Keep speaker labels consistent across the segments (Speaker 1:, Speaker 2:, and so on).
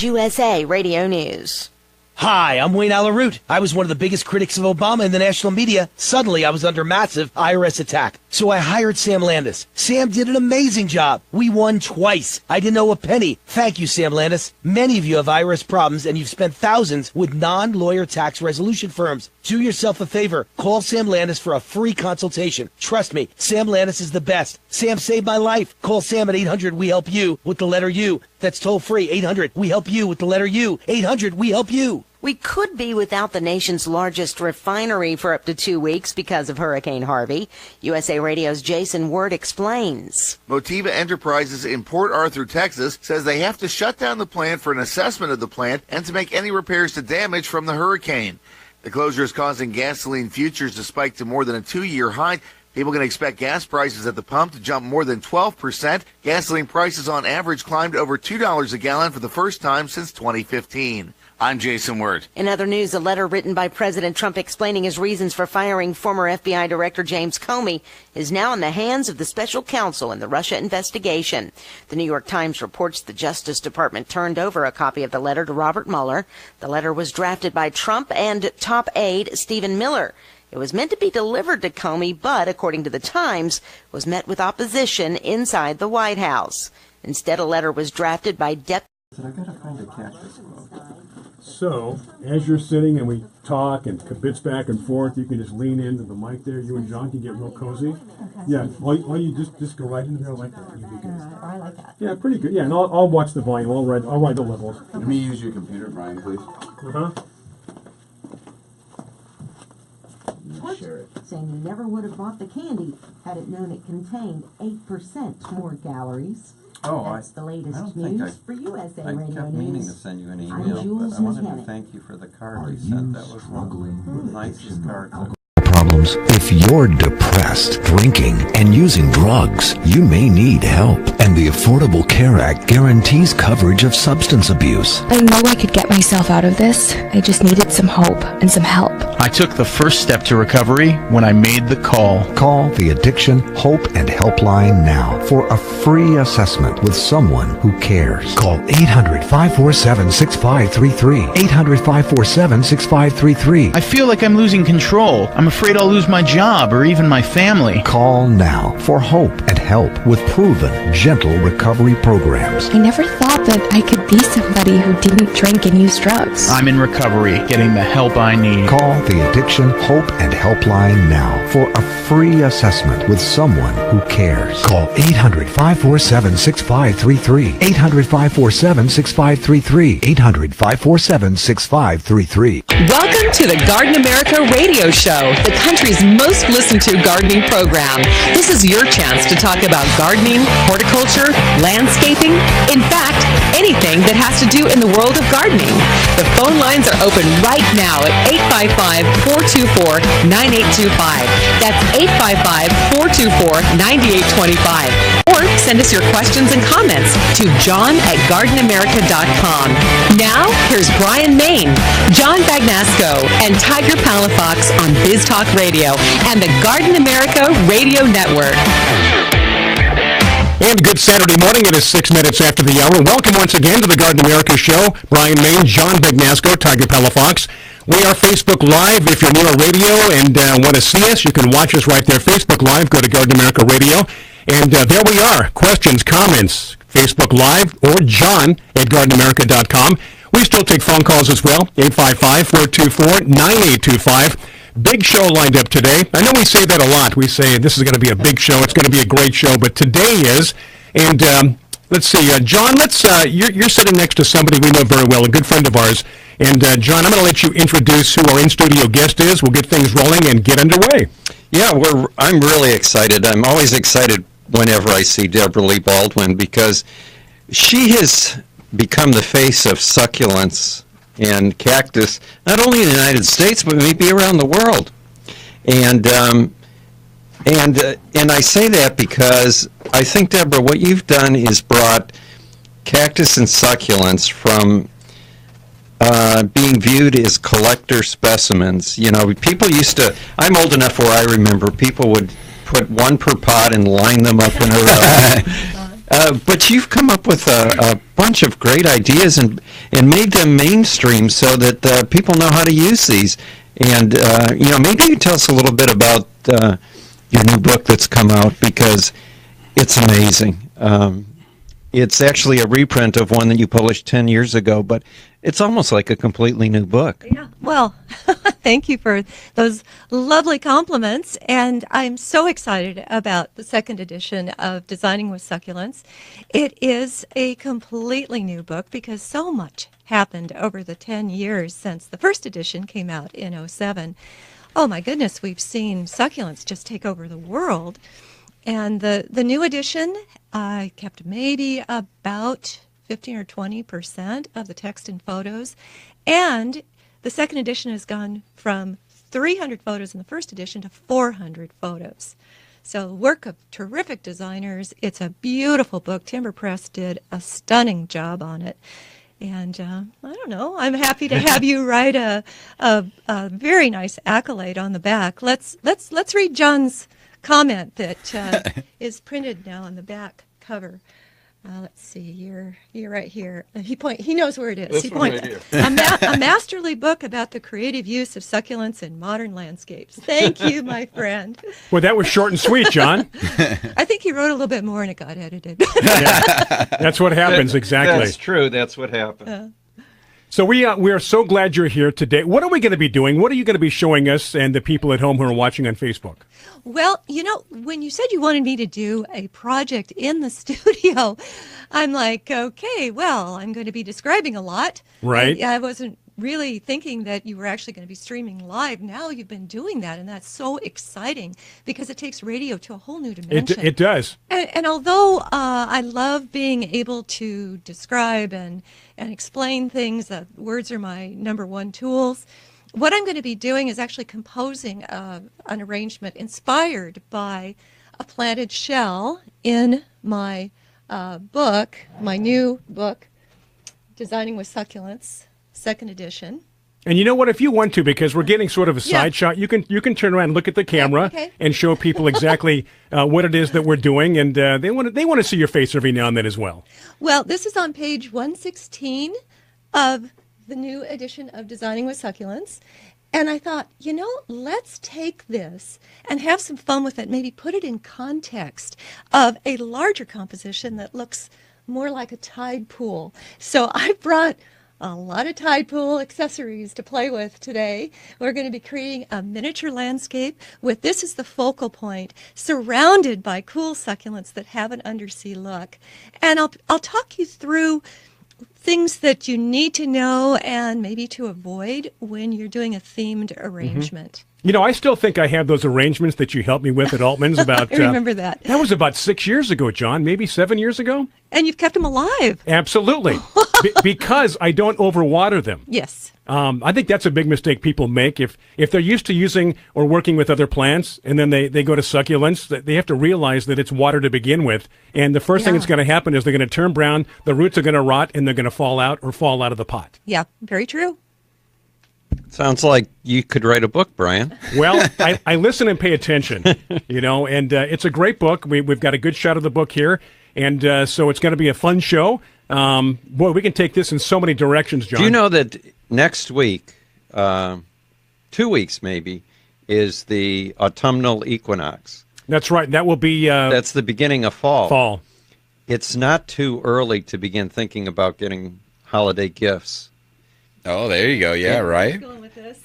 Speaker 1: USA Radio News.
Speaker 2: Hi, I'm Wayne Alaroot. I was one of the biggest critics of Obama in the national media. Suddenly, I was under massive IRS attack. So I hired Sam Landis. Sam did an amazing job. We won twice. I didn't owe a penny. Thank you, Sam Landis. Many of you have IRS problems, and you've spent thousands with non-lawyer tax resolution firms. Do yourself a favor. Call Sam Landis for a free consultation. Trust me, Sam Landis is the best. Sam saved my life. Call Sam at 800-WE-HELP-YOU with the letter U. That's toll free. 800-WE-HELP-YOU with the letter U. 800-WE-HELP-YOU.
Speaker 1: We could be without the nation's largest refinery for up to 2 weeks because of Hurricane Harvey. USA Radio's Jason Word explains.
Speaker 3: Motiva Enterprises in Port Arthur, Texas, says they have to shut down the plant for an assessment of the plant and to make any repairs to damage from the hurricane. The closure is causing gasoline futures to spike to more than a 2-year high. People can expect gas prices at the pump to jump more than 12%. Gasoline prices on average climbed over $2 a gallon for the first time since 2015. I'm Jason Word.
Speaker 1: In other news, a letter written by President Trump explaining his reasons for firing former FBI Director James Comey is now in the hands of the special counsel in the Russia investigation. The New York Times reports the Justice Department turned over a copy of the letter to Robert Mueller. The letter was drafted by Trump and top aide Stephen Miller. It was meant to be delivered to Comey, but, according to the Times, was met with opposition inside the White House. Instead, a letter was drafted by Deputy.
Speaker 4: I gotta find a cactus quote.
Speaker 5: So, as you're sitting and we talk and bits back and forth, you can just lean into the mic there. You and John can get real cozy.
Speaker 6: Okay.
Speaker 5: Yeah, all you just go right into there like that. You'll be good.
Speaker 6: I like that.
Speaker 5: Yeah, pretty good. Yeah, and I'll watch the volume. I'll write the levels.
Speaker 4: Okay. Let me use your computer, Brian, please. Share it.
Speaker 6: Saying you never would have bought the candy had it known it contained 8% more calories.
Speaker 4: Oh,
Speaker 6: That's the latest
Speaker 4: I don't
Speaker 6: news
Speaker 4: think
Speaker 6: for USA
Speaker 4: I
Speaker 6: Radio
Speaker 4: kept meaning to
Speaker 6: News.
Speaker 4: send you an
Speaker 6: I'm
Speaker 4: email,
Speaker 6: Jules
Speaker 4: but I wanted to
Speaker 6: McKenna.
Speaker 4: thank you for the card you sent. That was one of the nicest cards I've
Speaker 7: problems. If you're depressed, drinking, and using drugs, you may need help. And the Affordable Care Act guarantees coverage of substance abuse.
Speaker 8: I know I could get myself out of this. I just needed some hope and some help.
Speaker 9: I took the first step to recovery when I made the call.
Speaker 7: Call the Addiction, Hope, and Helpline now for a free assessment with someone who cares. Call 800-547-6533. 800-547-6533.
Speaker 9: I feel like I'm losing control. I'm afraid I'll lose my job or even my family.
Speaker 7: Call now for hope and help with proven, gentle recovery programs.
Speaker 8: I never thought that I could be somebody who didn't drink and use drugs.
Speaker 9: I'm in recovery, getting the help I need.
Speaker 7: Call the Addiction, Hope, and Helpline now for a free assessment with someone who cares. Call 800-547-6533. 800-547-6533. 800-547-6533.
Speaker 10: Welcome to the Garden America Radio Show, the country's most listened to gardening program. This is your chance to talk about gardening, horticulture, landscaping, in fact, anything that has to do in the world of gardening. The phone lines are open right now at 855-424-9825. That's 855-424-9825. Or send us your questions and comments to john@gardenamerica.com. Now, here's Bryan, Maine, John Bagnasco, and Tiger Palafox on Biz Talk Radio and the Garden America Radio Network.
Speaker 5: And good Saturday morning. It is 6 minutes after the hour. Welcome once again to the Garden America Show. Bryan, Maine, John Bagnasco, Tiger Palafox. We are Facebook Live. If you're near a radio and want to see us, you can watch us right there. Facebook Live. Go to Garden America Radio. And there we are. Questions, comments, Facebook Live, or john@gardenamerica.com. We still take phone calls as well. 855-424-9825. Big show lined up today. I know we say that a lot. We say this is going to be a big show. It's going to be a great show. But today is. And let's see. John, you're sitting next to somebody we know very well, a good friend of ours. And John, I'm going to let you introduce who our in-studio guest is. We'll get things rolling and get underway.
Speaker 11: Yeah, I'm really excited. I'm always excited whenever I see Deborah Lee Baldwin because she has become the face of succulents and cactus, not only in the United States, but maybe around the world. And I say that because I think, Deborah, what you've done is brought cactus and succulents from being viewed as collector specimens. You know, people used to, I'm old enough where I remember people would put one per pot and line them up in a row. But you've come up with a bunch of great ideas and made them mainstream so that people know how to use these. And, maybe you tell us a little bit about your new book that's come out, because it's amazing. It's actually a reprint of one that you published 10 years ago, but it's almost like a completely new book.
Speaker 12: Yeah, well, thank you for those lovely compliments. And I'm so excited about the second edition of Designing with Succulents. It is a completely new book because so much happened over the 10 years since the first edition came out in '07. Oh my goodness, we've seen succulents just take over the world. And the new edition, I kept maybe about 15 or 20% of the text and photos. And the second edition has gone from 300 photos in the first edition to 400 photos. So work of terrific designers. It's a beautiful book. Timber Press did a stunning job on it. And I don't know, I'm happy to have you write a very nice accolade on the back. Let's read John's comment that is printed now on the back cover. Let's see, you're right here. He knows where it is.
Speaker 13: This
Speaker 12: he
Speaker 13: one
Speaker 12: points.
Speaker 13: right here.
Speaker 12: A masterly book about the creative use of succulents in modern landscapes. Thank you, my friend.
Speaker 5: Well, that was short and sweet, John.
Speaker 12: I think he wrote a little bit more and it got edited.
Speaker 5: Yeah, that's what happens, exactly.
Speaker 11: That's true. That's what happened.
Speaker 5: So we are so glad you're here today. What are we going to be doing? What are you going to be showing us and the people at home who are watching on Facebook?
Speaker 12: Well, when you said you wanted me to do a project in the studio, I'm like, okay, well, I'm going to be describing a lot.
Speaker 5: Right.
Speaker 12: I wasn't really thinking that you were actually going to be streaming live. Now you've been doing that, and that's so exciting because it takes radio to a whole new dimension.
Speaker 5: It does.
Speaker 12: And although I love being able to describe and explain things, words are my number one tools. What I'm going to be doing is actually composing an arrangement inspired by a planted shell in my book, my new book, Designing with Succulents, second edition.
Speaker 5: And you know what? If you want to, because we're getting sort of a side shot, you can turn around and look at the camera and show people exactly what it is that we're doing, and they want to see your face every now and then as well.
Speaker 12: Well, this is on page 116 of the new edition of Designing with Succulents. And I thought, let's take this and have some fun with it, maybe put it in context of a larger composition that looks more like a tide pool. So I brought a lot of tide pool accessories to play with today. We're going to be creating a miniature landscape with this as the focal point, surrounded by cool succulents that have an undersea look. And I'll talk you through things that you need to know and maybe to avoid when you're doing a themed arrangement.
Speaker 5: I still think I have those arrangements that you helped me with at Altman's about...
Speaker 12: I remember that.
Speaker 5: That was about 6 years ago, John, maybe 7 years ago?
Speaker 12: And you've kept them alive.
Speaker 5: Absolutely. Because I don't overwater them.
Speaker 12: Yes.
Speaker 5: I think that's a big mistake people make. If they're used to using or working with other plants and then they go to succulents, they have to realize that it's water to begin with. And the first thing that's going to happen is they're going to turn brown, the roots are going to rot, and they're going to fall out of the pot.
Speaker 12: Yeah, very true.
Speaker 11: Sounds like you could write a book, Bryan.
Speaker 5: Well, I listen and pay attention, and it's a great book. We've got a good shot of the book here, and so it's going to be a fun show. Boy, we can take this in so many directions, John.
Speaker 11: Do you know that next week, 2 weeks maybe, is the autumnal equinox?
Speaker 5: That's right. That will be...
Speaker 11: that's the beginning of fall.
Speaker 5: Fall.
Speaker 11: It's not too early to begin thinking about getting holiday gifts.
Speaker 14: Oh, there you go. Yeah, right.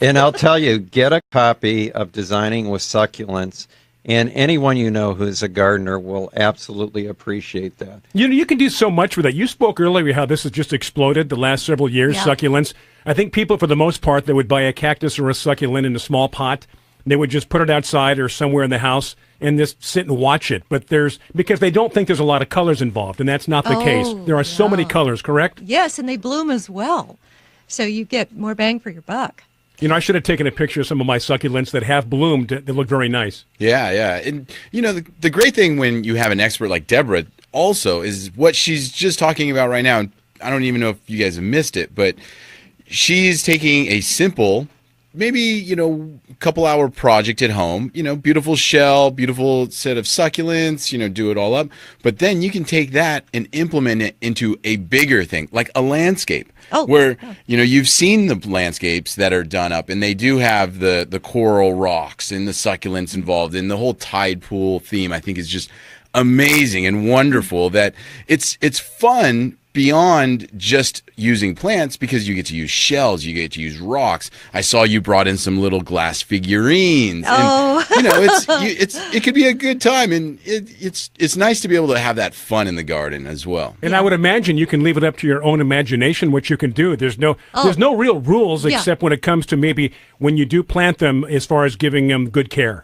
Speaker 11: And I'll tell you, get a copy of Designing with Succulents, and anyone you know who's a gardener will absolutely appreciate that.
Speaker 5: You can do so much with that. You spoke earlier how this has just exploded the last several years, succulents. I think people, for the most part, they would buy a cactus or a succulent in a small pot. They would just put it outside or somewhere in the house and just sit and watch it. But because they don't think there's a lot of colors involved, and that's not the case. There are so many colors, correct?
Speaker 12: Yes, and they bloom as well. So you get more bang for your buck.
Speaker 5: I should have taken a picture of some of my succulents that have bloomed. They look very nice.
Speaker 14: Yeah, yeah. And, the great thing when you have an expert like Deborah also is what she's just talking about right now. I don't even know if you guys have missed it, but she's taking a simple maybe, a couple hour project at home, beautiful shell, beautiful set of succulents, do it all up. But then you can take that and implement it into a bigger thing, like a landscape. Where, you've seen the landscapes that are done up, and they do have the coral rocks and the succulents involved, and the whole tide pool theme, I think, is just amazing and wonderful. That it's fun beyond just using plants, because you get to use shells, you get to use rocks. I saw you brought in some little glass figurines.
Speaker 12: Oh.
Speaker 14: And, it could be a good time, and it's nice to be able to have that fun in the garden as well.
Speaker 13: And I would imagine you can leave it up to your own imagination what you can do. There's no real rules except when it comes to maybe when you do plant them, as far as giving them good care.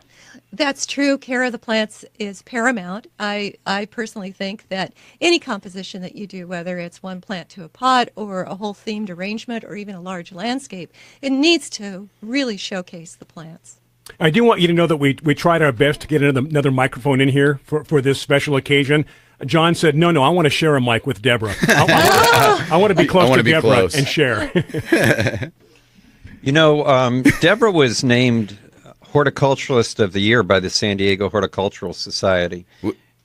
Speaker 12: That's true. Care of the plants is paramount. I personally think that any composition that you do, whether it's one plant to a pot or a whole themed arrangement or even a large landscape, it needs to really showcase the plants.
Speaker 13: I do want you to know that we tried our best to get another microphone in here for this special occasion. John said, no, I want to share a mic with Deborah. I want to be close to Deborah and share.
Speaker 11: Deborah was named Horticulturalist of the Year by the San Diego Horticultural Society.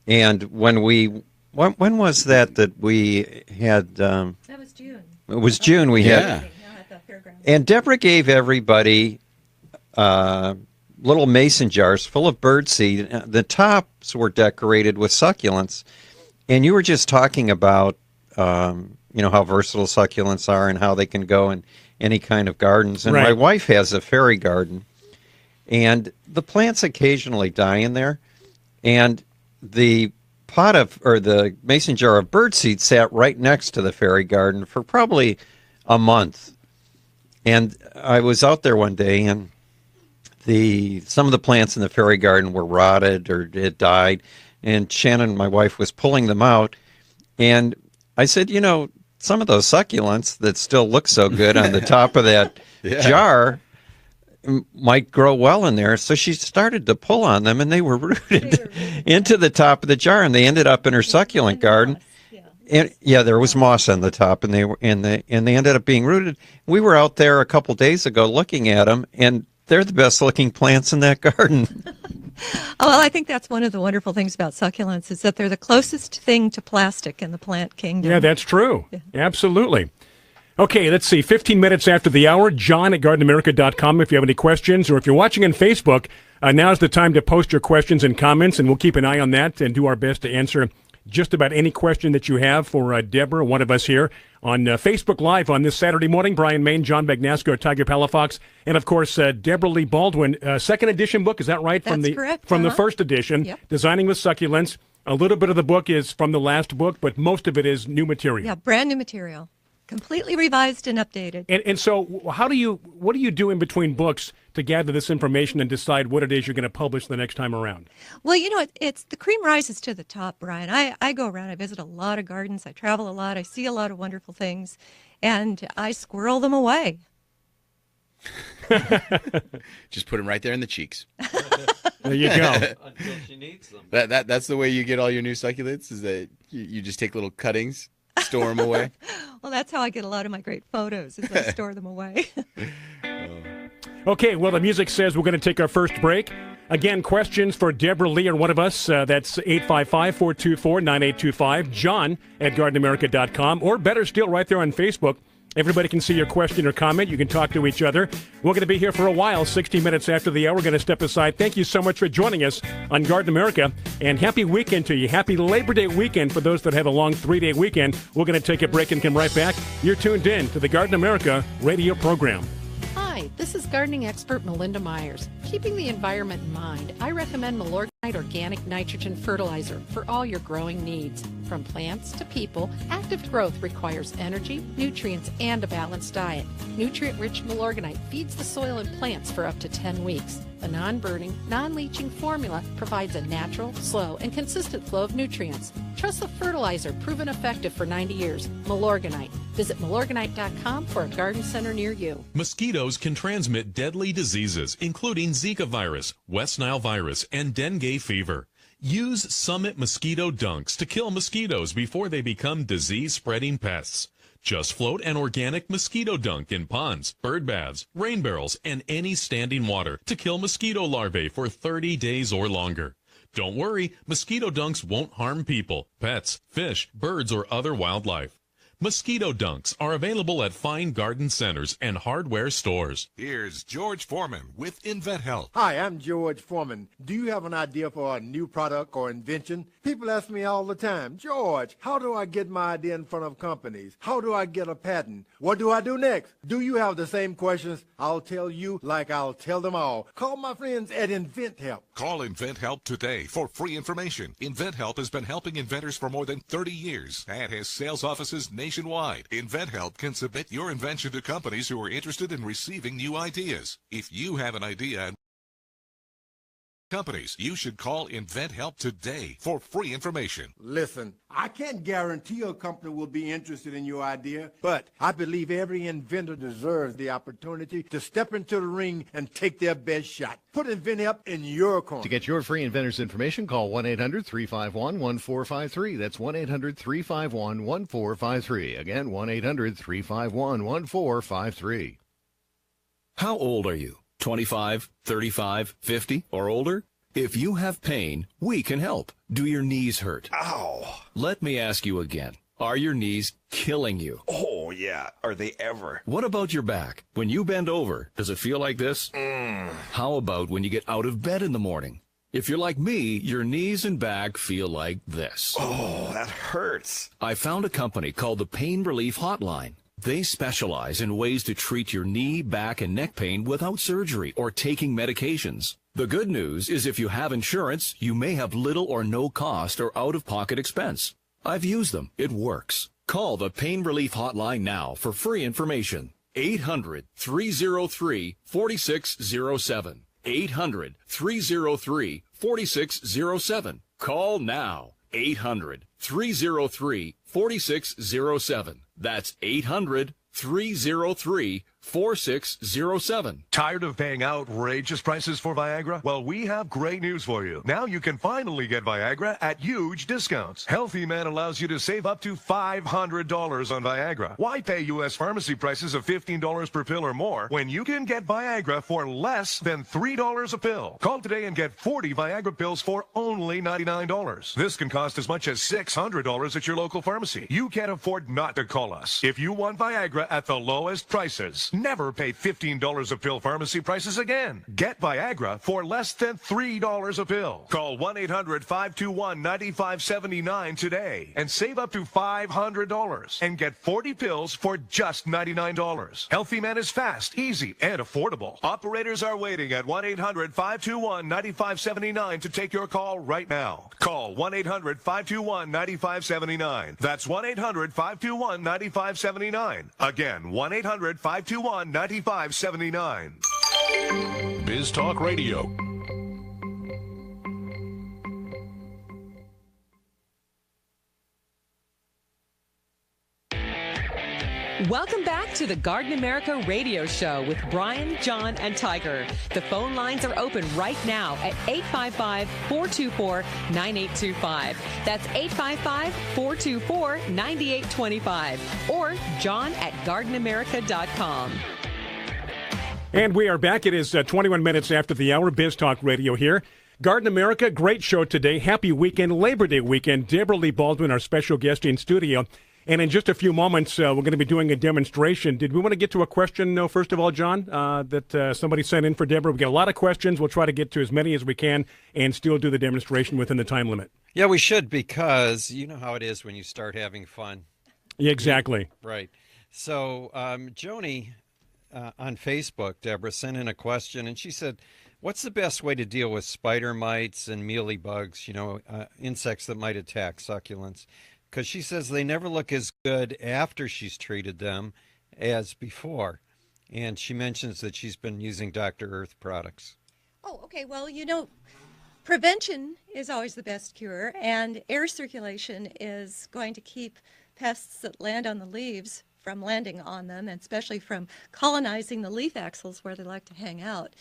Speaker 11: And when was that we had... that
Speaker 12: was June.
Speaker 11: It was June we had... And Deborah gave everybody little mason jars full of birdseed. The tops were decorated with succulents. And you were just talking about, how versatile succulents are and how they can go in any kind of gardens. And my wife has a fairy garden. And the plants occasionally die in there, and the the mason jar of birdseed sat right next to the fairy garden for probably a month. And I was out there one day, and some of the plants in the fairy garden were rotted or had died, and Shannon, my wife, was pulling them out, and I said, some of those succulents that still look so good on the top of that jar might grow well in there. So she started to pull on them, and they were rooted into the top of the jar, and they ended up in her succulent garden. And there was moss on the top, and they ended up being rooted. We were out there a couple days ago looking at them, and they're the best looking plants in that garden.
Speaker 12: Well, I think that's one of the wonderful things about succulents is that they're the closest thing to plastic in the plant kingdom.
Speaker 13: Yeah, that's true. Yeah. Absolutely. Okay, let's see. 15 minutes after the hour, John at GardenAmerica.com. If you have any questions, or if you're watching on Facebook, now's the time to post your questions and comments, and we'll keep an eye on that and do our best to answer just about any question that you have for Deborah, one of us here, on Facebook Live on this Saturday morning. Bryan Main, John Bagnasco, Tiger Palafox, and, of course, Deborah Lee Baldwin. Second edition book, is that right?
Speaker 12: That's correct.
Speaker 13: From the first edition, Designing with Succulents. A little bit of the book is from the last book, but most of it is new material.
Speaker 12: Yeah, brand new material. Completely revised and updated.
Speaker 13: And so what do you do in between books to gather this information and decide what it is you're going to publish the next time around?
Speaker 12: Well, it's the cream rises to the top, Brian. I go around, I visit a lot of gardens, I travel a lot, I see a lot of wonderful things, and I squirrel them away.
Speaker 14: Just put them right there in the cheeks.
Speaker 13: There you go.
Speaker 11: Until she needs them.
Speaker 14: That's the way you get all your new succulents, is that you just take little cuttings, store them away.
Speaker 12: Well, that's how I get a lot of my great photos, is I store them away.
Speaker 13: Okay, well, the music says we're going to take our first break. Again, questions for Deborah Lee or one of us, that's 855-424-9825, John at GardenAmerica.com, or better still, right there on Facebook. Everybody can see your question or comment. You can talk to each other. We're going to be here for a while, 60 minutes after the hour. We're going to step aside. Thank you so much for joining us on Garden America, and happy weekend to you. Happy Labor Day weekend for those that have a long 3-day weekend. We're going to take a break and come right back. You're tuned in to the Garden America radio program.
Speaker 15: Hi, this is gardening expert Melinda Myers. Keeping the environment in mind, I recommend Milorganite Organic Nitrogen Fertilizer for all your growing needs. From plants to people, active growth requires energy, nutrients, and a balanced diet. Nutrient-rich Milorganite feeds the soil and plants for up to 10 weeks. The non-burning, non-leaching formula provides a natural, slow, and consistent flow of nutrients. Trust the fertilizer proven effective for 90 years. Milorganite. Visit Milorganite.com for a garden center near you.
Speaker 16: Mosquitoes can transmit deadly diseases, including Zika virus, West Nile virus, and dengue fever. Use Summit Mosquito Dunks to kill mosquitoes before they become disease-spreading pests. Just float an organic mosquito dunk in ponds, bird baths, rain barrels, and any standing water to kill mosquito larvae for 30 days or longer. Don't worry, mosquito dunks won't harm people, pets, fish, birds, or other wildlife. Mosquito dunks are available at fine garden centers and hardware stores.
Speaker 17: Here's George Foreman with InventHelp.
Speaker 18: Hi, I'm George Foreman. Do you have an idea for a new product or invention? People ask me all the time, George, how do I get my idea in front of companies? How do I get a patent? What do I do next? Do you have the same questions? I'll tell you like I'll tell them all. Call my friends at InventHelp.
Speaker 17: Call InventHelp today for free information. InventHelp has been helping inventors for more than 30 years and has sales offices nationwide. InventHelp can submit your invention to companies who are interested in receiving new ideas. If you have an idea and companies, you should call InventHelp today for free information.
Speaker 18: Listen, I can't guarantee a company will be interested in your idea, but I believe every inventor deserves the opportunity to step into the ring and take their best shot. Put InventHelp in your corner.
Speaker 19: To get your free inventor's information, call 1-800-351-1453. That's 1-800-351-1453. Again, 1-800-351-1453.
Speaker 20: How old are you? 25, 35, 50, or older? If you have pain, we can help. Do your knees hurt?
Speaker 21: Ow.
Speaker 20: Let me ask you again. Are your knees killing you?
Speaker 21: Oh, yeah. Are they ever?
Speaker 20: What about your back? When you bend over, does it feel like this? How about when you get out of bed in the morning? If you're like me, your knees and back feel like this.
Speaker 21: Oh, that hurts.
Speaker 20: I found a company called the Pain Relief Hotline. They specialize in ways to treat your knee, back, and neck pain without surgery or taking medications. The good news is if you have insurance, you may have little or no cost or out-of-pocket expense. I've used them. It works. Call the Pain Relief Hotline now for free information. 800-303-4607. 800-303-4607. Call now. 800-303-4607. That's 800-303-4607.
Speaker 22: Tired of paying outrageous prices for Viagra? Well, we have great news for you. Now you can finally get Viagra at huge discounts. Healthy Man allows you to save up to $500 on Viagra. Why pay U.S. pharmacy prices of $15 per pill or more when you can get Viagra for less than $3 a pill? Call today and get 40 Viagra pills for only $99. This can cost as much as $600 at your local pharmacy. You can't afford not to call us. If you want Viagra at the lowest prices, never pay $15 a pill pharmacy prices again. Get Viagra for less than $3 a pill. Call 1-800-521-9579 today and save up to $500 and get 40 pills for just $99. Healthy Man is fast, easy, and affordable. Operators are waiting at 1-800-521-9579 to take your call right now. Call 1-800-521-9579. That's 1-800-521-9579. Again, 1-800-521-9579.
Speaker 17: Biz Talk Radio.
Speaker 10: Welcome back to the Garden America Radio Show with Bryan, John, and Tiger. The phone lines are open right now at 855-424-9825. That's 855-424-9825. Or John at gardenamerica.com.
Speaker 13: And we are back. It is 21 minutes after the hour. Biz Talk Radio here. Garden America, great show today. Happy weekend, Labor Day weekend. Deborah Lee Baldwin, our special guest in studio. And in just a few moments, we're going to be doing a demonstration. Did we want to get to a question, first of all, John, that somebody sent in for Deborah? We got a lot of questions. We'll try to get to as many as we can and still do the demonstration within the time limit.
Speaker 11: Yeah, we should, because you know how it is when you start having fun.
Speaker 13: Yeah, exactly.
Speaker 11: Right. So Joni on Facebook, Deborah, sent in a question, and she said, what's the best way to deal with spider mites and mealybugs, insects that might attack succulents? Because she says they never look as good after she's treated them as before. And she mentions that she's been using Dr. Earth products.
Speaker 12: Oh, okay. Well, prevention is always the best cure, and air circulation is going to keep pests that land on the leaves from landing on them, and especially from colonizing the leaf axils where they like to hang out.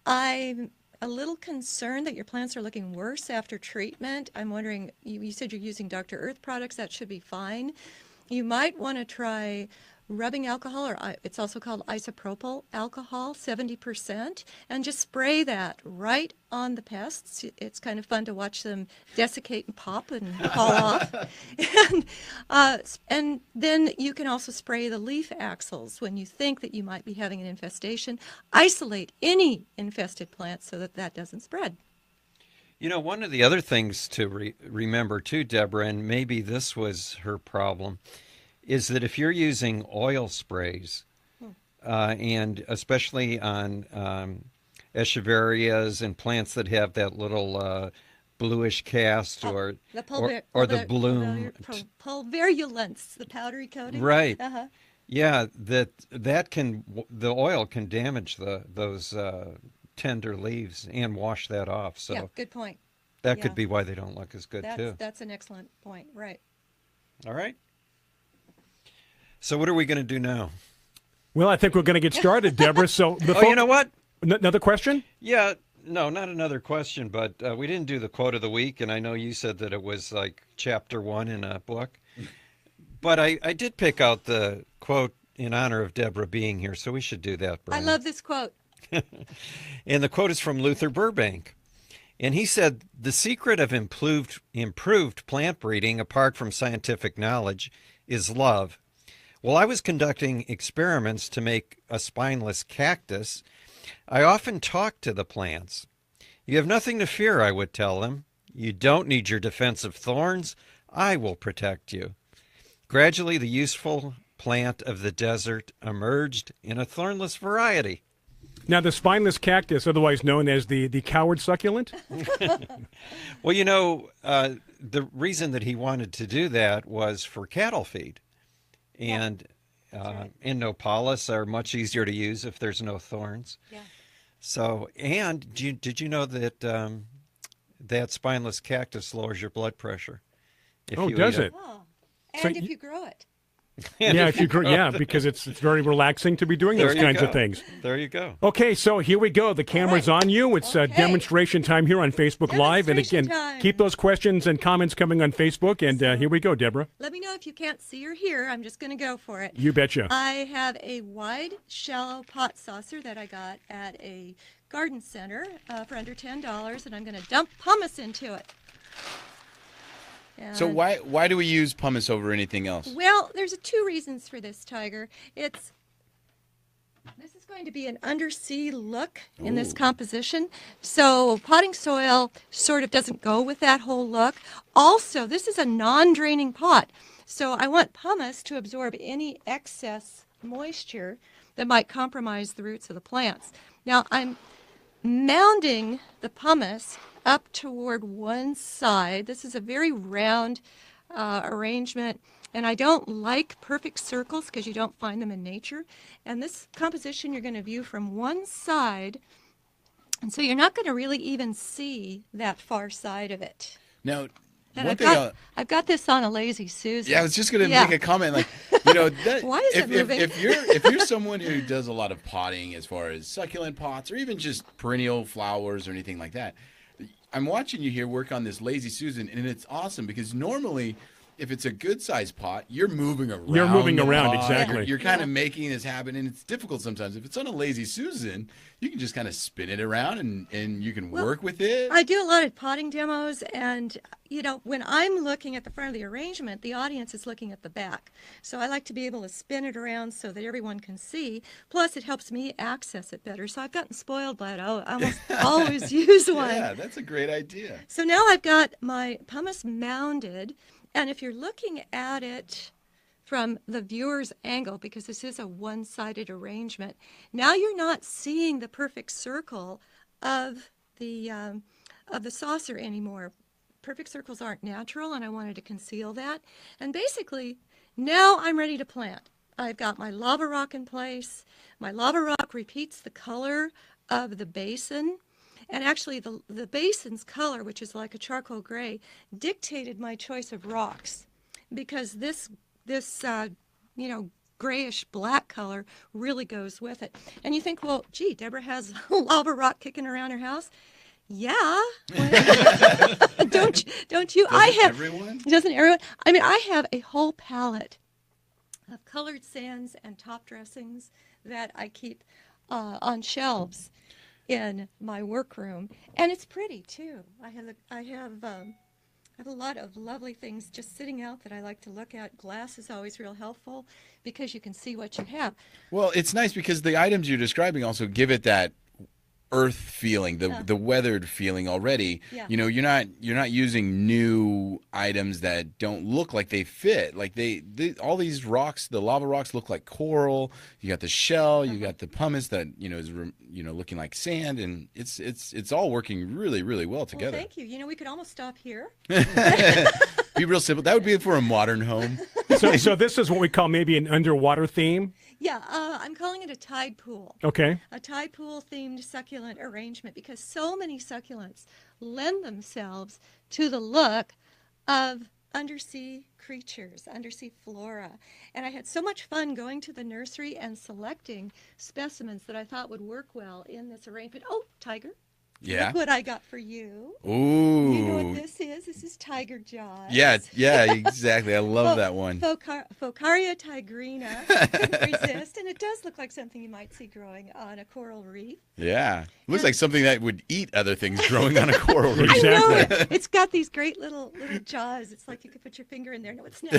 Speaker 12: I'm a little concerned that your plants are looking worse after treatment. I'm wondering, you said you're using Dr. Earth products. That should be fine. You might want to try rubbing alcohol, or it's also called isopropyl alcohol, 70%, and just spray that right on the pests. It's kind of fun to watch them desiccate and pop and fall off. And then you can also spray the leaf axils when you think that you might be having an infestation. Isolate any infested plants so that that doesn't spread.
Speaker 11: You know, one of the other things to remember too, Deborah, and maybe this was her problem, is that if you're using oil sprays, and especially on echeverias and plants that have that little bluish cast or the bloom,
Speaker 12: pulverulence, the powdery coating,
Speaker 11: right? Yeah, the oil can damage those tender leaves and wash that off. So
Speaker 12: yeah, good point.
Speaker 11: That could be why they don't look as good too.
Speaker 12: That's an excellent point, right?
Speaker 11: All right. So what are we going to do now?
Speaker 13: Well, I think we're going to get started, Deborah. So
Speaker 11: you know what?
Speaker 13: Another question?
Speaker 11: Yeah, no, not another question, but we didn't do the quote of the week, and I know you said that it was like chapter 1 in a book. But I did pick out the quote in honor of Deborah being here, so we should do that, Bryan.
Speaker 12: I love this quote.
Speaker 11: And the quote is from Luther Burbank. And he said, "The secret of improved plant breeding, apart from scientific knowledge, is love. While I was conducting experiments to make a spineless cactus, I often talked to the plants. You have nothing to fear, I would tell them. You don't need your defensive thorns. I will protect you." Gradually, the useful plant of the desert emerged in a thornless variety.
Speaker 13: Now, the spineless cactus, otherwise known as the coward succulent?
Speaker 11: Well, you know, the reason that he wanted to do that was for cattle feed. And Innopolis are much easier to use if there's no thorns. Yeah. So, and did you know that that spineless cactus lowers your blood pressure?
Speaker 13: Does it?
Speaker 12: Oh. And if you grow it.
Speaker 13: Yeah, if you grow, because it's very relaxing to be doing those kinds of things.
Speaker 11: There you go.
Speaker 13: Okay, so here we go. The camera's on you. It's demonstration time here on Facebook Live. And again, keep those questions and comments coming on Facebook. And here we go, Deborah.
Speaker 12: Let me know if you can't see or hear. I'm just going to go for it.
Speaker 13: You betcha.
Speaker 12: I have a wide, shallow pot saucer that I got at a garden center for under $10, and I'm going to dump pumice into it.
Speaker 14: So why do we use pumice over anything else?
Speaker 12: Well, there's two reasons for this, Tiger. This is going to be an undersea look in this composition. So potting soil sort of doesn't go with that whole look. Also, this is a non-draining pot. So I want pumice to absorb any excess moisture that might compromise the roots of the plants. Now, I'm mounding the pumice up toward one side. This is a very round arrangement, and I don't like perfect circles because you don't find them in nature. And this composition you're going to view from one side, and so you're not going to really even see that far side of it.
Speaker 14: Now,
Speaker 12: and I've got this on a Lazy Susan.
Speaker 14: Yeah, I was just going to make a comment, like, you know, that,
Speaker 12: why is it moving?
Speaker 14: If you're someone who does a lot of potting, as far as succulent pots or even just perennial flowers or anything like that, I'm watching you here work on this Lazy Susan, and it's awesome because normally, if it's a good-sized pot, you're moving around.
Speaker 13: You're moving around,
Speaker 14: pot.
Speaker 13: exactly.
Speaker 14: You're kind of making this happen, and it's difficult sometimes. If it's on a Lazy Susan, you can just kind of spin it around, and you can work with it.
Speaker 12: I do a lot of potting demos, and, you know, when I'm looking at the front of the arrangement, the audience is looking at the back. So I like to be able to spin it around so that everyone can see. Plus, it helps me access it better. So I've gotten spoiled by it. I almost always use one.
Speaker 14: Yeah, that's a great idea.
Speaker 12: So now I've got my pumice mounded. And if you're looking at it from the viewer's angle, because this is a one-sided arrangement, now you're not seeing the perfect circle of the saucer anymore. Perfect circles aren't natural, and I wanted to conceal that. And basically, now I'm ready to plant. I've got my lava rock in place. My lava rock repeats the color of the basin. And actually, the basin's color, which is like a charcoal gray, dictated my choice of rocks, because this grayish black color really goes with it. And you think, well, gee, Deborah has lava rock kicking around her house. Yeah. Don't you?
Speaker 14: Doesn't everyone?
Speaker 12: Doesn't everyone? I mean, I have a whole palette of colored sands and top dressings that I keep on shelves in my workroom, and it's pretty too. I have a lot of lovely things just sitting out that I like to look at. Glass is always real helpful because you can see what you have.
Speaker 14: Well, it's nice because the items you're describing also give it that earth feeling, the weathered feeling already.
Speaker 12: Yeah.
Speaker 14: You know, you're not using new items that don't look like they fit. Like they all these rocks, the lava rocks look like coral. You got the shell, you got the pumice that is looking like sand, and it's all working really, really well together.
Speaker 12: Well, thank you. You know, we could almost stop here.
Speaker 14: Be real simple. That would be for a modern home.
Speaker 13: So this is what we call maybe an underwater theme.
Speaker 12: Yeah, I'm calling it a tide pool.
Speaker 13: Okay.
Speaker 12: A tide pool themed succulent arrangement because so many succulents lend themselves to the look of undersea creatures, undersea flora. And I had so much fun going to the nursery and selecting specimens that I thought would work well in this arrangement. Oh, tiger.
Speaker 14: Yeah.
Speaker 12: Look what I got for you.
Speaker 14: Ooh.
Speaker 12: You know what this is? This is tiger jaws.
Speaker 14: Yeah, exactly. I love that one.
Speaker 12: Focaria tigrina couldn't resist, and it does look like something you might see growing on a coral reef.
Speaker 14: Yeah. Looks like something that would eat other things growing on a coral reef.
Speaker 12: I know. It's got these great little jaws. It's like you could put your finger in there. No, it's not.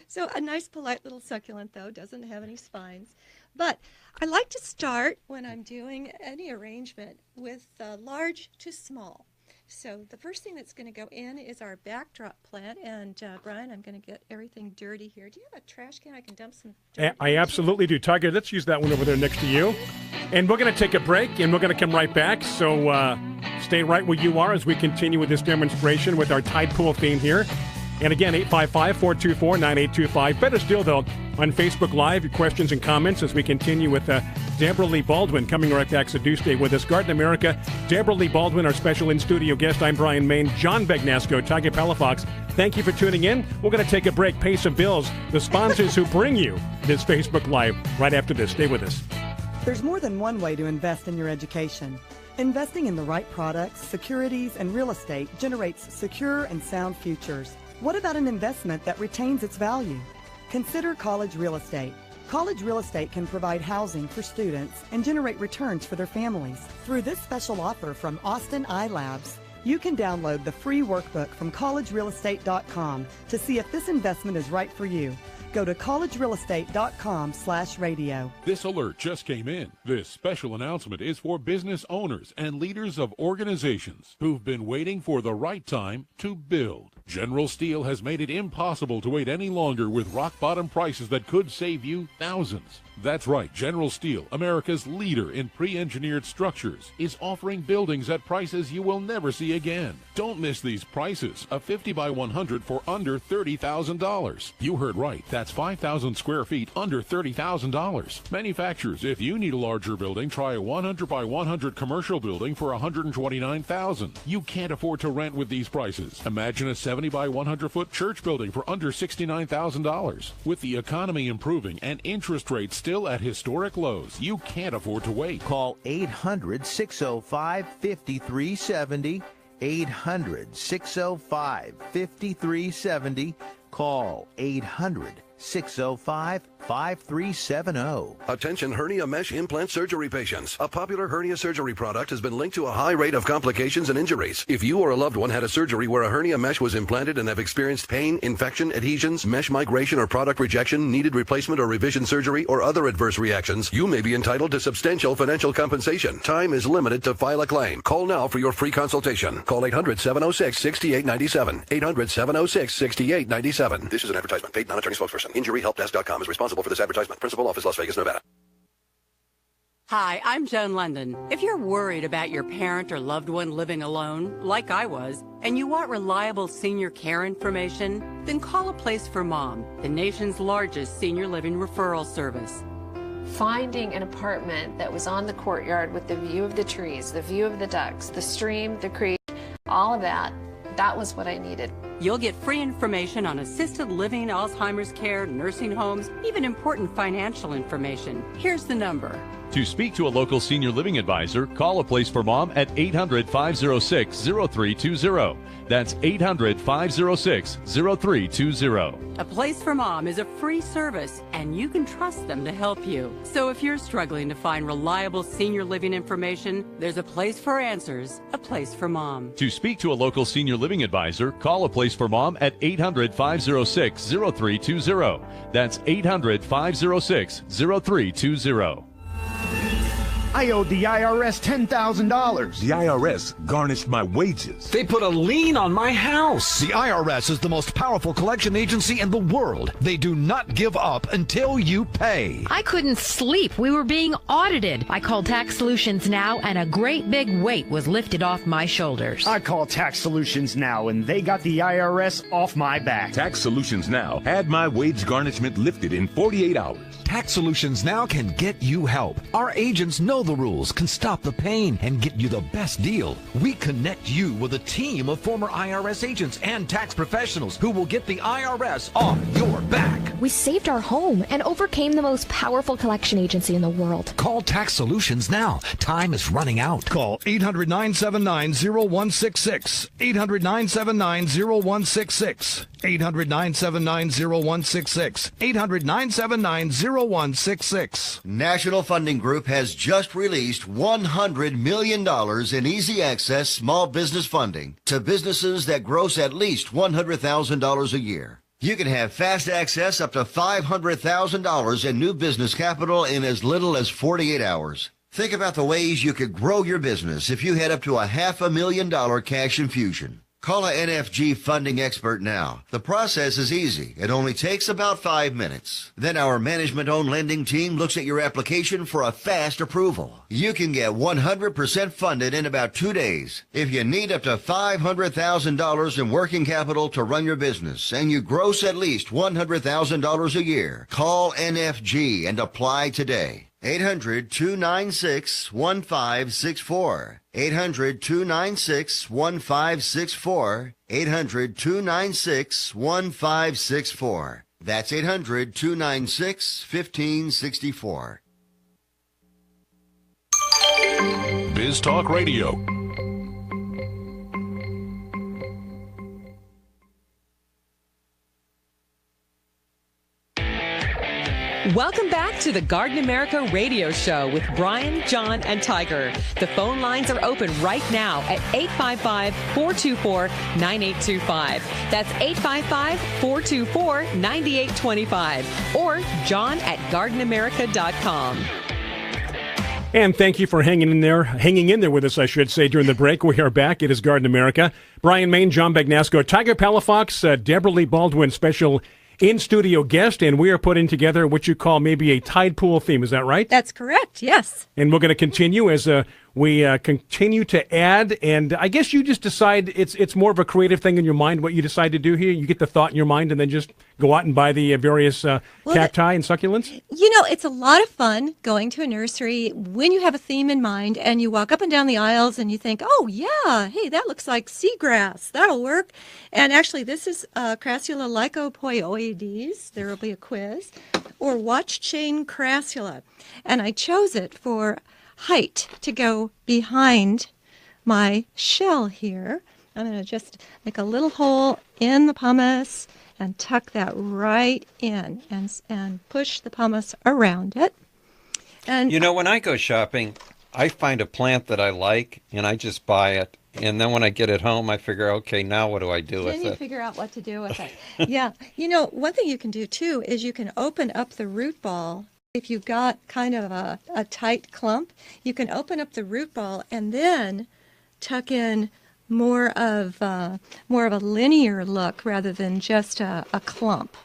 Speaker 12: So a nice, polite little succulent, though, doesn't have any spines. But I like to start when I'm doing any arrangement with large to small. So the first thing that's going to go in is our backdrop plant. And Bryan, I'm going to get everything dirty here. Do you have a trash can I can dump some dirt?
Speaker 13: I absolutely do. Tiger, let's use that one over there next to you. And we're going to take a break, and we're going to come right back. So stay right where you are as we continue with this demonstration with our tide pool theme here. And again, 855-424-9825. Better still, though, on Facebook Live, your questions and comments as we continue with Deborah Lee Baldwin coming right back. So do stay with us. Garden America, Deborah Lee Baldwin, our special in-studio guest. I'm Bryan Main. John Bagnasco, Tiger Palafox. Thank you for tuning in. We're going to take a break, pay some bills. The sponsors who bring you this Facebook Live right after this. Stay with us.
Speaker 2: There's more than one way to invest in your education. Investing in the right products, securities, and real estate generates secure and sound futures. What about an investment that retains its value? Consider college real estate. College real estate can provide housing for students and generate returns for their families. Through this special offer from Austin iLabs, you can download the free workbook from collegerealestate.com to see if this investment is right for you. Go to collegerealestate.com/radio.
Speaker 3: This alert just came in. This special announcement is for business owners and leaders of organizations who've been waiting for the right time to build. General Steel has made it impossible to wait any longer with rock-bottom prices that could save you thousands. That's right, General Steel, America's leader in pre-engineered structures, is offering buildings at prices you will never see again. Don't miss these prices. A 50 by 100 for under $30,000. You heard right. That's 5,000 square feet under $30,000. Manufacturers, if you need a larger building, try a 100 by 100 commercial building for $129,000. You can't afford to rent with these prices. Imagine a 70 by 100 foot church building for under $69,000. With the economy improving and interest rates still at historic lows, you can't afford to wait.
Speaker 23: Call 800-605-5370. 800-605-5370. Call 800-605-5370.
Speaker 24: Attention hernia mesh implant surgery patients. A popular hernia surgery product has been linked to a high rate of complications and injuries. If you or a loved one had a surgery where a hernia mesh was implanted and have experienced pain, infection, adhesions, mesh migration or product rejection, needed replacement or revision surgery, or other adverse reactions, you may be entitled to substantial financial compensation. Time is limited to file a claim. Call now for your free consultation. Call 800-706-6897. 800-706-6897. This is an advertisement. Paid non-attorney spokesperson. InjuryHelpDesk.com is responsible for this advertisement. Principal office, Las Vegas, Nevada.
Speaker 25: Hi, I'm Joan London. If you're worried about your parent or loved one living alone, like I was, and you want reliable senior care information, then call A Place for Mom, the nation's largest senior living referral service.
Speaker 26: Finding an apartment that was on the courtyard with the view of the trees, the view of the ducks, the stream, the creek, all of that, that was what I needed.
Speaker 25: You'll get free information on assisted living, Alzheimer's care, nursing homes, even important financial information. Here's the number,
Speaker 1: To speak to a local senior living advisor, call A Place for Mom at 800-506-0320. That's 800-506-0320.
Speaker 25: A Place for Mom is a free service, and you can trust them to help you. So if you're struggling to find reliable senior living information, there's a place for answers, A Place for Mom.
Speaker 1: To speak to a local senior living advisor, call A Place for Mom at 800-506-0320. That's 800-506-0320.
Speaker 4: I owed the IRS $10,000.
Speaker 6: The IRS garnished my wages.
Speaker 7: They put a lien on my house.
Speaker 8: The IRS is the most powerful collection agency in the world. They do not give up until you pay.
Speaker 9: I couldn't sleep. We were being audited. I called Tax Solutions Now, and a great big weight was lifted off my shoulders.
Speaker 4: I called Tax Solutions Now, and they got the IRS off my back.
Speaker 6: Tax Solutions Now had my wage garnishment lifted in 48 hours.
Speaker 8: Tax Solutions Now can get you help. Our agents know the rules, can stop the pain, and get you the best deal. We connect you with a team of former IRS agents and tax professionals who will get the IRS off your back.
Speaker 27: We saved our home and overcame the most powerful collection agency in the world.
Speaker 8: Call Tax Solutions now. Time is running out. Call 800-979-0166. 800-979-0166. 800-979-0166. 800-979-0166.
Speaker 28: National Funding Group has just released $100 million in easy access small business funding to businesses that gross at least $100,000 a year. You can have fast access up to $500,000 in new business capital in as little as 48 hours. Think about the ways you could grow your business if you had up to a $500,000 cash infusion. Call an NFG funding expert now. The process is easy. It only takes about 5 minutes. Then our management-owned lending team looks at your application for a fast approval. You can get 100% funded in about 2 days. If you need up to $500,000 in working capital to run your business and you gross at least $100,000 a year, call NFG and apply today. 800-296-1564. 800-296-1564. 800-296-1564. That's 800-296-1564.
Speaker 3: Biz Talk Radio.
Speaker 10: Welcome back to the Garden America Radio Show with Bryan, John, and Tiger. The phone lines are open right now at 855-424-9825. That's 855-424-9825. Or John at gardenamerica.com.
Speaker 13: And thank you for hanging in there with us, I should say, during the break. We are back. It is Garden America. Bryan Main, John Bagnasco, Tiger Palafox, Deborah Lee Baldwin, special in-studio guest, and we are putting together what you call maybe a tide pool theme. Is that right?
Speaker 12: That's correct, yes.
Speaker 13: And we're going to continue as we continue to add, and I guess you just decide it's more of a creative thing in your mind, what you decide to do here. You get the thought in your mind and then just go out and buy the various cacti and succulents?
Speaker 12: You know, it's a lot of fun going to a nursery when you have a theme in mind and you walk up and down the aisles and you think, oh, yeah, hey, that looks like seagrass. That'll work. And actually, this is Crassula lycopoioides. There will be a quiz. Or watch chain crassula. And I chose it for height to go behind my shell here. I'm going to just make a little hole in the pumice and tuck that right in and push the pumice around it. And
Speaker 11: you know, when I go shopping, I find a plant that I like and I just buy it. And then when I get it home, I figure, okay, now what do I do with it?
Speaker 12: Then you figure out what to do with it. Yeah. You know, one thing you can do, too, is you can open up the root ball. If you've got kind of a tight clump, you can open up the root ball and then tuck in more of a linear look rather than just a clump.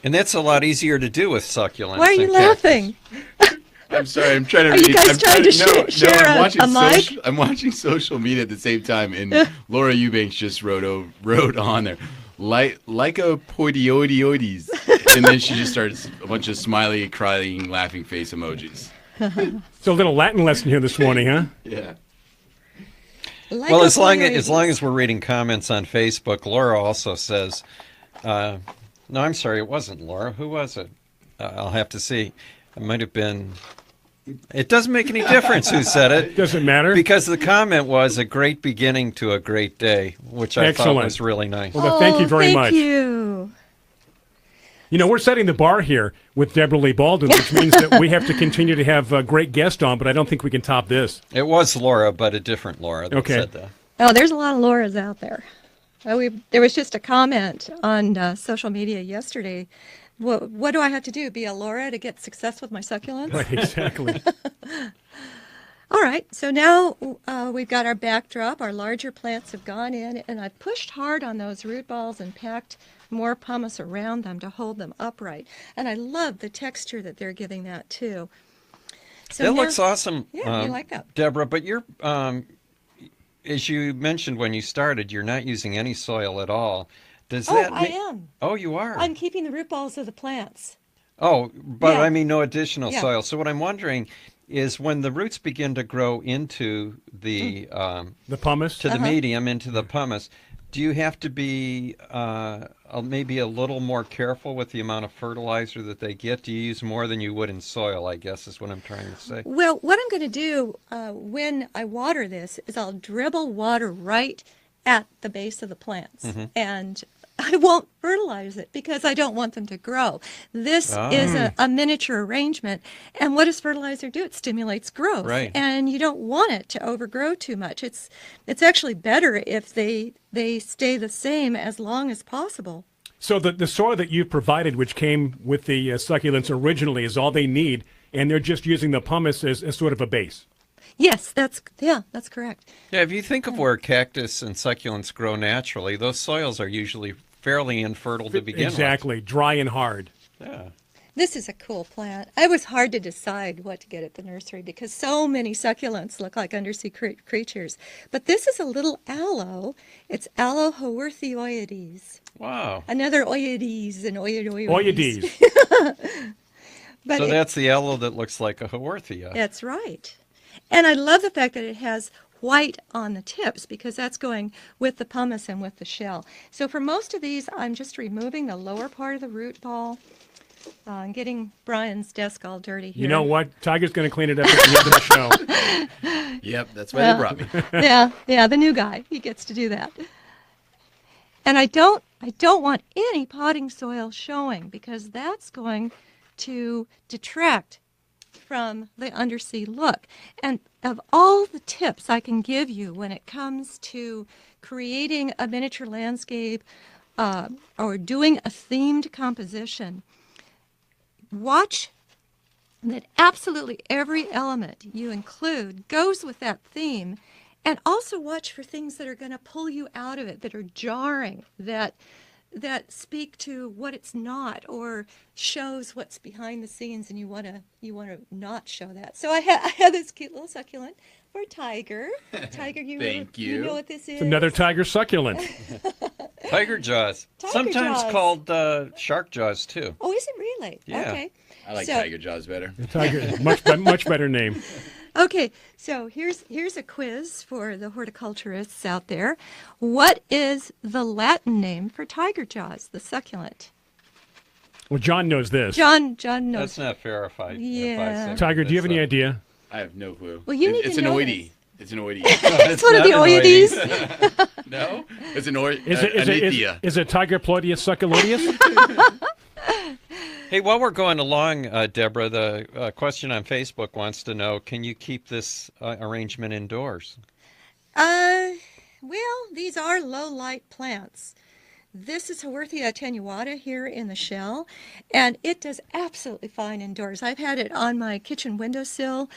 Speaker 11: And that's a lot easier to do with succulents.
Speaker 12: Why are you laughing?
Speaker 14: I'm sorry. I'm trying to
Speaker 12: Are
Speaker 14: read.
Speaker 12: you guys trying to share a mic?
Speaker 14: I'm watching social media at the same time, and Laura Eubanks just wrote on there, lycopoidioides, and then she just started a bunch of smiley, crying, laughing face emojis.
Speaker 13: It's a little Latin lesson here this morning, huh?
Speaker 14: Yeah.
Speaker 11: Well, as long as we're reading comments on Facebook, Laura also says, no, I'm sorry, it wasn't Laura. Who was it? I'll have to see. It might have been. It doesn't make any difference who said it.
Speaker 13: Doesn't matter.
Speaker 11: Because the comment was a great beginning to a great day, which I thought was really nice.
Speaker 13: Well, thank you very much.
Speaker 12: Thank you.
Speaker 13: You know, we're setting the bar here with Deborah Lee Baldwin, which means that we have to continue to have a great guest on, but I don't think we can top this.
Speaker 11: It was Laura, but a different Laura that said that.
Speaker 12: Oh, there's a lot of Lauras out there. There was just a comment on social media yesterday. What do I have to do? Be a Laura to get success with my succulents?
Speaker 13: Right, exactly.
Speaker 12: All right, so now we've got our backdrop. Our larger plants have gone in, and I've pushed hard on those root balls and packed more pumice around them to hold them upright. And I love the texture that they're giving that, too. So
Speaker 11: It looks awesome,
Speaker 12: Yeah, I like that.
Speaker 11: Deborah, but you're, as you mentioned when you started, you're not using any soil at all. Does that
Speaker 12: I am.
Speaker 11: Oh, you are?
Speaker 12: I'm keeping the root balls of the plants.
Speaker 11: Oh, but
Speaker 12: Yeah.
Speaker 11: I mean no additional
Speaker 12: Yeah.
Speaker 11: soil. So what I'm wondering is when the roots begin to grow into the
Speaker 13: pumice,
Speaker 11: to the medium, into the pumice, do you have to be maybe a little more careful with the amount of fertilizer that they get? Do you use more than you would in soil, I guess is what I'm trying to say.
Speaker 12: Well, what I'm going to do when I water this is I'll dribble water right at the base of the plants.
Speaker 11: Mhm.
Speaker 12: And I won't fertilize it because I don't want them to grow. This is a miniature arrangement. And what does fertilizer do? It stimulates growth.
Speaker 11: Right.
Speaker 12: And you don't want it to overgrow too much. It's actually better if they stay the same as long as possible.
Speaker 13: So the soil that you provided, which came with the succulents originally, is all they need, and they're just using the pumice as sort of a base.
Speaker 12: Yes, that's correct.
Speaker 11: Yeah, if you think of where cactus and succulents grow naturally, those soils are usually fairly infertile to begin
Speaker 13: Exactly, dry and hard.
Speaker 11: with. Yeah.
Speaker 12: This is a cool plant. It was hard to decide what to get at the nursery because so many succulents look like undersea creatures. But this is a little aloe. It's Aloe haworthioides.
Speaker 11: Wow.
Speaker 12: Another oides and oides.
Speaker 11: Oides.
Speaker 12: But
Speaker 11: So that's the aloe that looks like a haworthia.
Speaker 12: That's right. And I love the fact that it has white on the tips because that's going with the pumice and with the shell. So for most of these, I'm just removing the lower part of the root ball. I'm getting Brian's desk all dirty here.
Speaker 13: You know what? Tiger's going to clean it up at the end of the show.
Speaker 14: Yep, that's why they brought me.
Speaker 12: yeah, the new guy. He gets to do that. And I don't want any potting soil showing because that's going to detract from the undersea look. And of all the tips I can give you when it comes to creating a miniature landscape or doing a themed composition, watch that absolutely every element you include goes with that theme, and also watch for things that are going to pull you out of it, that are jarring, that speak to what it's not, or shows what's behind the scenes, and you want to not show that. So I have this cute little succulent for Tiger. Tiger,
Speaker 14: Thank you.
Speaker 12: You know what this is?
Speaker 13: It's another tiger succulent.
Speaker 11: Tiger jaws.
Speaker 12: Tiger
Speaker 11: Sometimes
Speaker 12: jaws.
Speaker 11: called shark jaws, too.
Speaker 12: Oh, is it really?
Speaker 11: Yeah.
Speaker 12: Okay.
Speaker 14: I like
Speaker 12: So-
Speaker 14: tiger jaws better.
Speaker 13: Tiger, much better name.
Speaker 12: Okay, so here's a quiz for the horticulturists out there. What is the Latin name for tiger jaws, the succulent?
Speaker 13: Well, John knows this.
Speaker 12: John knows.
Speaker 11: That's not verified.
Speaker 12: Yeah.
Speaker 13: Tiger, do you have any idea?
Speaker 14: I have no clue.
Speaker 12: Well, you need
Speaker 14: it's
Speaker 12: to
Speaker 14: an
Speaker 12: know
Speaker 14: oidie. It's an oidie.
Speaker 12: It's one of the oides.
Speaker 14: No, it's an oidie.
Speaker 13: Is it Tiger ploideus succuloideus?
Speaker 11: Hey, while we're going along, Deborah, the question on Facebook wants to know, can you keep this arrangement indoors?
Speaker 12: Well, these are low-light plants. This is Haworthia attenuata here in the shell, and it does absolutely fine indoors. I've had it on my kitchen windowsill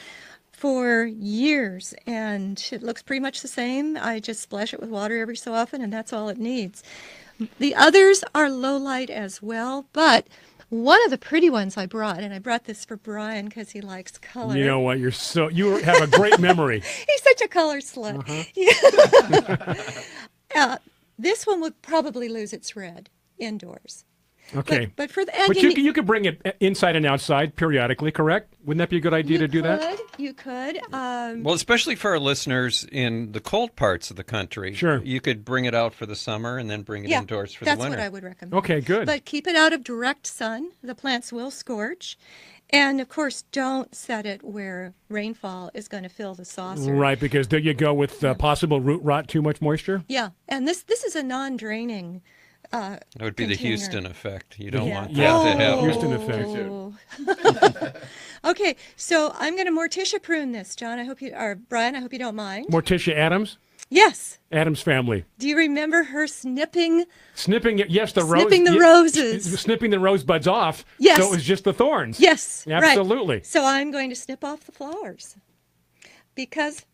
Speaker 12: for years, and it looks pretty much the same. I just splash it with water every so often, and that's all it needs. The others are low light as well, but one of the pretty ones I brought, and I brought this for Bryan because he likes color.
Speaker 13: You know what? You have a great memory.
Speaker 12: He's such a color slut. This one would probably lose its red indoors.
Speaker 13: Okay.
Speaker 12: But for the
Speaker 13: But you could bring it inside and outside periodically, correct? Wouldn't that be a good idea to do that?
Speaker 12: You could.
Speaker 11: Well, especially for our listeners in the cold parts of the country.
Speaker 13: Sure.
Speaker 11: You could bring it out for the summer and then bring it indoors for the winter.
Speaker 12: That's what I would recommend.
Speaker 13: Okay, good.
Speaker 12: But keep it out of direct sun. The plants will scorch. And, of course, don't set it where rainfall is going to fill the saucer.
Speaker 13: Right, because there you go with possible root rot, too much moisture.
Speaker 12: Yeah, and this is a non-draining
Speaker 11: That would be
Speaker 12: container.
Speaker 11: the Houston effect. You don't want that
Speaker 13: Yeah,
Speaker 11: to happen.
Speaker 13: Houston effect.
Speaker 12: Okay, so I'm going to Morticia prune this, John. Brian, I hope you don't mind.
Speaker 13: Morticia Adams?
Speaker 12: Yes.
Speaker 13: Adams family.
Speaker 12: Do you remember her snipping?
Speaker 13: Snipping, yes, the
Speaker 12: Snipping the roses.
Speaker 13: Snipping the rosebuds off.
Speaker 12: Yes.
Speaker 13: So it was just the thorns.
Speaker 12: Yes,
Speaker 13: absolutely.
Speaker 12: Right. So I'm going to snip off the flowers because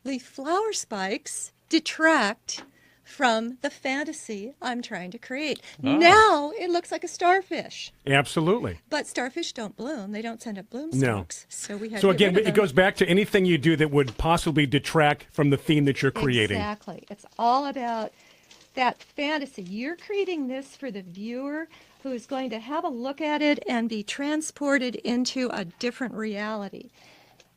Speaker 12: the flower spikes detract from the fantasy I'm trying to create.
Speaker 13: Oh.
Speaker 12: Now it looks like a starfish.
Speaker 13: Absolutely.
Speaker 12: But starfish don't bloom. They don't send up bloom
Speaker 13: No.
Speaker 12: stalks. So we have
Speaker 13: So
Speaker 12: to get
Speaker 13: again,
Speaker 12: rid of
Speaker 13: it goes back to anything you do that would possibly detract from the theme that you're creating.
Speaker 12: Exactly. It's all about that fantasy. You're creating this for the viewer who is going to have a look at it and be transported into a different reality.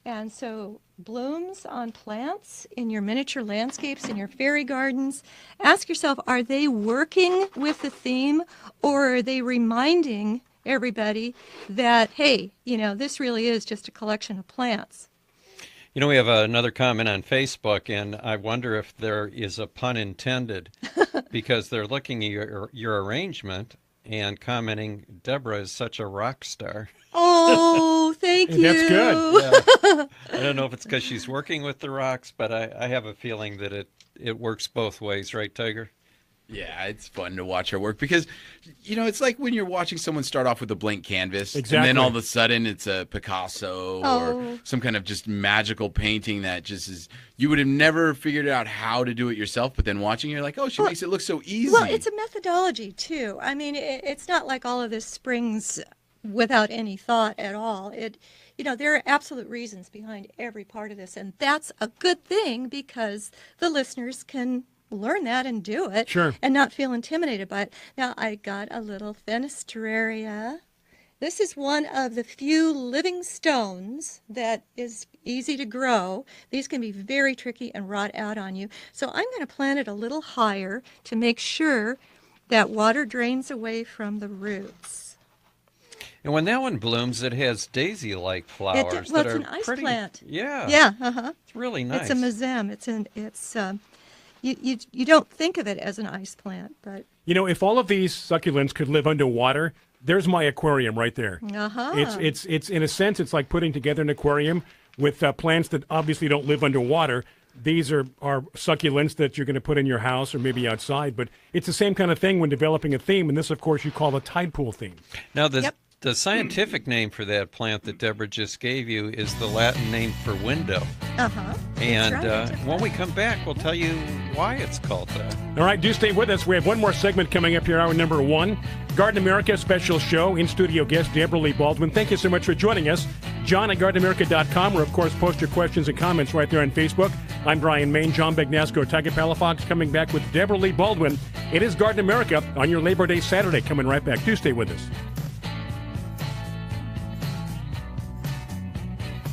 Speaker 12: And so blooms on plants in your miniature landscapes, in your fairy gardens, ask yourself, are they working with the theme, or are they reminding everybody that, hey, this really is just a collection of plants?
Speaker 11: You know, we have another comment on Facebook, and I wonder if there is a pun intended, because they're looking at your arrangement and commenting, Deborah is such a rock star.
Speaker 12: Oh, thank you.
Speaker 13: That's good.
Speaker 11: Yeah. I don't know if it's because she's working with the rocks, but I have a feeling that it works both ways, right, Tiger?
Speaker 14: Yeah, it's fun to watch her work because, it's like when you're watching someone start off with a blank canvas.
Speaker 13: Exactly.
Speaker 14: And then all of a sudden it's a Picasso
Speaker 12: Oh.
Speaker 14: or some kind of just magical painting that just is, you would have never figured out how to do it yourself, but then watching you're like, oh, she makes it look so easy.
Speaker 12: Well, it's a methodology, too. I mean, it's not like all of this springs without any thought at all. There are absolute reasons behind every part of this, and that's a good thing because the listeners can learn that and do it.
Speaker 13: Sure.
Speaker 12: And not feel intimidated by it. Now, I got a little Fenestraria. This is one of the few living stones that is easy to grow. These can be very tricky and rot out on you. So I'm going to plant it a little higher to make sure that water drains away from the roots.
Speaker 11: And when that one blooms, it has daisy-like flowers
Speaker 12: Well,
Speaker 11: that
Speaker 12: it's
Speaker 11: are
Speaker 12: an ice
Speaker 11: pretty.
Speaker 12: plant.
Speaker 11: Yeah.
Speaker 12: Yeah. Uh-huh.
Speaker 11: It's really nice.
Speaker 12: It's a mazem. You don't think of it as an ice plant, but
Speaker 13: If all of these succulents could live underwater, there's my aquarium right there.
Speaker 12: uh-huh.
Speaker 13: It's in a sense, it's like putting together an aquarium with plants that obviously don't live underwater. These are succulents that you're going to put in your house or maybe outside, but it's the same kind of thing when developing a theme, and this, of course, you call the tide pool theme.
Speaker 11: Now, the scientific name for that plant that Deborah just gave you is the Latin name for window.
Speaker 12: Uh-huh.
Speaker 11: And when we come back, we'll tell you why it's called that.
Speaker 13: All right, do stay with us. We have one more segment coming up here, hour number 1. Garden America special show, in-studio guest Deborah Lee Baldwin. Thank you so much for joining us. John at GardenAmerica.com, or, of course, post your questions and comments right there on Facebook. I'm Bryan Main, John Bagnasco, Tiger Palafox, coming back with Deborah Lee Baldwin. It is Garden America on your Labor Day Saturday. Coming right back. Do stay with us.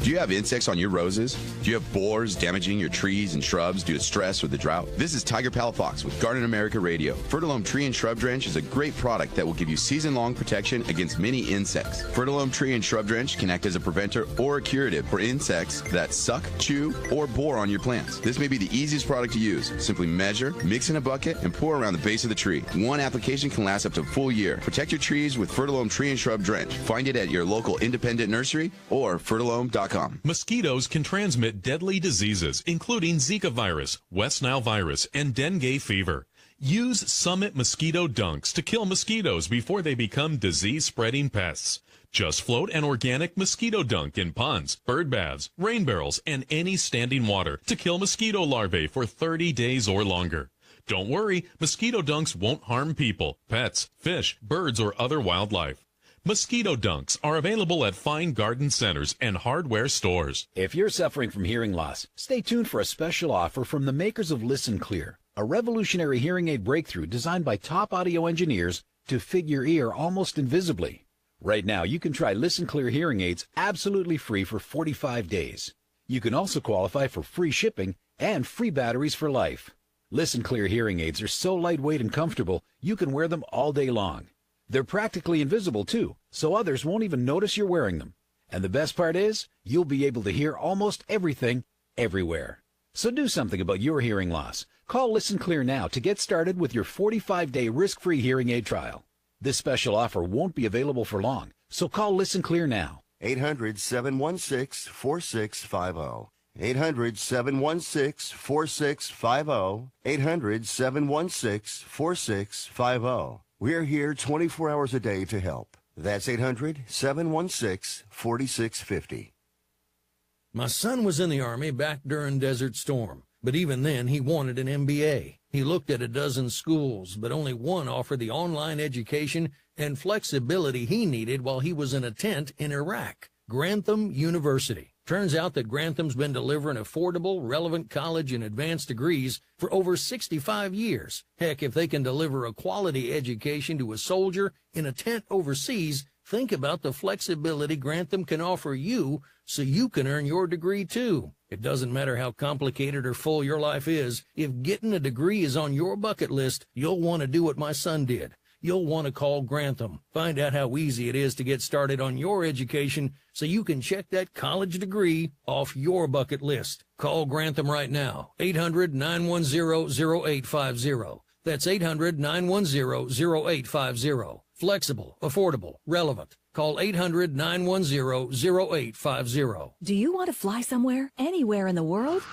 Speaker 5: Do you have insects on your roses? Do you have borers damaging your trees and shrubs due to stress or the drought? This is Tiger Palafox with Garden America Radio. Fertilome Tree and Shrub Drench is a great product that will give you season-long protection against many insects. Fertilome Tree and Shrub Drench can act as a preventer or a curative for insects that suck, chew, or bore on your plants. This may be the easiest product to use. Simply measure, mix in a bucket, and pour around the base of the tree. One application can last up to a full year. Protect your trees with Fertilome Tree and Shrub Drench. Find it at your local independent nursery or fertilome.com.
Speaker 15: Mosquitoes can transmit deadly diseases, including Zika virus, West Nile virus, and dengue fever. Use Summit Mosquito Dunks to kill mosquitoes before they become disease-spreading pests. Just float an organic mosquito dunk in ponds, bird baths, rain barrels, and any standing water to kill mosquito larvae for 30 days or longer. Don't worry, mosquito dunks won't harm people, pets, fish, birds, or other wildlife. Mosquito Dunks are available at fine garden centers and hardware stores.
Speaker 16: If you're suffering from hearing loss, stay tuned for a special offer from the makers of Listen Clear, a revolutionary hearing aid breakthrough designed by top audio engineers to fit your ear almost invisibly. Right now, you can try Listen Clear hearing aids absolutely free for 45 days. You can also qualify for free shipping and free batteries for life. Listen Clear hearing aids are so lightweight and comfortable, you can wear them all day long. They're practically invisible, too, so others won't even notice you're wearing them. And the best part is, you'll be able to hear almost everything, everywhere. So do something about your hearing loss. Call Listen Clear now to get started with your 45-day risk-free hearing aid trial. This special offer won't be available for long, so call Listen Clear now.
Speaker 28: 800-716-4650. 800-716-4650. 800-716-4650. We're here 24 hours a day to help. That's 800-716-4650.
Speaker 2: My son was in the Army back during Desert Storm, but even then he wanted an MBA. He looked at a dozen schools, but only one offered the online education and flexibility he needed while he was in a tent in Iraq, Grantham University. Turns out that Grantham's been delivering affordable, relevant college and advanced degrees for over 65 years. Heck, if they can deliver a quality education to a soldier in a tent overseas, think about the flexibility Grantham can offer you so you can earn your degree too. It doesn't matter how complicated or full your life is. If getting a degree is on your bucket list, you'll want to do what my son did. You'll want to call Grantham. Find out how easy it is to get started on your education so you can check that college degree off your bucket list. Call Grantham right now. 800-910-0850. That's 800-910-0850. Flexible, affordable, relevant. Call 800-910-0850.
Speaker 17: Do you want to fly somewhere, anywhere in the world?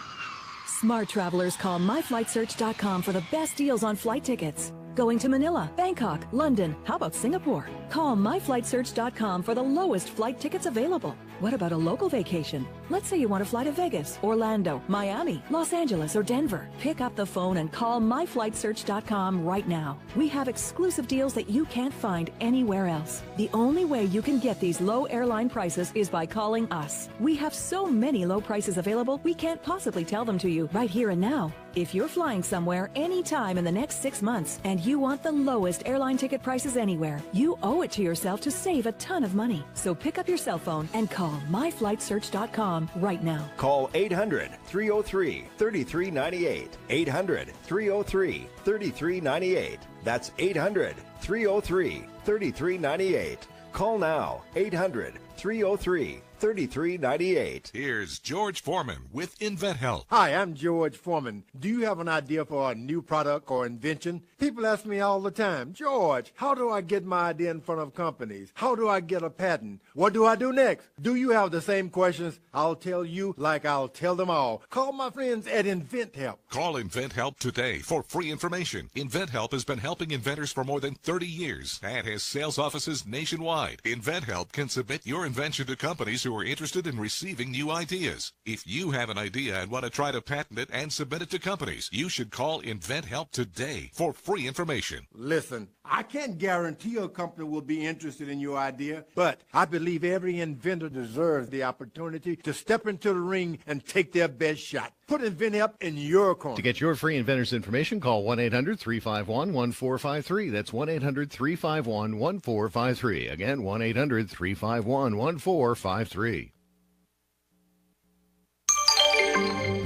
Speaker 17: Smart travelers call myflightsearch.com for the best deals on flight tickets. Going to Manila, Bangkok, London, how about Singapore? Call myflightsearch.com for the lowest flight tickets available. What about a local vacation? Let's say you want to fly to Vegas, Orlando, Miami, Los Angeles, or Denver. Pick up the phone and call myflightsearch.com right now. We have exclusive deals that you can't find anywhere else. The only way you can get these low airline prices is by calling us. We have so many low prices available, we can't possibly tell them to you right here and now. If you're flying somewhere anytime in the next 6 months and you want the lowest airline ticket prices anywhere, you owe it to yourself to save a ton of money. So pick up your cell phone and call myflightsearch.com right now.
Speaker 18: Call 800-303-3398. 800-303-3398. That's 800-303-3398. Call now. 800-303-3398.
Speaker 6: Here's George Foreman with InventHelp.
Speaker 19: Hi, I'm George Foreman. Do you have an idea for a new product or invention? People ask me all the time, George, how do I get my idea in front of companies? How do I get a patent? What do I do next? Do you have the same questions? I'll tell you like I'll tell them all. Call my friends at InventHelp.
Speaker 6: Call InventHelp today for free information. InventHelp has been helping inventors for more than 30 years and has sales offices nationwide. InventHelp can submit your invention to companies who are interested in receiving new ideas. If you have an idea and want to try to patent it and submit it to companies, you should call InventHelp today for free information.
Speaker 19: Listen, I can't guarantee a company will be interested in your idea, but I believe every inventor deserves the opportunity to step into the ring and take their best shot. Put InventHelp in your corner.
Speaker 20: To get your free inventor's information, call 1-800-351-1453. That's 1-800-351-1453. Again, 1-800-351-1453.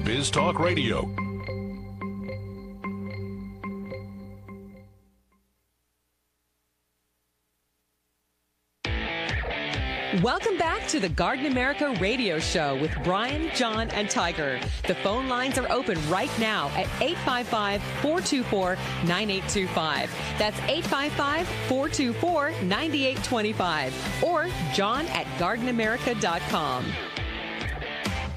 Speaker 1: Biz Talk Radio.
Speaker 10: Welcome back to the Garden America Radio Show with Bryan, John, and Tiger. The phone lines are open right now at 855-424-9825. That's 855-424-9825. Or John at gardenamerica.com.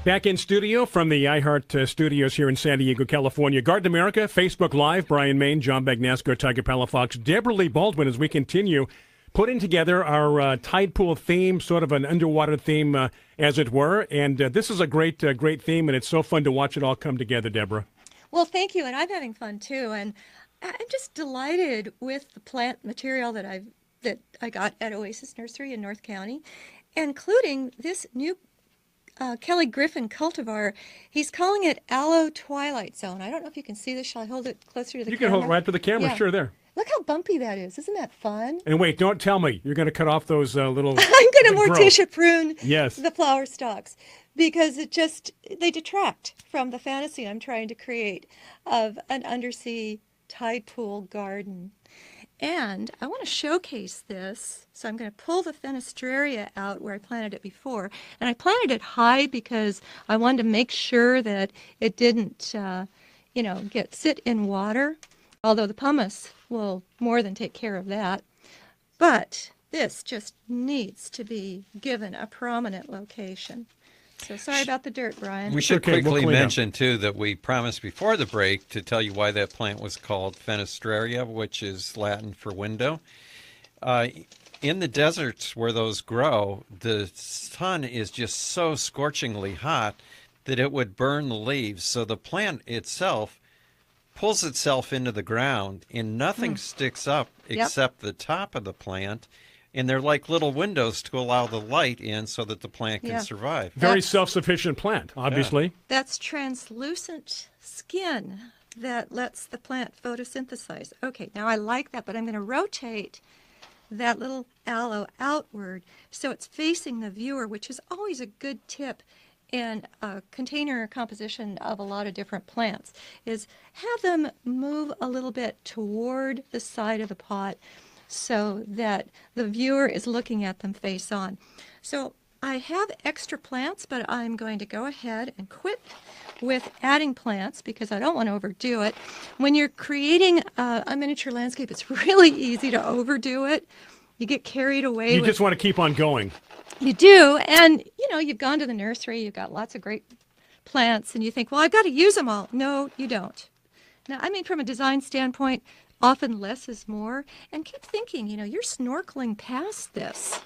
Speaker 13: Back in studio from the iHeart studios here in San Diego, California. Garden America, Facebook Live, Bryan Main, John Bagnasco, Tiger Palafox, Deborah Lee Baldwin as we continue putting together our tide pool theme, sort of an underwater theme, as it were. And this is a great theme, and it's so fun to watch it all come together, Deborah.
Speaker 12: Well, thank you, and I'm having fun too. And I'm just delighted with the plant material that I got at Oasis Nursery in North County, including this new Kelly Griffin cultivar. He's calling it Aloe Twilight Zone. I don't know if you can see this. Shall I hold it closer to the camera?
Speaker 13: You can hold it right to the camera.
Speaker 12: Yeah.
Speaker 13: Sure, there.
Speaker 12: Look how bumpy that is. Isn't that fun?
Speaker 13: And wait, don't tell me you're going to cut off those little...
Speaker 12: I'm going to morticia prune
Speaker 13: yes.
Speaker 12: the flower stalks because they detract from the fantasy I'm trying to create of an undersea tide pool garden. And I want to showcase this, so I'm going to pull the fenestraria out where I planted it before. And I planted it high because I wanted to make sure that it didn't, sit in water, although the pumice will more than take care of that. But this just needs to be given a prominent location. So sorry about the dirt, Brian.
Speaker 11: We should quickly mention, too, that we promised before the break to tell you why that plant was called fenestraria, which is Latin for window. In the deserts where those grow, the sun is just so scorchingly hot that it would burn the leaves. So the plant itself pulls itself into the ground, and nothing sticks up except the top of the plant. And they're like little windows to allow the light in so that the plant can survive.
Speaker 13: Very self-sufficient plant, obviously.
Speaker 12: That's translucent skin that lets the plant photosynthesize. Okay, now I like that, but I'm going to rotate that little aloe outward so it's facing the viewer, which is always a good tip in a container composition of a lot of different plants, is have them move a little bit toward the side of the pot so that the viewer is looking at them face on. So I have extra plants, but I'm going to go ahead and quit with adding plants because I don't want to overdo it. When you're creating a miniature landscape, it's really easy to overdo it. You get carried away.
Speaker 13: You just want to keep on going.
Speaker 12: You do, and you've gone to the nursery, you've got lots of great plants, and you think, well, I've got to use them all. No, you don't. Now, I mean, from a design standpoint, often less is more, and keep thinking, you're snorkeling past this.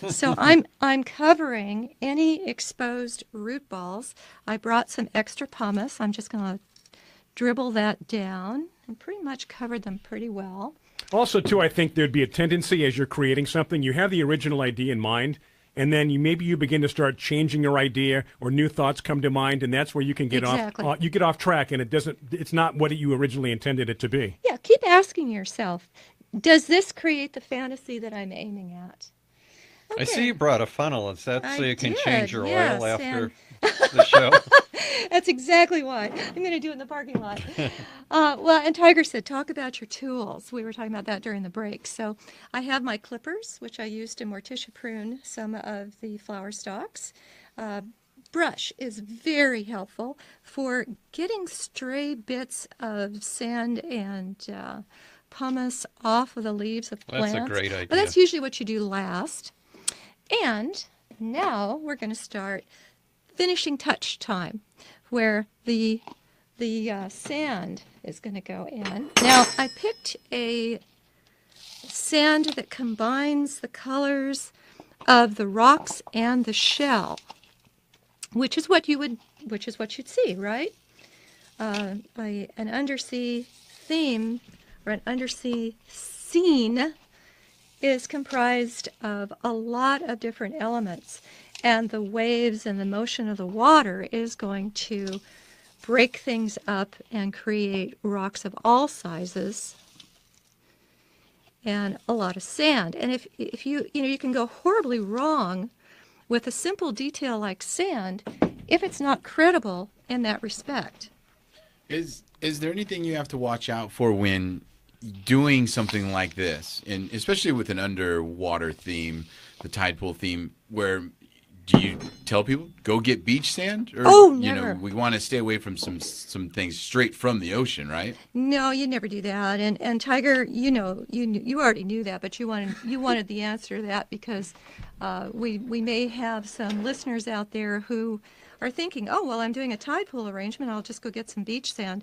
Speaker 12: So I'm covering any exposed root balls. I brought some extra pumice. I'm just going to dribble that down and pretty much covered them pretty well.
Speaker 13: Also, too, I think there'd be a tendency as you're creating something, you have the original idea in mind, and then maybe you begin to start changing your idea or new thoughts come to mind, and that's where you can get off track, and it's not what you originally intended it to be.
Speaker 12: Yeah, keep asking yourself, does this create the fantasy that I'm aiming at? Okay.
Speaker 11: I see you brought a funnel. Is that so you can change your oil after
Speaker 12: and
Speaker 11: the show?
Speaker 12: That's exactly why. I'm going to do it in the parking lot. And Tiger said, talk about your tools. We were talking about that during the break. So I have my clippers, which I used to morticia prune some of the flower stalks. Brush is very helpful for getting stray bits of sand and pumice off of the leaves of plants.
Speaker 11: That's a great idea.
Speaker 12: But that's usually what you do last. And now we're going to start finishing touch time, where the sand is going to go in. Now, I picked a sand that combines the colors of the rocks and the shell, which is what you'd see, right? An undersea theme or an undersea scene is comprised of a lot of different elements, and the waves and the motion of the water is going to break things up and create rocks of all sizes and a lot of sand. And if you can go horribly wrong with a simple detail like sand if it's not credible in that respect.
Speaker 14: Is there anything you have to watch out for when doing something like this, and especially with an underwater theme, the tide pool theme, where do you tell people go get beach sand, or
Speaker 12: never.
Speaker 14: We want to stay away from some things straight from the ocean, right?
Speaker 12: No, you never do that. And Tiger, you already knew that, but you wanted the answer to that because we may have some listeners out there who are thinking, oh well, I'm doing a tide pool arrangement, I'll just go get some beach sand.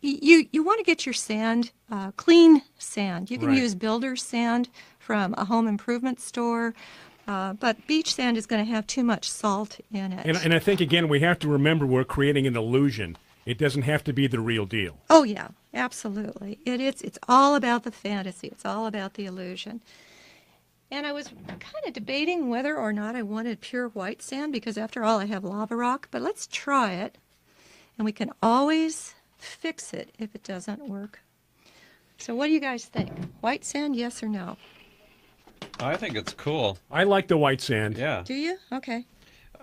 Speaker 12: You want to get your sand, clean sand. You can use builder's sand from a home improvement store, but beach sand is going to have too much salt in it.
Speaker 13: And I think, again, we have to remember we're creating an illusion. It doesn't have to be the real deal.
Speaker 12: Oh, yeah, absolutely. It's all about the fantasy. It's all about the illusion. And I was kind of debating whether or not I wanted pure white sand because, after all, I have lava rock. But let's try it, and we can always fix it if it doesn't work. So what do you guys think? White sand, yes or no?
Speaker 11: I think it's cool.
Speaker 13: I like the white sand.
Speaker 11: Yeah.
Speaker 12: Do you? Okay.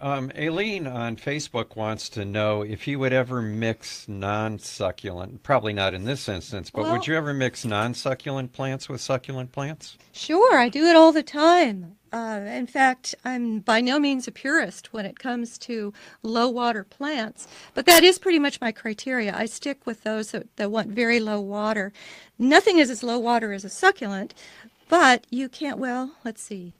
Speaker 11: Aileen on Facebook wants to know if you would ever mix non-succulent, probably not in this instance, but would you ever mix non-succulent plants with succulent plants?
Speaker 12: Sure, I do it all the time. In fact, I'm by no means a purist when it comes to low water plants, but that is pretty much my criteria. I stick with those that want very low water. Nothing is as low water as a succulent, but you can't, well, let's see.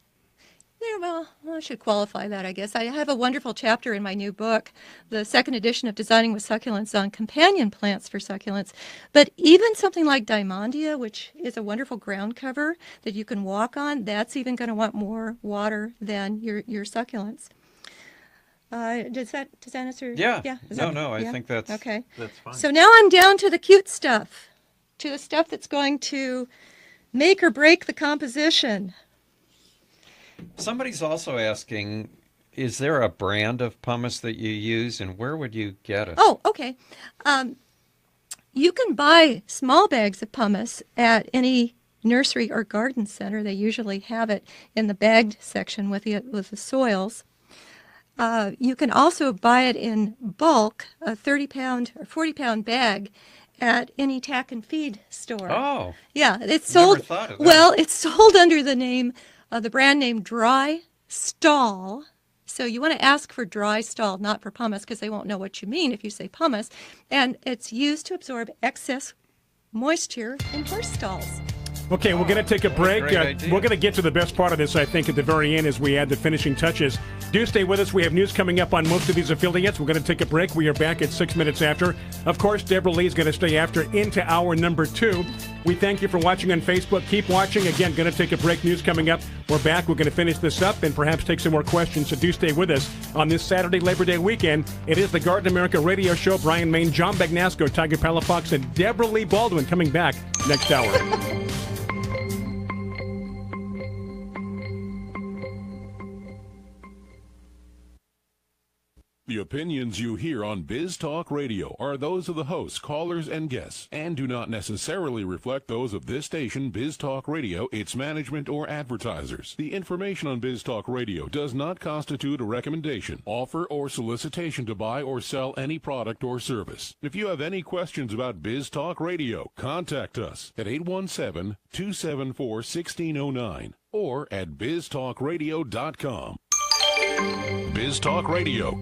Speaker 12: Yeah, well, I should qualify that, I guess. I have a wonderful chapter in my new book, the second edition of Designing with Succulents, on companion plants for succulents. But even something like Diamondia, which is a wonderful ground cover that you can walk on, that's even going to want more water than your succulents. Does that answer?
Speaker 11: Yeah.
Speaker 12: No,
Speaker 11: I think that's
Speaker 12: okay.
Speaker 11: That's fine.
Speaker 12: So now I'm down to the cute stuff, to the stuff that's going to make or break the composition.
Speaker 11: Somebody's also asking, is there a brand of pumice that you use, and where would you get it?
Speaker 12: Oh, okay. You can buy small bags of pumice at any nursery or garden center. They usually have it in the bagged section with the soils. You can also buy it in bulk, a 30-pound or 40-pound bag, at any tack and feed store.
Speaker 11: Oh.
Speaker 12: Yeah, it's sold.
Speaker 11: Never thought of that.
Speaker 12: Well, it's sold under the name. The brand name Dry Stall. So you want to ask for Dry Stall, not for pumice, because they won't know what you mean if you say pumice. And it's used to absorb excess moisture in horse stalls.
Speaker 13: Okay, we're going to take a break.
Speaker 11: Great idea.
Speaker 13: We're going to get to the best part of this, I think, at the very end as we add the finishing touches. Do stay with us. We have news coming up on most of these affiliates. We're going to take a break. We are back at 6 minutes after. Of course, Deborah Lee is going to stay after into hour number 2. We thank you for watching on Facebook. Keep watching. Again, going to take a break. News coming up. We're back. We're going to finish this up and perhaps take some more questions. So do stay with us on this Saturday Labor Day weekend. It is the Garden America Radio Show. Bryan Main, John Bagnasco, Tiger Palafox, and Deborah Lee Baldwin coming back next hour.
Speaker 3: The opinions you hear on Biz Talk Radio are those of the hosts, callers, and guests, and do not necessarily reflect those of this station, Biz Talk Radio, its management, or advertisers. The information on Biz Talk Radio does not constitute a recommendation, offer, or solicitation to buy or sell any product or service. If you have any questions about Biz Talk Radio, contact us at 817-274-1609 or at biztalkradio.com. Biz Talk Radio.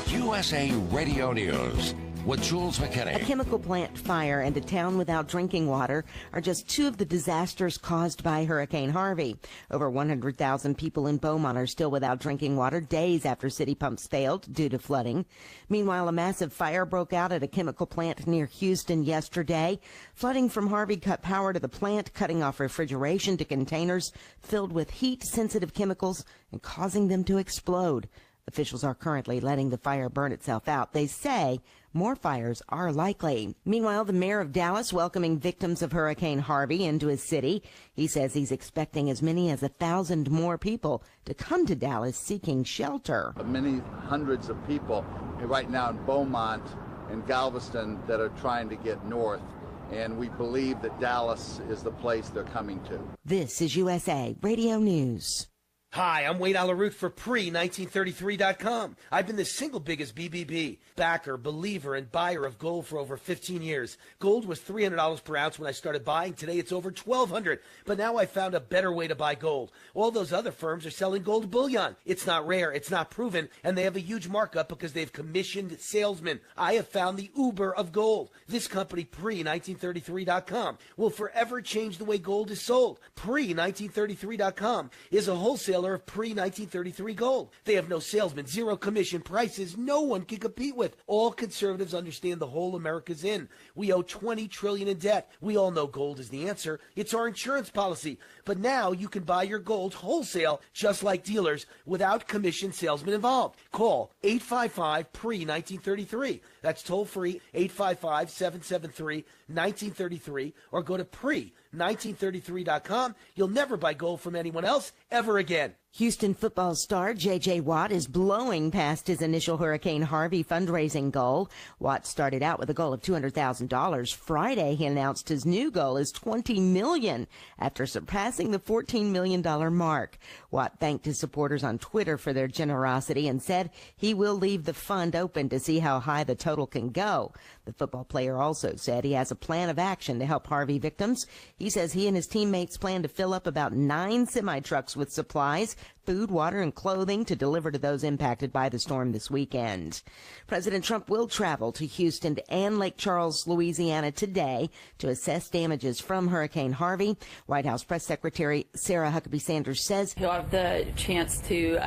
Speaker 7: USA Radio News with Jules McKinney.
Speaker 9: A chemical plant fire and a town without drinking water are just two of the disasters caused by Hurricane Harvey. Over 100,000 people in Beaumont are still without drinking water days after city pumps failed due to flooding. Meanwhile, a massive fire broke out at a chemical plant near Houston yesterday. Flooding from Harvey cut power to the plant, cutting off refrigeration to containers filled with heat-sensitive chemicals and causing them to explode. Officials are currently letting the fire burn itself out. They say more fires are likely. Meanwhile, the mayor of Dallas welcoming victims of Hurricane Harvey into his city. He says he's expecting as many as 1,000 more people to come to Dallas seeking shelter.
Speaker 21: Many hundreds of people right now in Beaumont and Galveston that are trying to get north. And we believe that Dallas is the place they're coming to.
Speaker 9: This is USA Radio News.
Speaker 22: Hi, I'm Wade Alaroot for Pre-1933.com. I've been the single biggest BBB backer, believer, and buyer of gold for over 15 years. Gold was $300 per ounce when I started buying. Today it's over $1,200. But now I found a better way to buy gold. All those other firms are selling gold bullion. It's not rare, it's not proven, and they have a huge markup because they've commissioned salesmen. I have found the Uber of gold. This company, Pre-1933.com, will forever change the way gold is sold. Pre-1933.com is a wholesaler of pre-1933 gold. They have no salesmen, zero commission, prices no one can compete with. All conservatives understand the whole America's in. We owe $20 trillion in debt. We all know gold is the answer. It's our insurance policy. But now you can buy your gold wholesale, just like dealers, without commission salesmen involved. Call 855-PRE-1933. That's toll free, 855-773-1933, or go to pre1933.com. You'll never buy gold from anyone else ever again.
Speaker 9: Houston football star J.J. Watt is blowing past his initial Hurricane Harvey fundraising goal. Watt started out with a goal of $200,000. Friday, he announced his new goal is $20 million after surpassing the $14 million mark. Watt thanked his supporters on Twitter for their generosity and said he will leave the fund open to see how high the total can go. The football player also said he has a plan of action to help Harvey victims. He says he and his teammates plan to fill up about 9 semi-trucks with supplies, food, water, and clothing to deliver to those impacted by the storm this weekend. President Trump will travel to Houston and Lake Charles, Louisiana today to assess damages from Hurricane Harvey. White House Press Secretary Sarah Huckabee Sanders says
Speaker 4: he'll have the chance to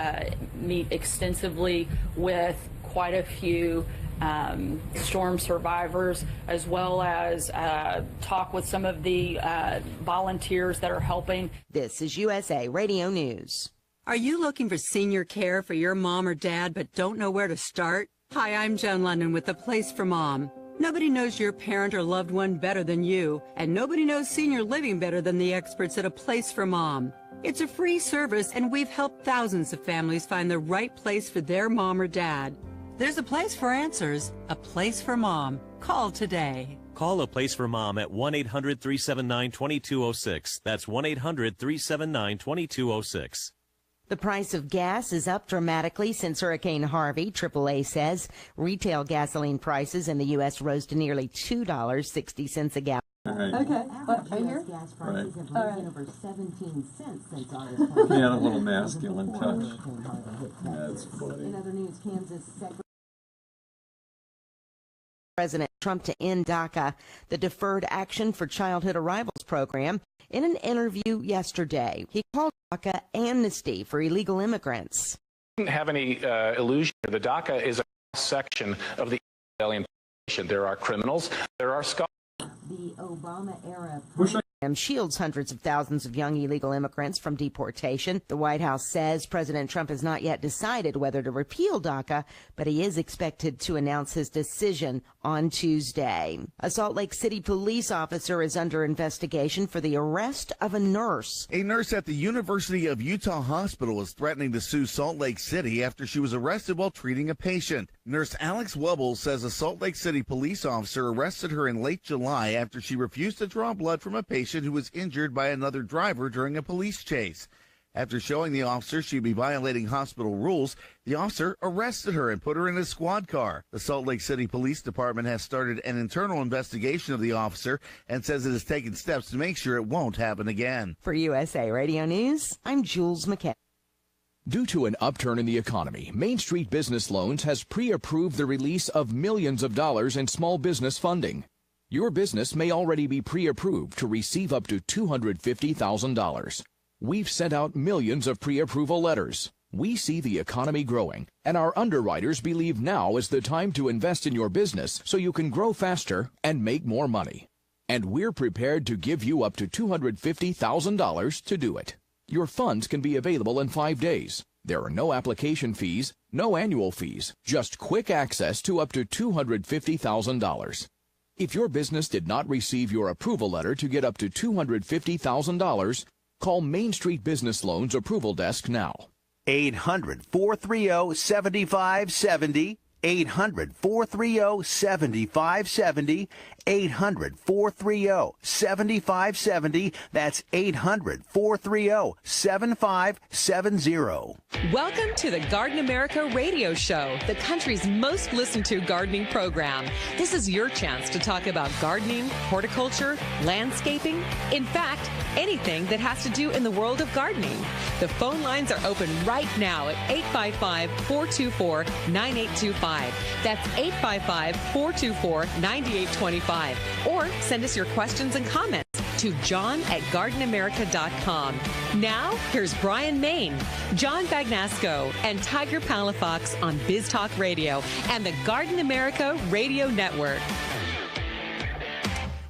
Speaker 4: meet extensively with quite a few storm survivors, as well as talk with some of the volunteers that are helping.
Speaker 9: This is USA Radio News.
Speaker 5: Are you looking for senior care for your mom or dad but don't know where to start? Hi, I'm Joan London with The Place for Mom. Nobody knows your parent or loved one better than you, and nobody knows senior living better than the experts at A Place for Mom. It's a free service, and we've helped thousands of families find the right place for their mom or dad. There's a place for answers, A Place for Mom. Call today.
Speaker 8: Call A Place for Mom at 1-800-379-2206. That's 1-800-379-2206.
Speaker 9: The price of gas is up dramatically since Hurricane Harvey, AAA says. Retail gasoline prices in the U.S. rose to nearly $2.60 a gallon.
Speaker 11: Okay,
Speaker 9: right here? Gas prices have risen over 17 cents since August.
Speaker 11: He had a little masculine touch. That's funny.
Speaker 9: In other news, Kansas President Trump to end DACA, the Deferred Action for Childhood Arrivals program. In an interview yesterday, he called DACA amnesty for illegal immigrants.
Speaker 23: Didn't have any illusion. The DACA is a section of the alien population. There are criminals. There are scholars.
Speaker 9: The Obama-era program shields hundreds of thousands of young illegal immigrants from deportation. The White House says President Trump has not yet decided whether to repeal DACA, but he is expected to announce his decision on Tuesday. A Salt Lake City police officer is under investigation for the arrest of a nurse.
Speaker 24: A nurse at the University of Utah Hospital is threatening to sue Salt Lake City after she was arrested while treating a patient. Nurse Alex Wubble says a Salt Lake City police officer arrested her in late July after she refused to draw blood from a patient who was injured by another driver during a police chase. After showing the officer she'd be violating hospital rules, the officer arrested her and put her in a squad car. The Salt Lake City Police Department has started an internal investigation of the officer and says it has taken steps to make sure it won't happen again.
Speaker 9: For USA Radio News, I'm Jules McKay.
Speaker 25: Due to an upturn in the economy, Main Street Business Loans has pre-approved the release of millions of dollars in small business funding. Your business may already be pre-approved to receive up to $250,000. We've sent out millions of pre-approval letters. We see the economy growing, and our underwriters believe now is the time to invest in your business so you can grow faster and make more money. And we're prepared to give you up to $250,000 to do it. Your funds can be available in 5 days. There are no application fees, no annual fees, just quick access to up to $250,000. If your business did not receive your approval letter to get up to $250,000, call Main Street Business Loans Approval Desk now.
Speaker 26: 800-430-7570. 800-430-7570. 800-430-7570. That's 800-430-7570.
Speaker 10: Welcome to the Garden America Radio Show, the country's most listened to gardening program. This is your chance to talk about gardening, horticulture, landscaping, in fact, anything that has to do in the world of gardening. The phone lines are open right now at 855-424-9825. That's 855-424-9825. Or send us your questions and comments to john@gardenamerica.com. Now, here's Bryan, Maine, John Bagnasco, and Tiger Palafox on Biz Talk Radio and the Garden America Radio Network.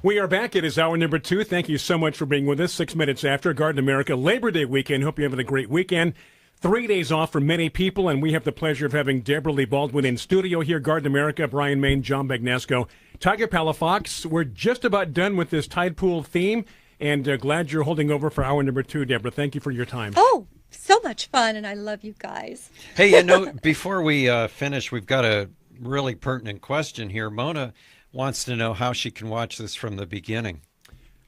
Speaker 13: We are back. It is hour number 2. Thank you so much for being with us. 6 minutes after Garden America Labor Day weekend. Hope you're having a great weekend. 3 days off for many people, and we have the pleasure of having Deborah Lee Baldwin in studio here. Garden America, Bryan, Maine, John Bagnasco, Tiger Palafox. We're just about done with this tide pool theme, and glad you're holding over for hour number 2, Deborah. Thank you for your time.
Speaker 12: Oh, so much fun, and I love you guys.
Speaker 2: Hey, before we finish, we've got a really pertinent question here. Mona wants to know how she can watch this from the beginning.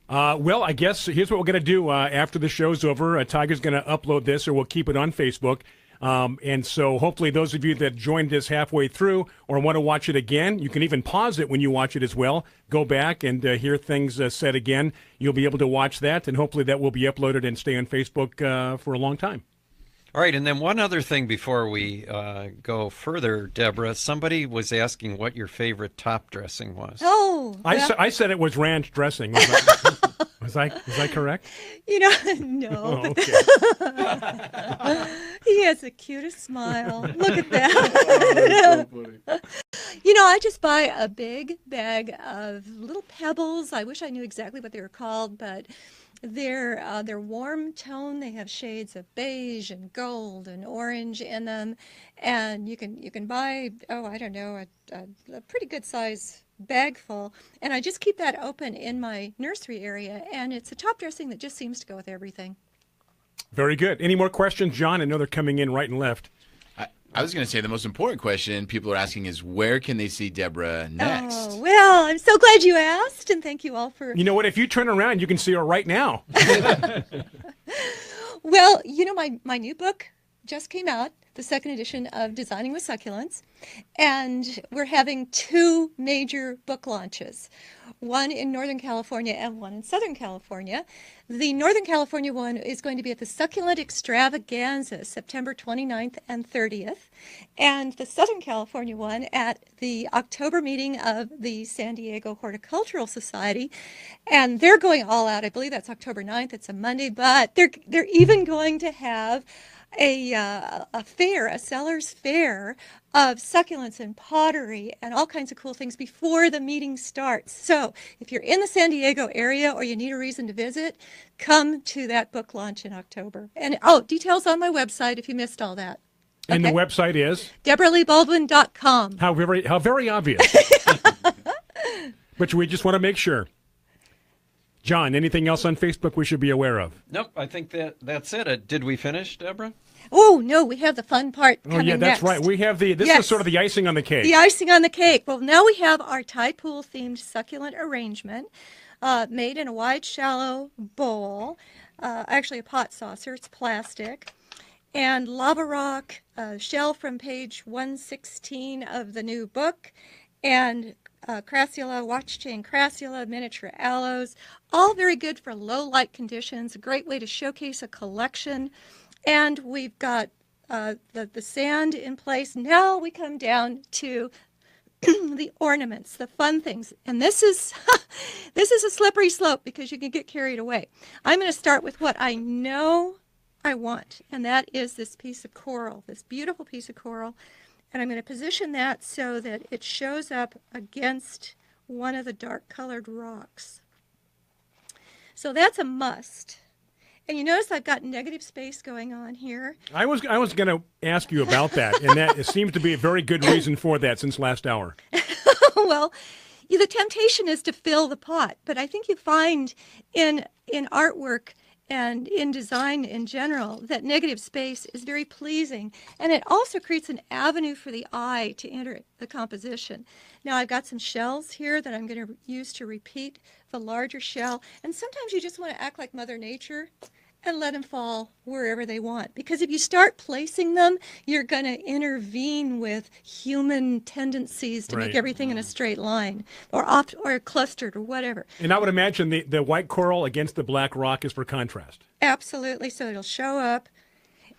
Speaker 13: Well, I guess here's what we're going to do after the show's over. Tiger's going to upload this, or we'll keep it on Facebook. And so hopefully those of you that joined us halfway through or want to watch it again, you can even pause it when you watch it as well. Go back and hear things said again. You'll be able to watch that, and hopefully that will be uploaded and stay on Facebook for a long time.
Speaker 2: All right, and then one other thing before we go further, Deborah, somebody was asking what your favorite top dressing was.
Speaker 12: Oh,
Speaker 13: I said it was ranch dressing. Was I correct?
Speaker 12: No.
Speaker 13: Oh, okay.
Speaker 12: He has the cutest smile. Look at that. I just buy a big bag of little pebbles. I wish I knew exactly what they were called, but they're warm tone. They have shades of beige and gold and orange in them, and you can buy a pretty good size bag full, and I just keep that open in my nursery area, and it's a top dressing that just seems to go with everything.
Speaker 13: Very good. Any more questions, John? I know they're coming in right and left.
Speaker 14: I was going to say the most important question people are asking is where can they see Deborah next?
Speaker 12: Oh, well, I'm so glad you asked, and thank you all for...
Speaker 13: You know what? If you turn around, you can see her right now.
Speaker 12: Well, my new book just came out, the second edition of Designing with Succulents, and we're having 2 major book launches, one in Northern California and one in Southern California. The Northern California one is going to be at the Succulent Extravaganza, September 29th and 30th, and the Southern California one at the October meeting of the San Diego Horticultural Society, and they're going all out. I believe that's October 9th. It's a Monday, but they're even going to have a fair, a seller's fair of succulents and pottery and all kinds of cool things before the meeting starts. So if you're in the San Diego area or you need a reason to visit, come to that book launch in October. And details on my website if you missed all that.
Speaker 13: And the website is?
Speaker 12: DeborahLeeBaldwin.com.
Speaker 13: How very obvious. But we just want to make sure. John, anything else on Facebook we should be aware of?
Speaker 2: Nope, I think that's it. Did we finish, Deborah?
Speaker 12: Oh, no, we have the fun part coming
Speaker 13: next. Oh, yeah, that's
Speaker 12: next.
Speaker 13: right. We have this is sort of the icing on the cake.
Speaker 12: The icing on the cake. Well, now we have our tide pool-themed succulent arrangement made in a wide, shallow bowl, actually a pot saucer. It's plastic. And lava rock, shell from page 116 of the new book, and crassula, watch chain crassula, miniature aloes, all very good for low light conditions, a great way to showcase a collection. And we've got the sand in place. Now we come down to the ornaments, the fun things. And this is a slippery slope because you can get carried away. I'm going to start with what I know I want, and that is this piece of coral, this beautiful piece of coral. And I'm going to position that so that it shows up against one of the dark colored rocks. So that's a must. And you notice I've got negative space going on here.
Speaker 13: I was going to ask you about that, and that it seems to be a very good reason for that since last hour.
Speaker 12: Well, the temptation is to fill the pot, but I think you find in artwork and in design in general that negative space is very pleasing, and it also creates an avenue for the eye to enter the composition. Now I've got some shells here that I'm going to use to repeat the larger shell, and sometimes you just want to act like Mother Nature and let them fall wherever they want, because if you start placing them, you're going to intervene with human tendencies to make everything in a straight line or clustered or whatever.
Speaker 13: And I would imagine the white coral against the black rock is for contrast.
Speaker 12: Absolutely. So it'll show up,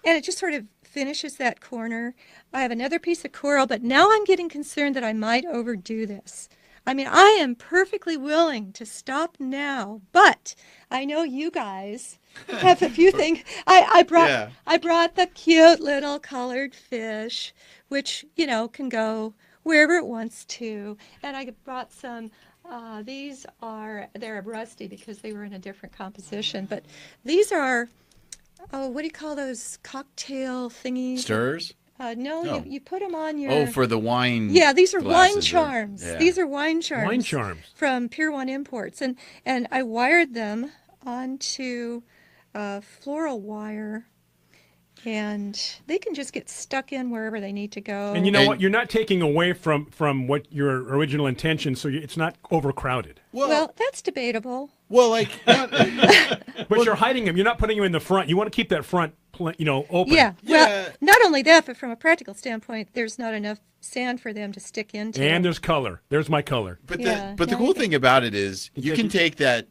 Speaker 12: and it just sort of finishes that corner. I have another piece of coral, but now I'm getting concerned that I might overdo this. I mean, I am perfectly willing to stop now, but I know you guys have a few things. I brought the cute little colored fish, which, can go wherever it wants to. And I brought some, they're rusty because they were in a different composition. But these are, what do you call those cocktail thingies?
Speaker 14: Stirrers?
Speaker 12: No, you put them on your...
Speaker 14: for the wine.
Speaker 12: Yeah, these are wine
Speaker 14: glasses
Speaker 12: charms. These are wine charms.
Speaker 13: Wine charms.
Speaker 12: From Pier 1 Imports. And I wired them onto floral wire. and they can just get stuck in wherever they need to go.
Speaker 13: And you know what? You're not taking away from what your original intention, so it's not overcrowded.
Speaker 12: Well, that's debatable.
Speaker 14: Well, like,
Speaker 13: but you're hiding them. You're not putting them in the front. You want to keep that front, open.
Speaker 12: Yeah. Well, not only that, but from a practical standpoint, there's not enough sand for them to stick into.
Speaker 13: And there's color. There's my color.
Speaker 14: But the cool thing about it is you can take that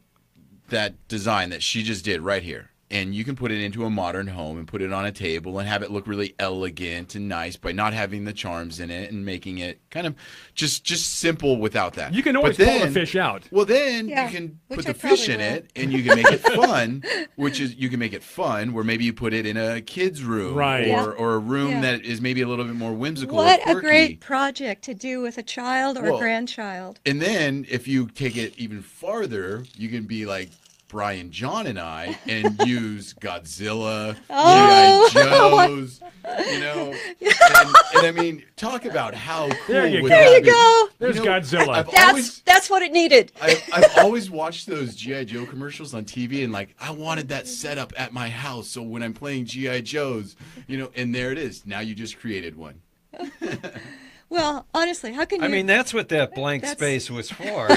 Speaker 14: design that she just did right here, and you can put it into a modern home and put it on a table and have it look really elegant and nice by not having the charms in it and making it kind of just simple without that.
Speaker 13: You can always pull the fish out.
Speaker 14: Well, then you can put the fish in it, and you can make it fun, you can make it fun where maybe you put it in a kid's room,
Speaker 13: right,
Speaker 14: or a room that is maybe a little bit more whimsical.
Speaker 12: What
Speaker 14: or
Speaker 12: a great project to do with a child or a grandchild.
Speaker 14: And then if you take it even farther, you can be like Bryan, John, and I, and use Godzilla, G.I. Joes, and I mean, talk about how cool
Speaker 12: There you go.
Speaker 13: There's Godzilla.
Speaker 12: That's what it needed.
Speaker 14: I've always watched those G.I. Joe commercials on TV, and I wanted that setup at my house, so when I'm playing G.I. Joes, and there it is. Now you just created one.
Speaker 12: Well, honestly, how can you...
Speaker 2: I mean, that's what that blank space was for.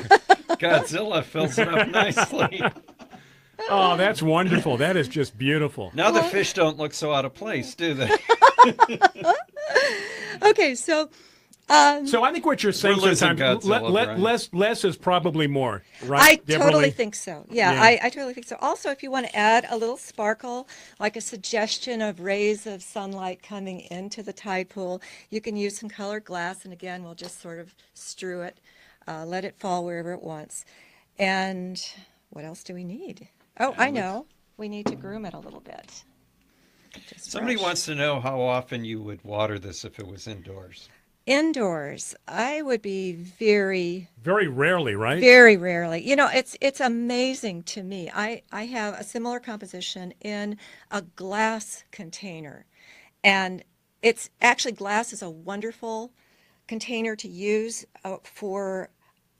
Speaker 2: Godzilla fills it up nicely.
Speaker 13: Oh, that's wonderful. That is just beautiful.
Speaker 2: Now the fish don't look so out of place, do they?
Speaker 12: Okay, so...
Speaker 13: so I think what you're saying sometimes, less is probably more, right?
Speaker 12: I
Speaker 13: Debra
Speaker 12: totally
Speaker 13: Lee?
Speaker 12: think so. Yeah. I totally think so. Also, if you want to add a little sparkle, like a suggestion of rays of sunlight coming into the tide pool, you can use some colored glass, and again, we'll just sort of strew it, let it fall wherever it wants. And what else do we need? Oh, I know. We need to groom it a little bit.
Speaker 2: Somebody wants to know how often you would water this if it was indoors.
Speaker 12: Indoors, I would be very
Speaker 13: rarely, right?
Speaker 12: Very rarely. It's amazing to me. I have a similar composition in a glass container, and it's actually glass is a wonderful container to use for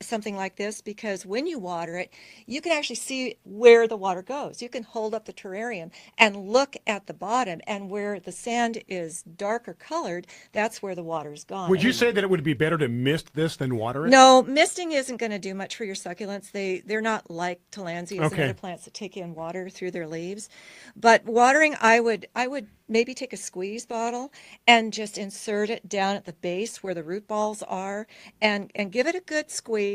Speaker 12: something like this, because when you water it, you can actually see where the water goes. You can hold up the terrarium and look at the bottom, and where the sand is darker colored, that's where the water's gone.
Speaker 13: Would you say that it would be better to mist this than water it?
Speaker 12: No, misting isn't going to do much for your succulents. They're not like Tillandsias and other plants that take in water through their leaves. But watering, I would maybe take a squeeze bottle and just insert it down at the base where the root balls are, and give it a good squeeze,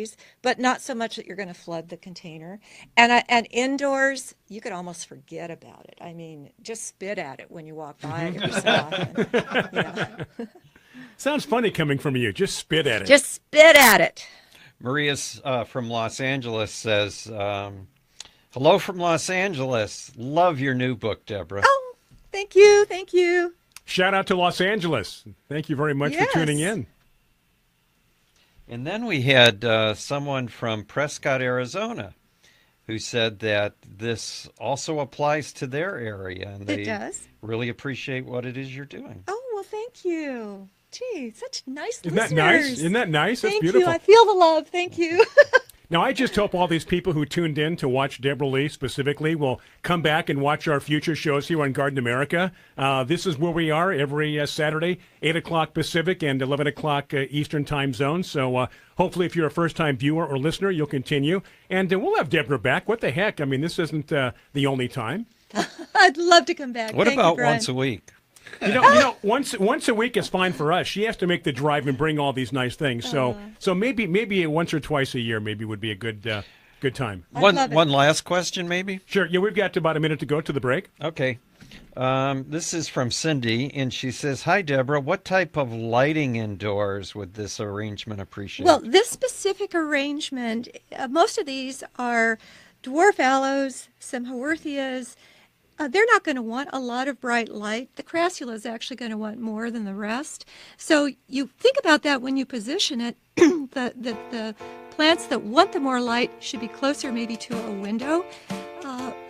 Speaker 12: but not so much that you're going to flood the container. And indoors, you could almost forget about it. I mean, just spit at it when you walk by it every so often.
Speaker 13: Sounds funny coming from you. Just spit at it.
Speaker 12: Just spit at it.
Speaker 2: Maria's from Los Angeles says, hello from Los Angeles. Love your new book, Debra.
Speaker 12: Oh, thank you. Thank you.
Speaker 13: Shout out to Los Angeles. Thank you very much for tuning in.
Speaker 2: And then we had someone from Prescott, Arizona, who said that this also applies to their area, and they really appreciate what it is you're doing.
Speaker 12: Oh, well, thank you. Gee, such nice
Speaker 13: Isn't
Speaker 12: listeners.
Speaker 13: that nice? Isn't that nice? That's
Speaker 12: Thank
Speaker 13: beautiful.
Speaker 12: you. I feel the love. Thank you.
Speaker 13: Now, I just hope all these people who tuned in to watch Debra Lee specifically will come back and watch our future shows here on Garden America. This is where we are every Saturday, 8 o'clock Pacific and 11 o'clock Eastern time zone. So hopefully if you're a first-time viewer or listener, you'll continue. And we'll have Debra back. What the heck? I mean, this isn't the only time.
Speaker 12: I'd love to come back.
Speaker 2: What
Speaker 12: Thank
Speaker 2: about
Speaker 12: you, Bryan.
Speaker 2: once a week?
Speaker 13: You know, once a week is fine for us. She has to make the drive and bring all these nice things. So maybe once or twice a year maybe would be a good time.
Speaker 2: One last question, maybe?
Speaker 13: Sure. Yeah, we've got about a minute to go to the break.
Speaker 2: Okay. This is from Cindy, and she says, hi, Debra. What type of lighting indoors would this arrangement appreciate?
Speaker 12: Well, this specific arrangement, most of these are dwarf aloes, some haworthias. They're not going to want a lot of bright light. The crassula is actually going to want more than the rest. So you think about that when you position it. The plants that want the more light should be closer maybe to a window.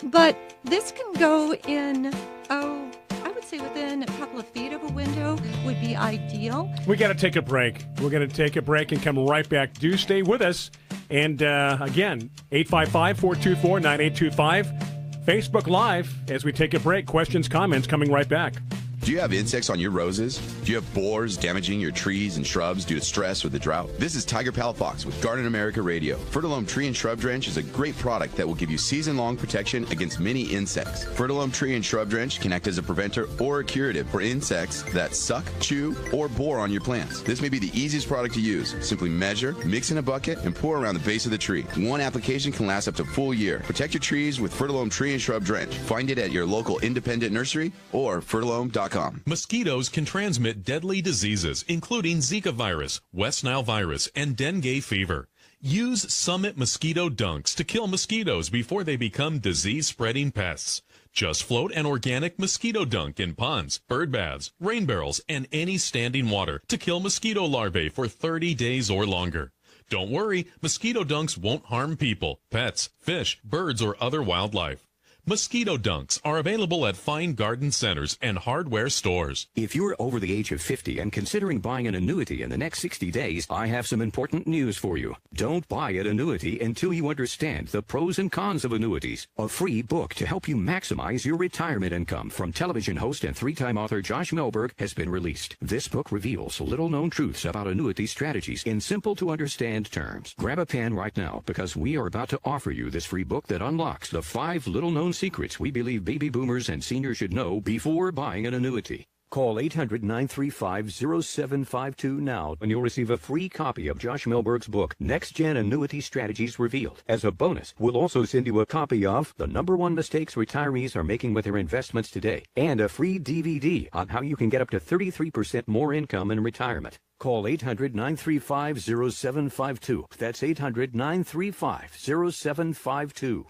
Speaker 12: But this can go in, I would say within a couple of feet of a window would be ideal.
Speaker 13: We got to take a break. We're going to take a break and come right back. Do stay with us. And again, 855-424-9825. Facebook Live as we take a break. Questions, comments coming right back.
Speaker 6: Do you have insects on your roses? Do you have borers damaging your trees and shrubs due to stress or the drought? This is Tiger Palafox with Garden America Radio. Fertilome Tree and Shrub Drench is a great product that will give you season-long protection against many insects. Fertilome Tree and Shrub Drench can act as a preventer or a curative for insects that suck, chew, or bore on your plants. This may be the easiest product to use. Simply measure, mix in a bucket, and pour around the base of the tree. One application can last up to a full year. Protect your trees with Fertilome Tree and Shrub Drench. Find it at your local independent nursery or fertilome.com.
Speaker 8: Mosquitoes can transmit deadly diseases, including Zika virus, West Nile virus, and dengue fever. Use Summit Mosquito Dunks to kill mosquitoes before they become disease-spreading pests. Just float an organic mosquito dunk in ponds, bird baths, rain barrels, and any standing water to kill mosquito larvae for 30 days or longer. Don't worry, mosquito dunks won't harm people, pets, fish, birds, or other wildlife. Mosquito dunks are available at fine garden centers and hardware stores.
Speaker 15: If you're over the age of 50 and considering buying an annuity in the next 60 days, I have some important news for you. Don't buy an annuity until you understand the pros and cons of annuities. A free book to help you maximize your retirement income from television host and three-time author Josh Melberg has been released. This book reveals little-known truths about annuity strategies in simple-to-understand terms. Grab a pen right now because we are about to offer you this free book that unlocks the 5 little-known secrets we believe baby boomers and seniors should know before buying an annuity. Call 800-935-0752 now and you'll receive a free copy of Josh Melberg's book, Next Gen Annuity Strategies Revealed. As a bonus, we'll also send you a copy of The #1 Mistakes Retirees Are Making with Their Investments Today and a free DVD on how you can get up to 33% more income in retirement. Call 800-935-0752. That's 800-935-0752.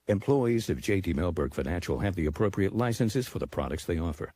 Speaker 15: Employees of J.D. Melberg Financial have the appropriate licenses for the products they offer.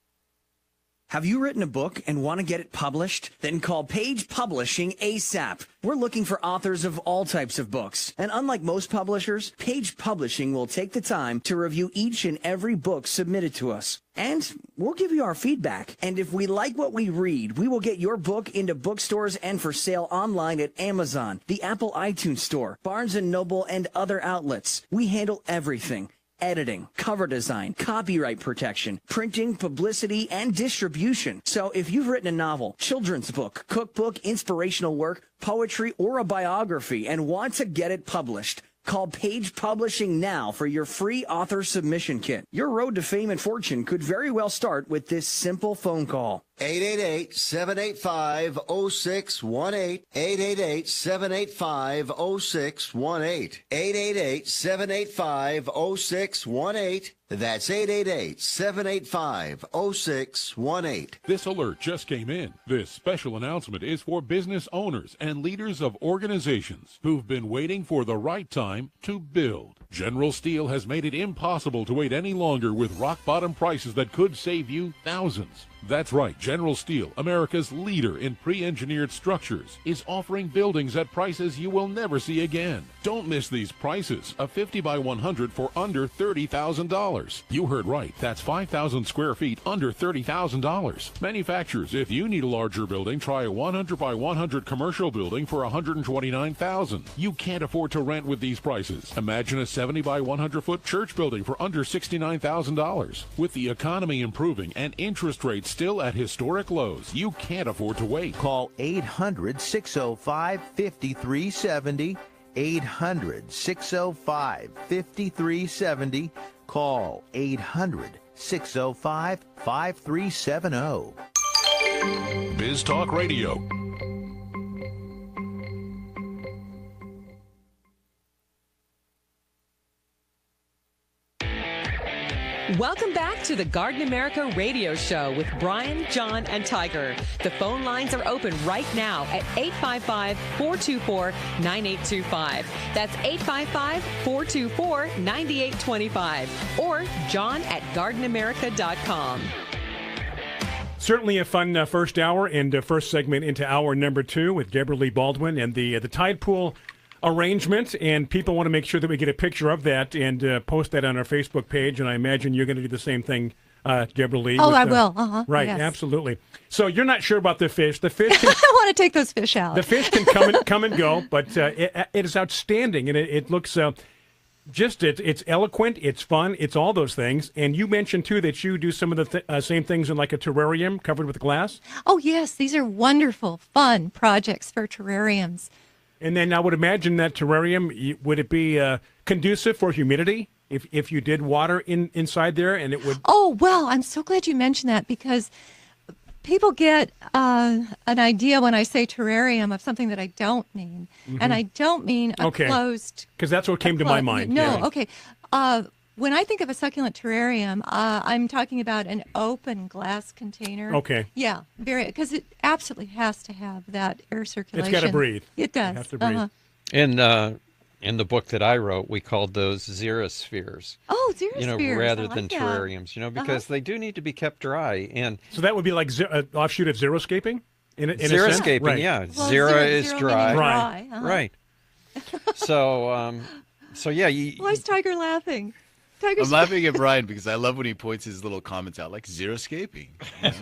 Speaker 16: Have you written a book and want to get it published? Then call Page Publishing ASAP. We're looking for authors of all types of books. And unlike most publishers, Page Publishing will take the time to review each and every book submitted to us. And we'll give you our feedback. And if we like what we read, we will get your book into bookstores and for sale online at Amazon, the Apple iTunes Store, Barnes & Noble, and other outlets. We handle everything. Editing, cover design, copyright protection, printing, publicity, and distribution. So if you've written a novel, children's book, cookbook, inspirational work, poetry, or a biography and want to get it published, call Page Publishing now for your free author submission kit. Your road to fame and fortune could very well start with this simple phone call.
Speaker 17: 888-785-0618. 888-785-0618. 888-785-0618. That's 888-785-0618.
Speaker 3: This alert just came in. This special announcement is for business owners and leaders of organizations who've been waiting for the right time to build. General Steel has made it impossible to wait any longer with rock-bottom prices that could save you thousands. That's right, General Steel, America's leader in pre-engineered structures, is offering buildings at prices you will never see again. Don't miss these prices. A 50 by 100 for under $30,000. You heard right. That's 5,000 square feet under $30,000. Manufacturers, if you need a larger building, try a 100 by 100 commercial building for $129,000. You can't afford to rent with these prices. Imagine a 70 by 100 foot church building for under $69,000. With the economy improving and interest rates still at historic lows, you can't afford to wait.
Speaker 26: Call 800-605-5370. 800-605-5370. Call 800-605-5370.
Speaker 3: Biz Talk Radio.
Speaker 10: Welcome back to the Garden America Radio Show with Bryan, John, and Tiger. The phone lines are open right now at 855-424-9825. That's 855-424-9825. Or John at gardenamerica.com.
Speaker 13: Certainly a fun first hour and first segment into hour number 2 with Deborah Lee Baldwin and the tide pool arrangement, and people want to make sure that we get a picture of that and post that on our Facebook page, and I imagine you're going to do the same thing, Deborah Lee.
Speaker 12: Oh, I will. Uh-huh.
Speaker 13: Right,
Speaker 12: yes.
Speaker 13: Absolutely. So you're not sure about the fish. The fish can,
Speaker 12: I want to take those fish out.
Speaker 13: The fish can come and go, but it is outstanding, and it looks it's eloquent, it's fun, it's all those things. And you mentioned, too, that you do some of the same things in like a terrarium covered with glass.
Speaker 12: Oh, yes. These are wonderful, fun projects for terrariums.
Speaker 13: And then I would imagine that terrarium, would it be conducive for humidity if you did water inside there and it would?
Speaker 12: Oh, well, I'm so glad you mentioned that because people get an idea when I say terrarium of something that I don't mean.
Speaker 13: Mm-hmm.
Speaker 12: And I don't mean a closed.
Speaker 13: Because that's what came to my mind.
Speaker 12: No,
Speaker 13: yeah.
Speaker 12: okay. When I think of a succulent terrarium, I'm talking about an open glass container.
Speaker 13: Okay.
Speaker 12: Yeah, because it absolutely has to have that air circulation.
Speaker 13: It's got to breathe.
Speaker 12: It does.
Speaker 13: You have to breathe.
Speaker 2: In the book that I wrote, we called those xerospheres.
Speaker 12: Oh, xerospheres.
Speaker 2: Rather than terrariums, because they do need to be kept dry. And
Speaker 13: so that would be like an offshoot of xeroscaping? In
Speaker 2: xeroscaping,
Speaker 13: right.
Speaker 2: yeah.
Speaker 12: Well,
Speaker 2: Xera is dry.
Speaker 12: Right.
Speaker 2: Right. So yeah.
Speaker 12: Why is Tiger laughing?
Speaker 14: I'm laughing at Bryan because I love when he points his little comments out, like xeroscaping.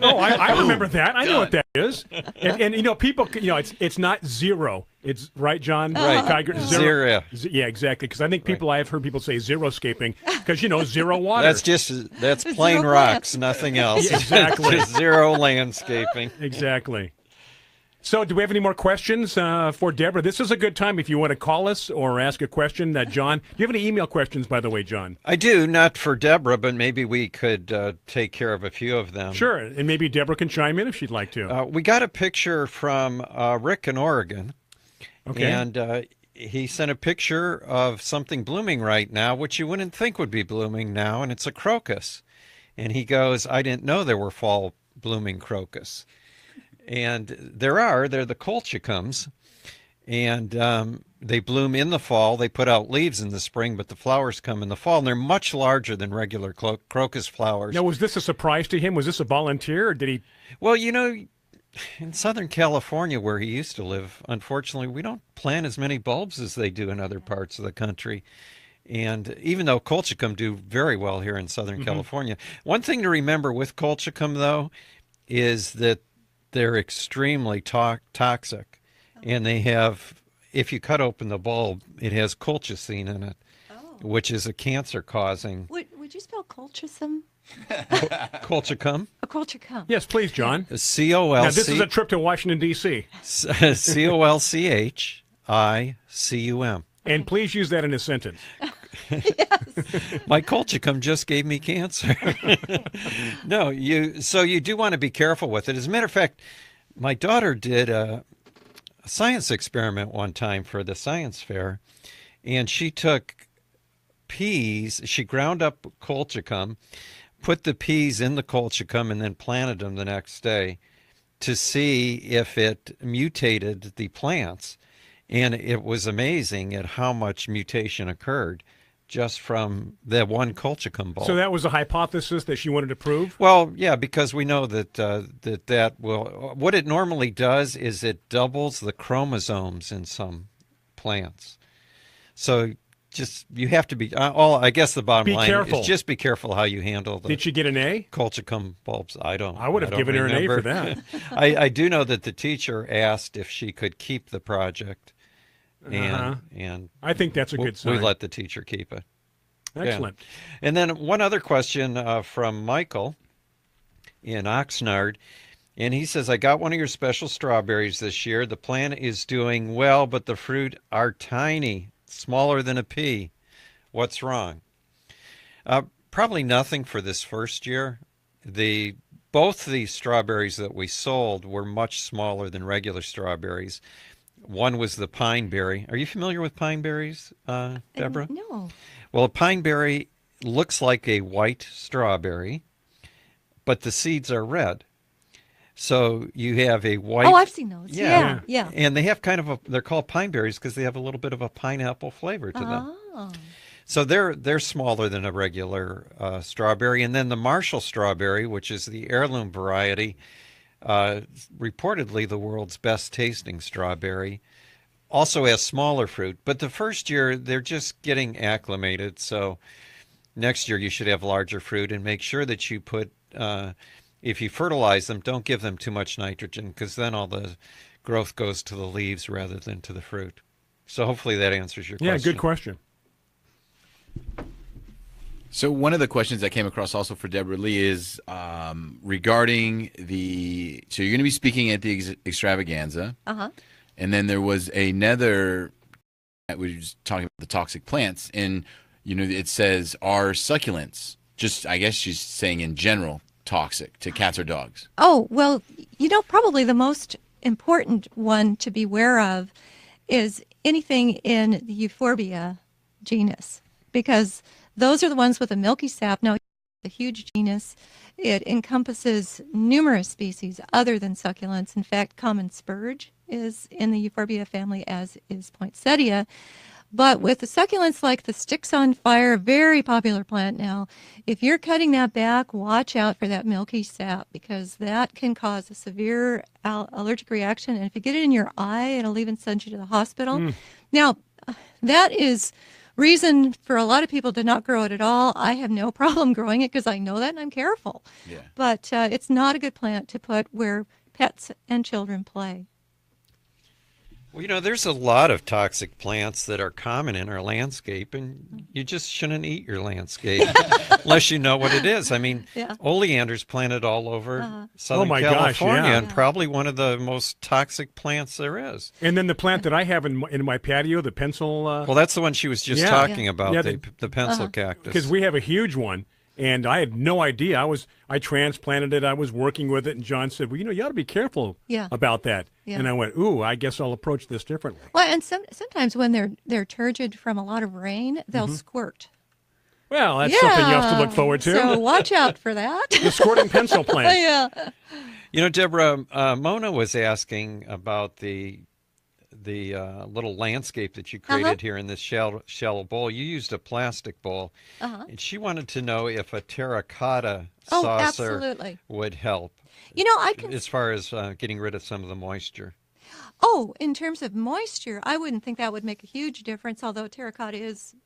Speaker 13: Oh, I remember that. I know what that is. And people, it's not zero. It's right, John?
Speaker 2: Right.
Speaker 13: Tiger,
Speaker 2: zero.
Speaker 13: Yeah, exactly. Because I think I've heard people say xeroscaping because, zero water.
Speaker 2: That's plain rocks, nothing else.
Speaker 13: Yeah, exactly.
Speaker 2: Just zero landscaping.
Speaker 13: Exactly. So do we have any more questions for Deborah? This is a good time if you want to call us or ask a question. John, do you have any email questions, by the way, John?
Speaker 2: I do, not for Deborah, but maybe we could take care of a few of them.
Speaker 13: Sure, and maybe Deborah can chime in if she'd like to.
Speaker 2: We got a picture from Rick in Oregon,
Speaker 13: okay.
Speaker 2: And he sent a picture of something blooming right now, which you wouldn't think would be blooming now, and it's a crocus. And he goes, I didn't know there were fall blooming crocus. And they're the colchicums, and they bloom in the fall. They put out leaves in the spring, but the flowers come in the fall, and they're much larger than regular crocus flowers.
Speaker 13: Now, was this a surprise to him? Was this a volunteer, or did he?
Speaker 2: Well, in Southern California, where he used to live, unfortunately, we don't plant as many bulbs as they do in other parts of the country. And even though colchicum do very well here in Southern California, one thing to remember with colchicum, though, is that they're extremely toxic, and they have, if you cut open the bulb, it has colchicine in it, which is a cancer-causing.
Speaker 12: Would you spell colchicum?
Speaker 2: Colchicum?
Speaker 12: A colchicum.
Speaker 13: Yes, please, John.
Speaker 2: C-O-L-C.
Speaker 13: Now, this is a trip to Washington, D.C.
Speaker 2: C-O-L-C-H-I-C-U-M.
Speaker 13: And please use that in a sentence.
Speaker 2: My colchicum just gave me cancer. No, so you do want to be careful with it. As a matter of fact, my daughter did a science experiment one time for the science fair, and she took peas, she ground up colchicum, put the peas in the colchicum, and then planted them the next day to see if it mutated the plants. And it was amazing at how much mutation occurred just from the one colchicum bulb.
Speaker 13: So that was a hypothesis that she wanted to prove?
Speaker 2: Well, yeah, because we know that that will. What it normally does is it doubles the chromosomes in some plants. So you have to be. I guess the bottom line is just be careful how you handle the.
Speaker 13: Did she get an A?
Speaker 2: Colchicum bulbs. I would
Speaker 13: have given her an A for that.
Speaker 2: I do know that the teacher asked if she could keep the project. And
Speaker 13: I think that's a good sign.
Speaker 2: We let the teacher keep it.
Speaker 13: Excellent.
Speaker 2: Yeah. And then one other question from Michael in Oxnard. And he says, I got one of your special strawberries this year. The plant is doing well, but the fruit are tiny, smaller than a pea. What's wrong? Probably nothing for this first year. Both the strawberries that we sold were much smaller than regular strawberries. One was the pine berry. Are you familiar with pine berries, Deborah?
Speaker 12: No.
Speaker 2: Well, a pine berry looks like a white strawberry, but the seeds are red. So you have a white...
Speaker 12: Oh, I've seen those. Yeah.
Speaker 2: And they have they're called pine berries because they have a little bit of a pineapple flavor to them. So they're smaller than a regular strawberry. And then the Marshall strawberry, which is the heirloom variety, reportedly the world's best tasting strawberry, also has smaller fruit. But the first year, they're just getting acclimated. So next year, you should have larger fruit, and make sure that you put, if you fertilize them, don't give them too much nitrogen, because then all the growth goes to the leaves rather than to the fruit. So hopefully that answers your question.
Speaker 13: Yeah, good question.
Speaker 14: So one of the questions that came across also for Deborah Lee is regarding so you're going to be speaking at the extravaganza.
Speaker 12: Uh-huh.
Speaker 14: And then there was another, we were just talking about the toxic plants, and, it says, are succulents, just, I guess she's saying in general, toxic to cats or dogs?
Speaker 12: Oh, well, probably the most important one to be aware of is anything in the Euphorbia genus, because those are the ones with a milky sap. Now, a huge genus. It encompasses numerous species other than succulents. In fact, common spurge is in the Euphorbia family, as is poinsettia. But with the succulents like the sticks on fire, very popular plant now, if you're cutting that back, watch out for that milky sap, because that can cause a severe allergic reaction. And if you get it in your eye, it'll even send you to the hospital. Now, that is reason for a lot of people to not grow it at all. I have no problem growing it because I know that and I'm careful.
Speaker 14: Yeah.
Speaker 12: But it's not a good plant to put where pets and children play.
Speaker 2: Well, there's a lot of toxic plants that are common in our landscape, and you just shouldn't eat your landscape unless you know what it is. I mean, oleander's planted all over Southern California, and probably one of the most toxic plants there is.
Speaker 13: And then the plant that I have in my patio, the pencil.
Speaker 2: Well, that's the one she was just talking about, the pencil cactus.
Speaker 13: Because we have a huge one. And I had no idea. I transplanted it. I was working with it, and John said, "Well, you ought to be careful about that."
Speaker 12: Yeah.
Speaker 13: And I went, "Ooh, I guess I'll approach this differently."
Speaker 12: Well, and sometimes when they're turgid from a lot of rain, they'll squirt.
Speaker 13: Well, that's something you have to look forward to.
Speaker 12: So watch out for that.
Speaker 13: The squirting pencil plant.
Speaker 12: Yeah.
Speaker 2: Deborah, Mona was asking about the little landscape that you created here in this shallow bowl. You used a plastic bowl, and she wanted to know if a terracotta saucer would help.
Speaker 12: I can,
Speaker 2: as far as getting rid of some of the moisture.
Speaker 12: Oh, in terms of moisture, I wouldn't think that would make a huge difference, although terracotta is,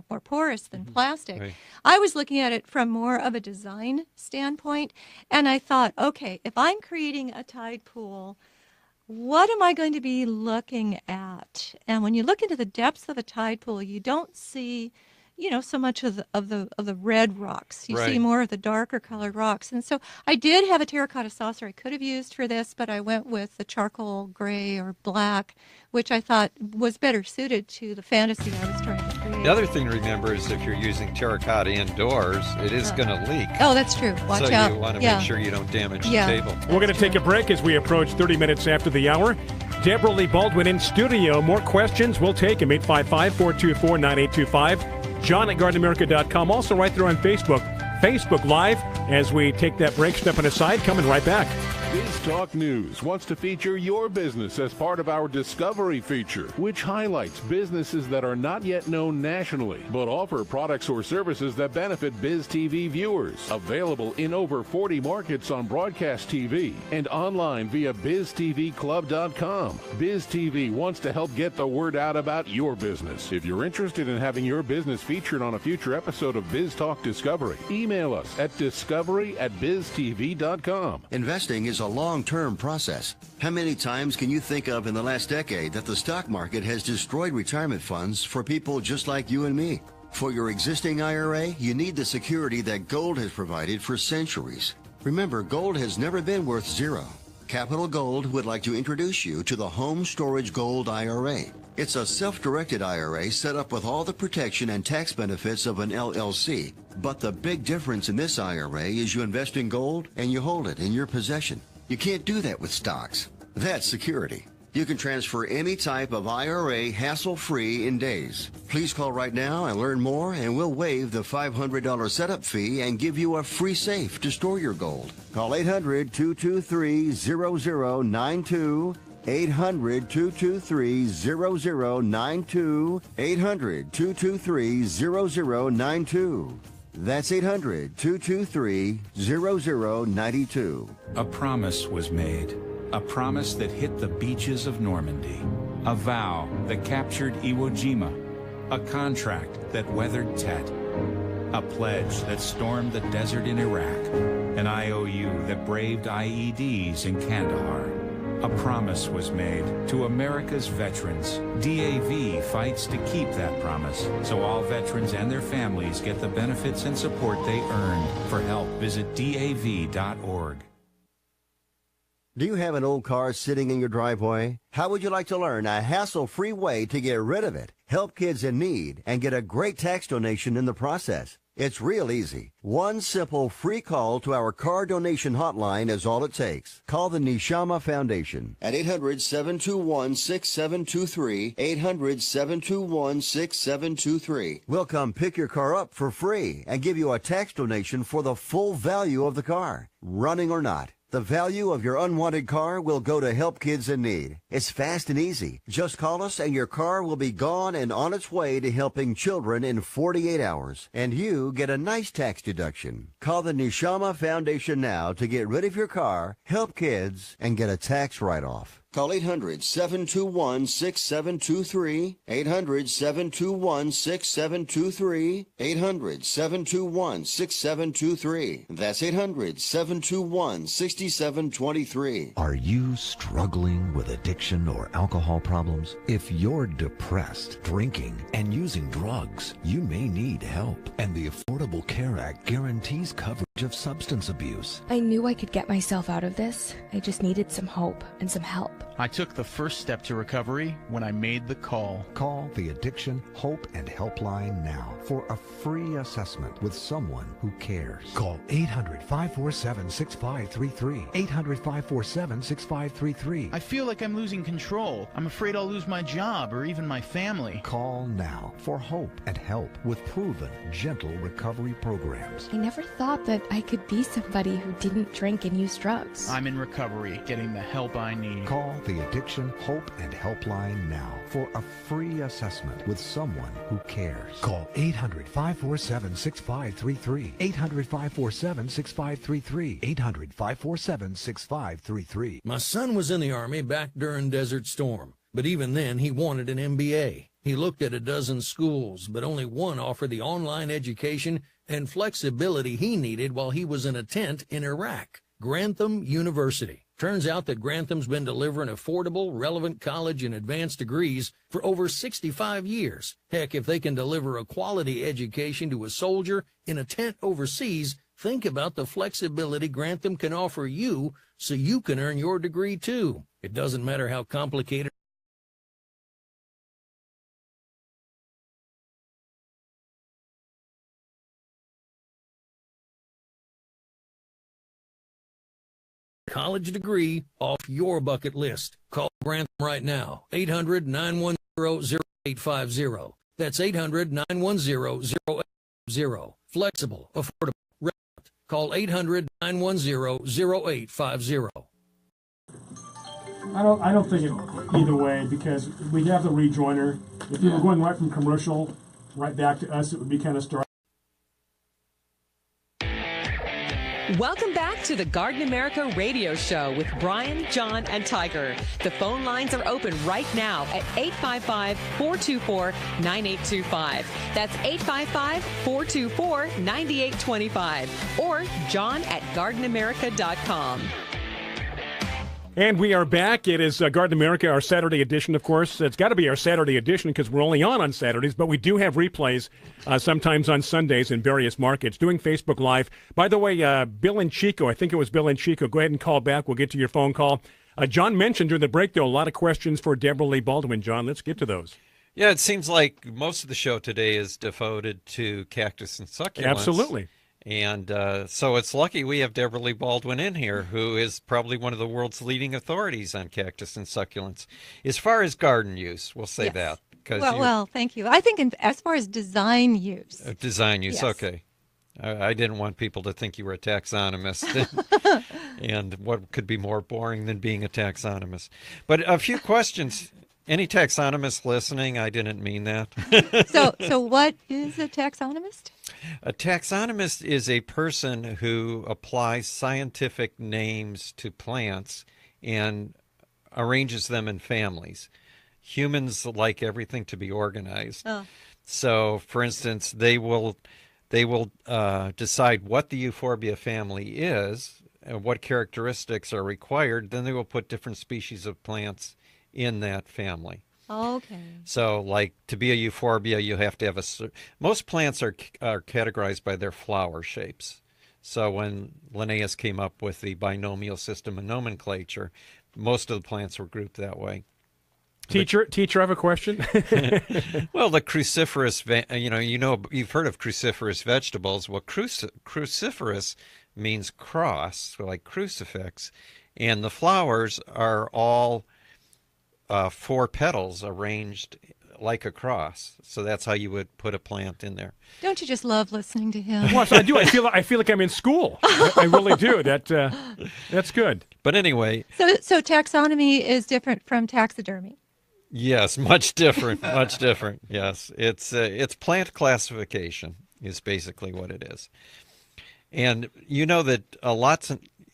Speaker 12: more porous than plastic.
Speaker 2: Right.
Speaker 12: I was looking at it from more of a design standpoint, and I thought, okay, if I'm creating a tide pool, what am I going to be looking at? And when you look into the depths of a tide pool, you don't see, so much of the red rocks. You see more of the darker colored rocks. And so I did have a terracotta saucer I could have used for this, but I went with the charcoal gray or black, which I thought was better suited to the fantasy I was trying to create.
Speaker 2: The other thing to remember is if you're using terracotta indoors, it is going to leak.
Speaker 12: Oh, that's true. Watch out.
Speaker 2: So you want to make sure you don't damage the table.
Speaker 13: We're going to take a break as we approach 30 minutes after the hour. Deborah Lee Baldwin in studio. More questions, we'll take them. 855-424-9825. John at GardenAmerica.com. Also right there on Facebook Live as we take that break. Stepping aside, coming right back.
Speaker 3: Biz Talk News wants to feature your business as part of our Discovery feature, which highlights businesses that are not yet known nationally, but offer products or services that benefit Biz TV viewers. Available in over 40 markets on broadcast TV and online via BizTVClub.com. Biz TV wants to help get the word out about your business. If you're interested in having your business featured on a future episode of Biz Talk Discovery, email us at discovery@biztv.com.
Speaker 17: Investing is a long-term process. How many times can you think of in the last decade that the stock market has destroyed retirement funds for people just like you and me? For your existing IRA, you need the security that gold has provided for centuries. Remember, gold has never been worth zero. Capital Gold would like to introduce you to the Home Storage Gold IRA. It's a self-directed IRA set up with all the protection and tax benefits of an LLC. But the big difference in this IRA is you invest in gold and you hold it in your possession. You can't do that with stocks. That's security. You can transfer any type of IRA hassle-free in days. Please call right now and learn more, and we'll waive the $500 setup fee and give you a free safe to store your gold. Call 800-223-0092. 800-223-0092. 800-223-0092. That's 800-223-0092.
Speaker 1: A promise was made. A promise that hit the beaches of Normandy. A vow that captured Iwo Jima. A contract that weathered Tet. A pledge that stormed the desert in Iraq. An IOU that braved IEDs in Kandahar. A promise was made to America's veterans. DAV fights to keep that promise, so all veterans and their families get the benefits and support they earned. For help, visit DAV.org.
Speaker 7: Do you have an old car sitting in your driveway? How would you like to learn a hassle-free way to get rid of it, help kids in need, and get a great tax donation in the process? It's real easy. One simple free call to our car donation hotline is all it takes. Call the Neshama Foundation at 800-721-6723, 800-721-6723. We'll come pick your car up for free and give you a tax donation for the full value of the car, running or not. The value of your unwanted car will go to help kids in need. It's fast and easy. Just call us and your car will be gone and on its way to helping children in 48 hours. And you get a nice tax deduction. Call the Neshama Foundation now to get rid of your car, help kids, and get a tax write-off. Call 800-721-6723, 800-721-6723, 800-721-6723. That's 800-721-6723.
Speaker 18: Are you struggling with addiction or alcohol problems? If you're depressed, drinking, and using drugs, you may need help. And the Affordable Care Act guarantees coverage of substance abuse.
Speaker 19: I knew I could get myself out of this. I just needed some hope and some help.
Speaker 20: I took the first step to recovery when I made the call.
Speaker 18: Call the Addiction, Hope, and Helpline now for a free assessment with someone who cares. Call 800-547-6533. 800-547-6533.
Speaker 20: I feel like I'm losing control. I'm afraid I'll lose my job or even my family.
Speaker 18: Call now for hope and help with proven, gentle recovery programs.
Speaker 19: I never thought that I could be somebody who didn't drink and use drugs.
Speaker 20: I'm in recovery, getting the help I need.
Speaker 18: Call the Addiction, Hope, and Helpline now for a free assessment with someone who cares. Call 800-547-6533. 800-547-6533. 800-547-6533.
Speaker 21: My son was in the Army back during Desert Storm, but even then he wanted an MBA. He looked at a dozen schools, but only one offered the online education and flexibility he needed while he was in a tent in Iraq, Grantham University. Turns out that Grantham's been delivering affordable, relevant college and advanced degrees for over 65 years. Heck, if they can deliver a quality education to a soldier in a tent overseas, think about the flexibility Grantham can offer you so you can earn your degree too. It doesn't matter how complicated college degree off your bucket list. Call Grantham right now. 800-910-0850. That's 800-910-0850. Flexible, affordable, relevant. Call 800-910-0850.
Speaker 13: I don't think it either way, because we have the rejoiner. If you were going right from commercial right back to us, it would be kind of stark.
Speaker 10: Welcome back to the Garden America Radio Show with Bryan, John, and Tiger. The phone lines are open right now at 855-424-9825. That's 855-424-9825. Or john@gardenamerica.com.
Speaker 13: And we are back. It is Garden America, our Saturday edition, of course. It's got to be our Saturday edition because we're only on Saturdays, but we do have replays sometimes on Sundays in various markets, doing Facebook Live. By the way, Bill and Chico, I think it was Bill and Chico, go ahead and call back. We'll get to your phone call. John mentioned during the break, though, a lot of questions for Deborah Lee Baldwin. John, let's get to those.
Speaker 2: Yeah, it seems like most of the show today is devoted to cactus and succulents.
Speaker 13: Absolutely.
Speaker 2: And so it's lucky we have Deborah Lee Baldwin in here, who is probably one of the world's leading authorities on cactus and succulents. As far as garden use, we'll say that.
Speaker 12: Well, thank you. I think as far as design use.
Speaker 2: Design use, yes. Okay. I didn't want people to think you were a taxonomist. And what could be more boring than being a taxonomist? But a few questions. Any taxonomists listening? I didn't mean that.
Speaker 12: So what is a taxonomist?
Speaker 2: A taxonomist is a person who applies scientific names to plants and arranges them in families. Humans like everything to be organized. Oh. So, for instance, they will decide what the euphorbia family is, what characteristics are required, then they will put different species of plants in that family.
Speaker 12: Okay.
Speaker 2: So, like, to be a euphorbia, you have to have most plants are categorized by their flower shapes. So when Linnaeus came up with the binomial system of nomenclature, most of the plants were grouped that way.
Speaker 13: Teacher, I have a question.
Speaker 2: Well, the cruciferous, you've heard of cruciferous vegetables. Well, cruciferous means cross, so like crucifix, and the flowers are all 4 petals arranged like a cross. So that's how you would put a plant in there.
Speaker 12: Don't you just love listening to him?
Speaker 13: Well, I do. I feel like I'm in school. I really do. That's good.
Speaker 2: But anyway.
Speaker 12: So taxonomy is different from taxidermy.
Speaker 2: Yes, much different. Much different. Yes, it's plant classification is basically what it is. And you know that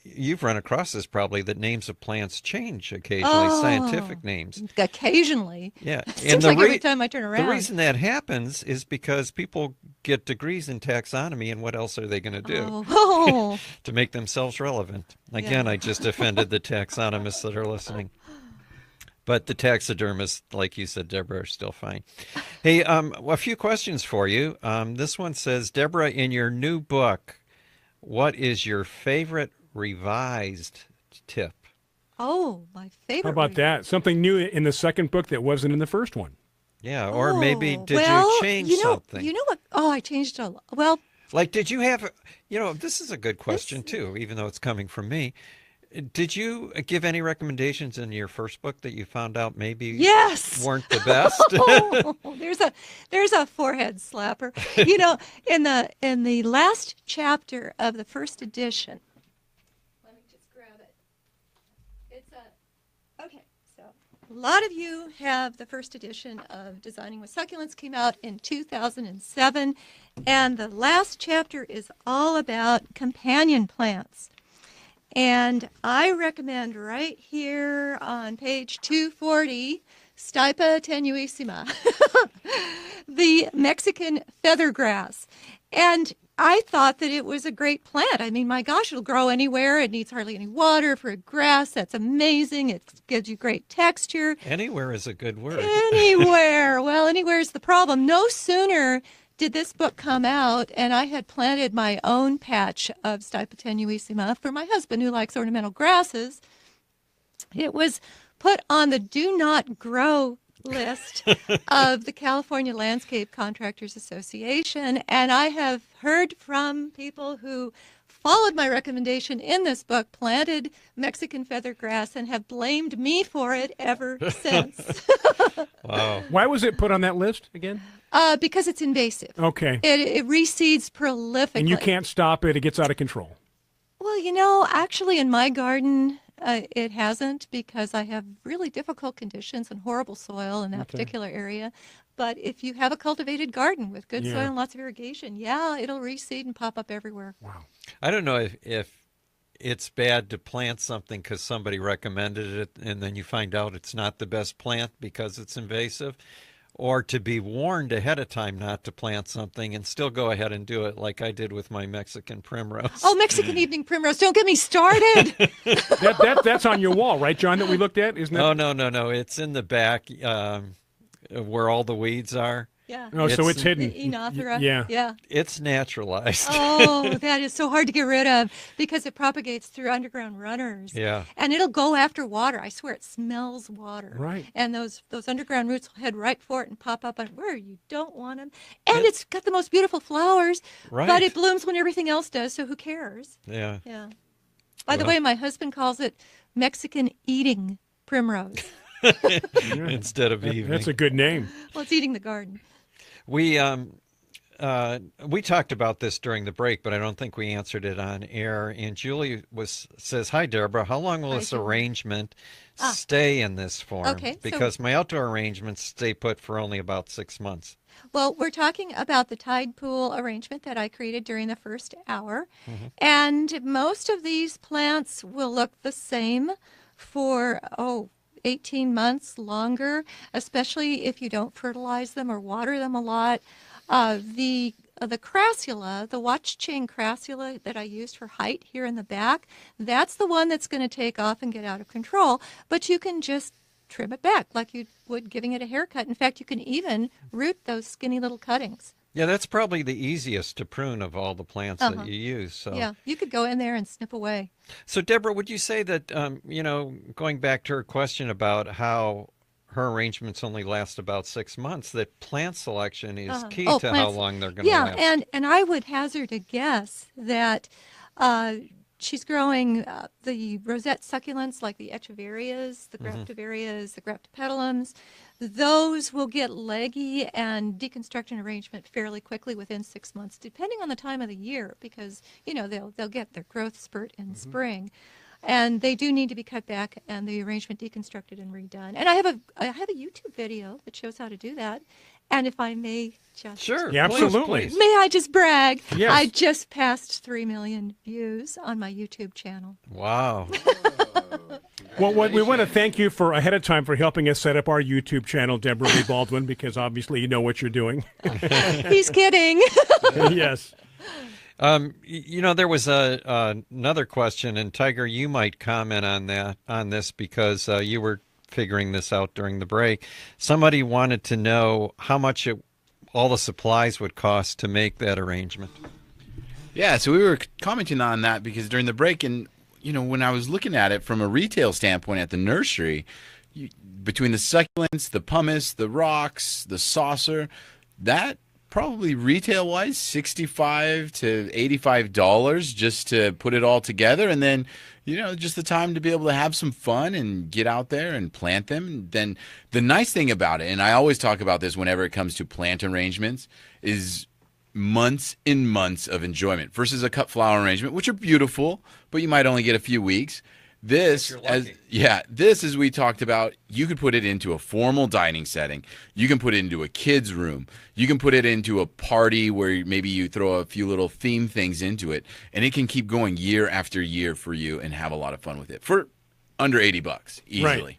Speaker 2: you've run across this probably, that names of plants change occasionally, scientific names.
Speaker 12: Occasionally.
Speaker 2: Yeah.
Speaker 12: It seems like every time I turn around.
Speaker 2: The reason that happens is because people get degrees in taxonomy, and what else are they going to do to make themselves relevant? Again, I just offended the taxonomists that are listening. But the taxidermists, like you said, Deborah, are still fine. Hey, a few questions for you. This one says, Deborah, in your new book, what is your favorite revised tip?
Speaker 12: Oh, my favorite.
Speaker 13: How about that? Something new in the second book that wasn't in the first one.
Speaker 2: Yeah, or maybe did you change something?
Speaker 12: You know what? Oh, I changed a lot. Well,
Speaker 2: like, did you have, this is a good question too, even though it's coming from me. Did you give any recommendations in your first book that you found out maybe weren't the best?
Speaker 12: There's a forehead slapper. In the last chapter of the first edition. Let me just grab it. Okay. So a lot of you have the first edition of Designing with Succulents, came out in 2007, and the last chapter is all about companion plants. And I recommend right here on page 240, Stipa tenuissima, the Mexican feathergrass. And I thought that it was a great plant. I mean, my gosh, it'll grow anywhere. It needs hardly any water for a grass. That's amazing. It gives you great texture.
Speaker 2: Anywhere is a good word.
Speaker 12: Anywhere. Well, anywhere is the problem. No sooner did this book come out, and I had planted my own patch of Stipa tenuissima for my husband, who likes ornamental grasses. It was put on the do not grow list of the California Landscape Contractors Association, and I have heard from people who followed my recommendation in this book, planted Mexican feathergrass, and have blamed me for it ever since.
Speaker 2: Wow.
Speaker 13: Why was it put on that list again?
Speaker 12: Because it's invasive.
Speaker 13: Okay.
Speaker 12: It reseeds prolifically.
Speaker 13: And you can't stop it. It gets out of control.
Speaker 12: Well, actually in my garden, it hasn't, because I have really difficult conditions and horrible soil in that particular area. But if you have a cultivated garden with good soil and lots of irrigation, it'll reseed and pop up everywhere.
Speaker 13: Wow.
Speaker 2: I don't know if it's bad to plant something because somebody recommended it and then you find out it's not the best plant because it's invasive, or to be warned ahead of time not to plant something and still go ahead and do it, like I did with my Mexican primrose.
Speaker 12: Oh, Mexican evening primrose. Don't get me started.
Speaker 13: That's on your wall, right, John, that we looked at? Isn't it?
Speaker 2: Oh, no. It's in the back where all the weeds are.
Speaker 12: Yeah.
Speaker 13: Oh, so it's hidden.
Speaker 12: The Enothera.
Speaker 13: Yeah.
Speaker 2: It's naturalized.
Speaker 12: Oh, that is so hard to get rid of because it propagates through underground runners.
Speaker 2: Yeah.
Speaker 12: And it'll go after water. I swear it smells water.
Speaker 13: Right.
Speaker 12: And those underground roots will head right for it and pop up on where you don't want them. And it's got the most beautiful flowers.
Speaker 2: Right.
Speaker 12: But it blooms when everything else does, so who cares?
Speaker 2: Yeah.
Speaker 12: Yeah. By the way, my husband calls it Mexican eating primrose.
Speaker 2: Instead of evening.
Speaker 13: That's a good name.
Speaker 12: Well, it's eating the garden.
Speaker 2: We talked about this during the break, but I don't think we answered it on air. And Julie says, "Hi, Deborah. How long will this arrangement stay in this form?
Speaker 12: Okay,
Speaker 2: because my outdoor arrangements stay put for only about 6 months."
Speaker 12: Well, we're talking about the tide pool arrangement that I created during the first hour. Mm-hmm. And most of these plants will look the same for, 18 months longer, especially if you don't fertilize them or water them a lot. The the crassula, the watch chain crassula that I used for height here in the back, that's the one that's going to take off and get out of control. But you can just trim it back like you would giving it a haircut. In fact, you can even root those skinny little cuttings.
Speaker 2: Yeah, that's probably the easiest to prune of all the plants that you use. So.
Speaker 12: Yeah, you could go in there and snip away.
Speaker 2: So, Deborah, would you say that, going back to her question about how her arrangements only last about 6 months, that plant selection is key to how long they're going to last?
Speaker 12: Yeah, and I would hazard a guess that she's growing the rosette succulents like the echeverias, the graftiverias, the graptopetalums. Those will get leggy and deconstruct an arrangement fairly quickly within 6 months, depending on the time of the year, because they'll get their growth spurt in spring, and they do need to be cut back and the arrangement deconstructed and redone. And I have a YouTube video that shows how to do that. And if I may just
Speaker 13: absolutely.
Speaker 12: May I just brag?
Speaker 13: Yes.
Speaker 12: I just passed 3 million views on my YouTube channel.
Speaker 2: Wow.
Speaker 13: Well, we want to thank you for ahead of time for helping us set up our YouTube channel, Deborah Lee Baldwin, because obviously you know what you're doing.
Speaker 12: He's kidding.
Speaker 13: Yes.
Speaker 2: There was another question, and Tiger, you might comment on this because you were figuring this out during the break. Somebody wanted to know how much all the supplies would cost to make that arrangement.
Speaker 14: Yeah, so we were commenting on that because during the break, and when I was looking at it from a retail standpoint at the nursery, between the succulents, the pumice, the rocks, the saucer, that probably retail-wise $65 to $85 just to put it all together, and then just the time to be able to have some fun and get out there and plant them. And then the nice thing about it, and I always talk about this whenever it comes to plant arrangements, is months and months of enjoyment versus a cut flower arrangement, which are beautiful, but you might only get a few weeks. This, as we talked about, you could put it into a formal dining setting. You can put it into a kid's room. You can put it into a party where maybe you throw a few little theme things into it, and it can keep going year after year for you and have a lot of fun with it for under $80 easily.
Speaker 13: Right.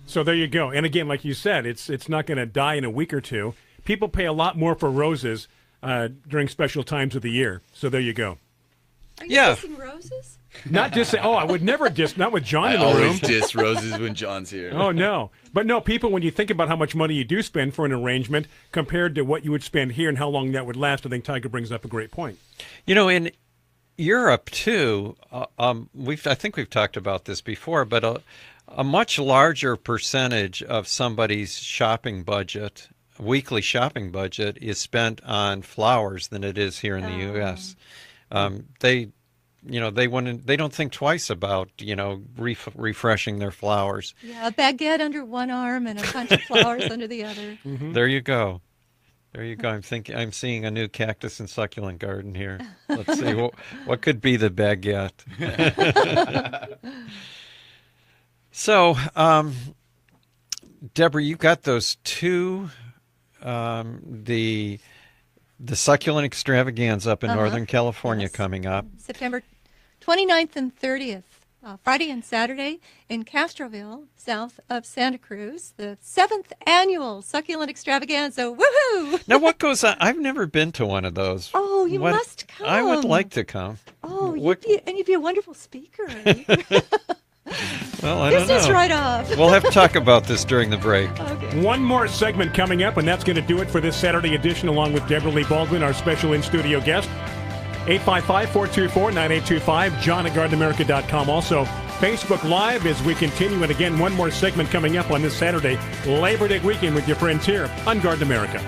Speaker 13: So there you go. And again, like you said, it's not going to die in a week or two. People pay a lot more for roses during special times of the year. So there you go.
Speaker 12: Are you dissing roses?
Speaker 13: Not just I would never diss, not with John in the room.
Speaker 14: I always diss roses when John's here.
Speaker 13: Oh, no. But no, people, when you think about how much money you do spend for an arrangement compared to what you would spend here and how long that would last, I think Tiger brings up a great point.
Speaker 2: In Europe, too, I think we've talked about this before, but a much larger percentage of somebody's shopping budget, weekly shopping budget, is spent on flowers than it is here in the U.S. They don't think twice about, refreshing their flowers.
Speaker 12: Yeah, a baguette under one arm and a bunch of flowers under the other.
Speaker 2: Mm-hmm. There you go. I'm seeing a new cactus and succulent garden here. Let's see what could be the baguette. So, Deborah, you've got those two, the succulent extravaganza up in Northern California coming up.
Speaker 12: September 29th and 30th, Friday and Saturday in Castroville, south of Santa Cruz, the 7th annual succulent extravaganza. Woohoo!
Speaker 2: Now, what goes on? I've never been to one of those.
Speaker 12: Oh, you must come.
Speaker 2: I would like to come.
Speaker 12: Oh, you'd be a wonderful speaker.
Speaker 2: Well, I don't know.
Speaker 12: Business right off.
Speaker 2: We'll have to talk about this during the break.
Speaker 12: Okay.
Speaker 13: One more segment coming up, and that's going to do it for this Saturday edition, along with Deborah Lee Baldwin, our special in-studio guest. 855-424-9825, John at GardenAmerica.com. Also, Facebook Live as we continue. And again, one more segment coming up on this Saturday, Labor Day weekend with your friends here on Garden America.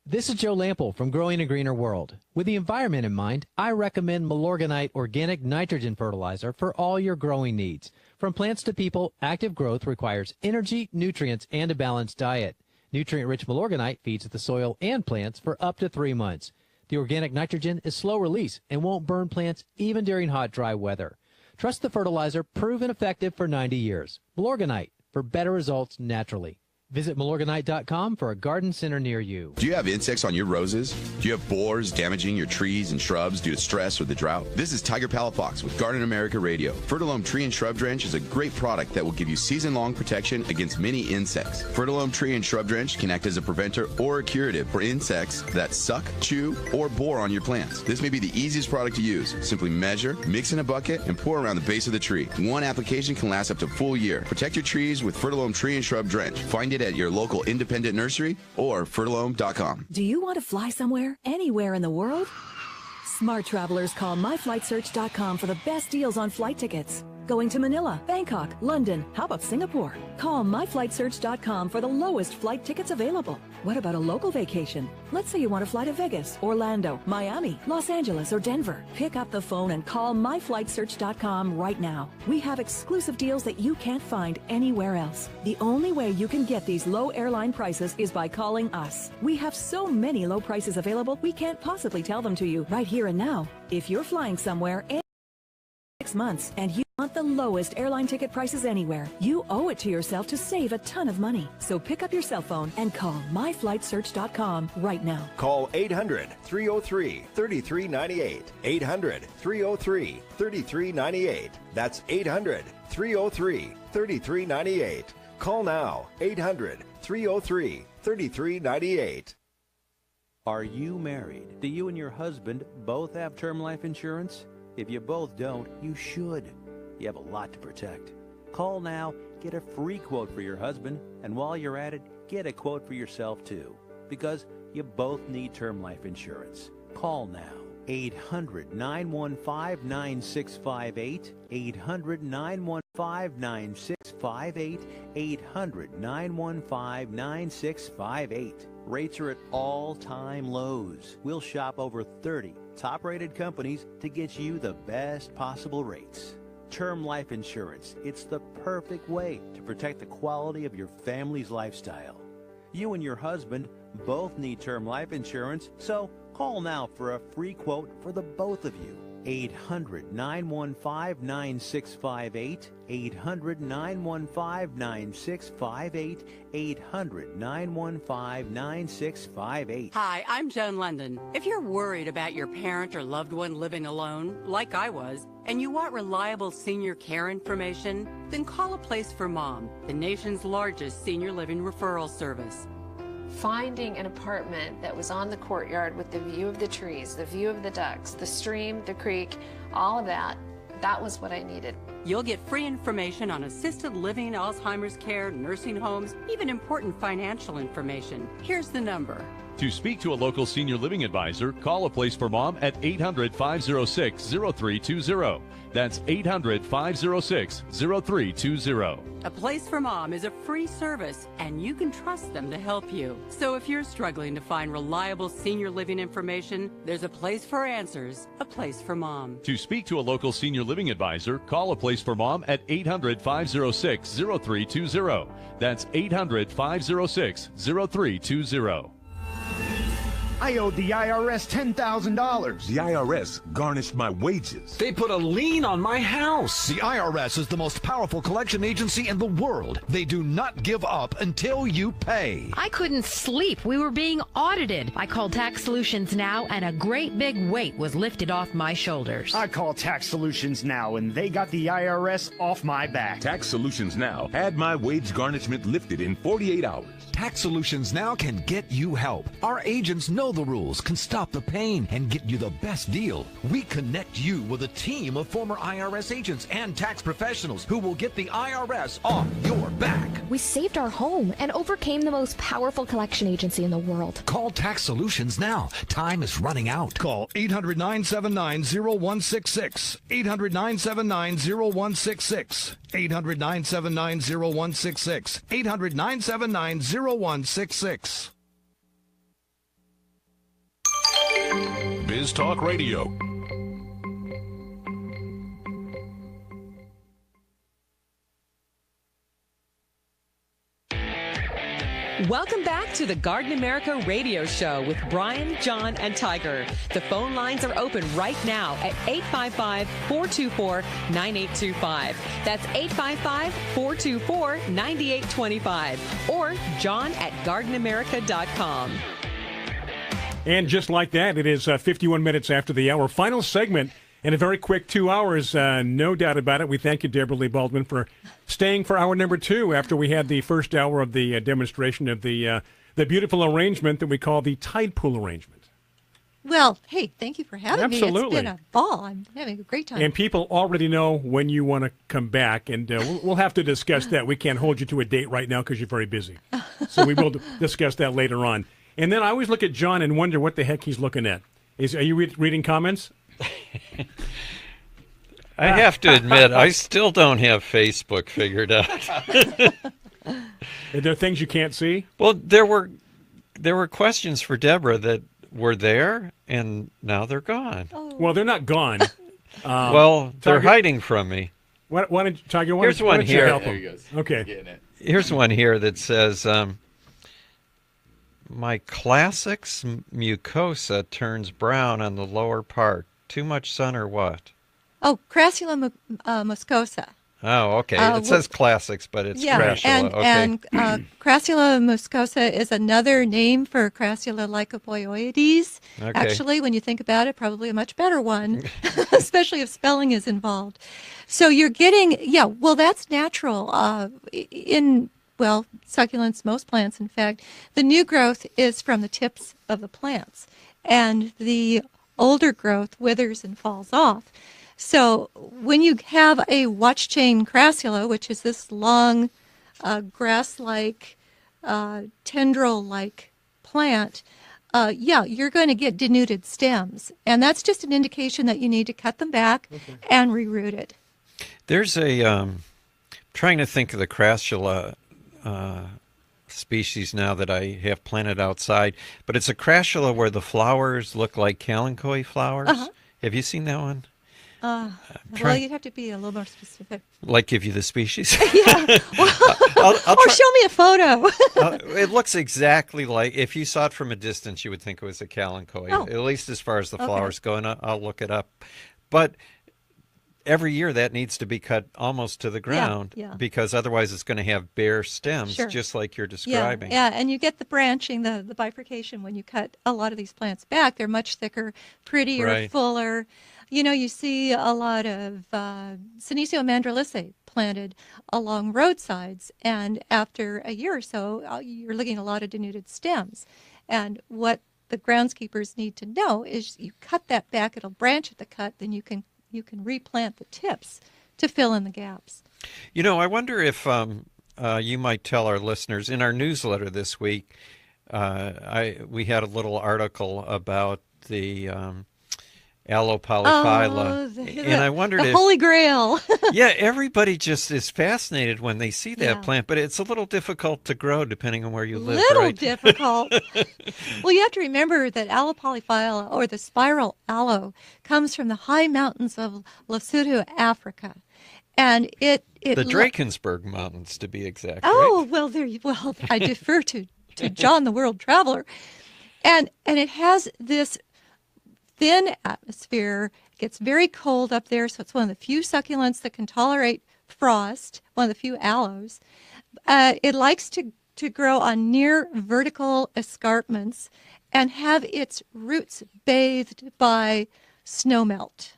Speaker 4: This is Joe Lample from Growing a Greener World. With the environment in mind, I recommend Milorganite Organic Nitrogen Fertilizer for all your growing needs. From plants to people, active growth requires energy, nutrients, and a balanced diet. Nutrient-rich Milorganite feeds the soil and plants for up to 3 months. The organic nitrogen is slow release and won't burn plants even during hot, dry weather. Trust the fertilizer, proven effective for 90 years. Milorganite, for better results naturally. Visit Milorganite.com for a garden center near you.
Speaker 6: Do you have insects on your roses? Do you have borers damaging your trees and shrubs due to stress or the drought? This is Tiger Palafox with Garden America Radio. Fertilome Tree and Shrub Drench is a great product that will give you season-long protection against many insects. Fertilome Tree and Shrub Drench can act as a preventer or a curative for insects that suck, chew, or bore on your plants. This may be the easiest product to use. Simply measure, mix in a bucket, and pour around the base of the tree. One application can last up to a full year. Protect your trees with Fertilome Tree and Shrub Drench. Find it at your local independent nursery or fertilome.com.
Speaker 5: Do you want to fly somewhere, anywhere in the world? Smart travelers call myflightsearch.com for the best deals on flight tickets. Going to Manila, Bangkok, London, how about Singapore? Call myflightsearch.com for the lowest flight tickets available. What about a local vacation? Let's say you want to fly to Vegas, Orlando, Miami, Los Angeles, or Denver. Pick up the phone and call myflightsearch.com right now. We have exclusive deals that you can't find anywhere else. The only way you can get these low airline prices is by calling us. We have so many low prices available, we can't possibly tell them to you right here and now. If you're flying somewhere in 6 months and you want the lowest airline ticket prices anywhere, you owe it to yourself to save a ton of money. So pick up your cell phone and call myflightsearch.com right now.
Speaker 9: Call 800-303-3398. 800-303-3398. That's 800-303-3398. Call now. 800-303-3398.
Speaker 26: Are you married? Do you and your husband both have term life insurance? If you both don't, you should. You have a lot to protect. Call now, get a free quote for your husband, and while you're at it, get a quote for yourself too, because you both need term life insurance. Call now. 800-915-9658, 800-915-9658, 800-915-9658. Rates are at all-time lows. We'll shop over 30 top-rated companies to get you the best possible rates. Term life insurance, it's the perfect way to protect the quality of your family's lifestyle. You and your husband both need term life insurance, so call now for a free quote for the both of you. 800-915-9658, 800-915-9658, 800-915-9658.
Speaker 11: Hi, I'm Joan London. If you're worried about your parent or loved one living alone, like I was, and you want reliable senior care information, then call A Place for Mom, the nation's largest senior living referral service.
Speaker 22: Finding an apartment that was on the courtyard with the view of the trees, the view of the ducks, the stream, the creek, all of that, that was what I needed.
Speaker 11: You'll get free information on assisted living, Alzheimer's care, nursing homes, even important financial information. Here's the number.
Speaker 8: To speak to a local senior living advisor, call A Place for Mom at 800-506-0320. That's 800-506-0320.
Speaker 11: A Place for Mom is a free service, and you can trust them to help you. So if you're struggling to find reliable senior living information, there's a place for answers, A Place for Mom.
Speaker 8: To speak to a local senior living advisor, call A Place for Mom at 800-506-0320. That's 800-506-0320.
Speaker 23: I owed the IRS $10,000.
Speaker 24: The IRS garnished my wages.
Speaker 27: They put a lien on my house.
Speaker 28: The IRS is the most powerful collection agency in the world. They do not give up until you pay.
Speaker 29: I couldn't sleep. We were being audited. I called Tax Solutions Now, and a great big weight was lifted off my shoulders.
Speaker 23: I called Tax Solutions Now, and they got the IRS off my back.
Speaker 24: Tax Solutions Now had my wage garnishment lifted in 48 hours.
Speaker 28: Tax Solutions Now can get you help. Our agents know the rules, can stop the pain, and get you the best deal. We connect you with a team of former IRS agents and tax professionals who will get the IRS off your back.
Speaker 19: We saved our home and overcame the most powerful collection agency in the world.
Speaker 28: Call Tax Solutions now. Time is running out. Call 800-979-0166. 800-979-0166. 800-979-0166. 800-979-0166.
Speaker 3: Biz Talk Radio.
Speaker 10: Welcome back to the Garden America Radio Show with Bryan, John, and Tiger. The phone lines are open right now at 855-424-9825. That's 855-424-9825. Or john@gardenamerica.com.
Speaker 13: And just like that, it is 51 minutes after the hour. Final segment in a very quick 2 hours, no doubt about it. We thank you, Deborah Lee Baldwin, for staying for hour number 2 after we had the first hour of the demonstration of the beautiful arrangement that we call the tide pool arrangement.
Speaker 12: Well, hey, thank you for having me.
Speaker 13: Absolutely.
Speaker 12: It's been a ball. I'm having a great time.
Speaker 13: And people already know when you want to come back, and we'll have to discuss that. We can't hold you to a date right now because you're very busy. So we will discuss that later on. And then I always look at John and wonder what the heck he's looking at. Are you reading comments?
Speaker 2: I have to admit, I still don't have Facebook figured out.
Speaker 13: Are there things you can't see?
Speaker 2: Well, there were questions for Deborah that were there, and now they're gone.
Speaker 12: Oh.
Speaker 13: Well, they're not gone.
Speaker 2: Well, they're hiding from me.
Speaker 13: Why don't, Tiger,
Speaker 2: Here's one here.
Speaker 13: Help him? Okay.
Speaker 2: Here's one here that says, my classics mucosa turns brown on the lower part. Too much sun or what?
Speaker 12: Oh, Crassula muscosa.
Speaker 2: Oh, okay. It says classics, but it's Crassula.
Speaker 12: And Crassula muscosa is another name for Crassula lycopioides.
Speaker 2: Okay.
Speaker 12: Actually, when you think about it, probably a much better one, especially if spelling is involved. So you're getting, well, that's natural. Succulents, most plants, in fact, the new growth is from the tips of the plants, and the older growth withers and falls off. So when you have a watch chain crassula, which is this long, grass-like, tendril-like plant, you're going to get denuded stems, and that's just an indication that you need to cut them back and reroot it.
Speaker 2: There's a trying to think of the crassula species now that I have planted outside, but it's a crassula where the flowers look like kalanchoe flowers. Have you seen that one?
Speaker 12: Well, you'd have to be a little more specific.
Speaker 2: Like give you the species?
Speaker 12: Yeah. Well, or show me a photo.
Speaker 2: It looks exactly like, if you saw it from a distance, you would think it was a kalanchoe, at least as far as the flowers go, and I'll look it up. But every year that needs to be cut almost to the ground because otherwise it's going to have bare stems, just like you're describing.
Speaker 12: Yeah, and you get the branching, the bifurcation when you cut a lot of these plants back. They're much thicker, prettier, fuller. You know, you see a lot of Senecio mandrilice planted along roadsides, and after a year or so, you're looking at a lot of denuded stems. And what the groundskeepers need to know is you cut that back, it'll branch at the cut, then you can replant the tips to fill in the gaps.
Speaker 2: You know, I wonder if you might tell our listeners, in our newsletter this week, we had a little article about the Aloe polyphylla, and I wondered
Speaker 12: the
Speaker 2: if
Speaker 12: Holy Grail.
Speaker 2: Everybody just is fascinated when they see that plant, but it's a little difficult to grow depending on where you live.
Speaker 12: Difficult. Well, you have to remember that Aloe polyphylla, or the spiral aloe, comes from the high mountains of Lesotho, Africa, and the
Speaker 2: Drakensberg Mountains, to be exact.
Speaker 12: Oh, right? Well, I defer to John, the world traveler, and it has this thin atmosphere. It gets very cold up there, so it's one of the few succulents that can tolerate frost, one of the few aloes. It likes to grow on near vertical escarpments and have its roots bathed by snowmelt.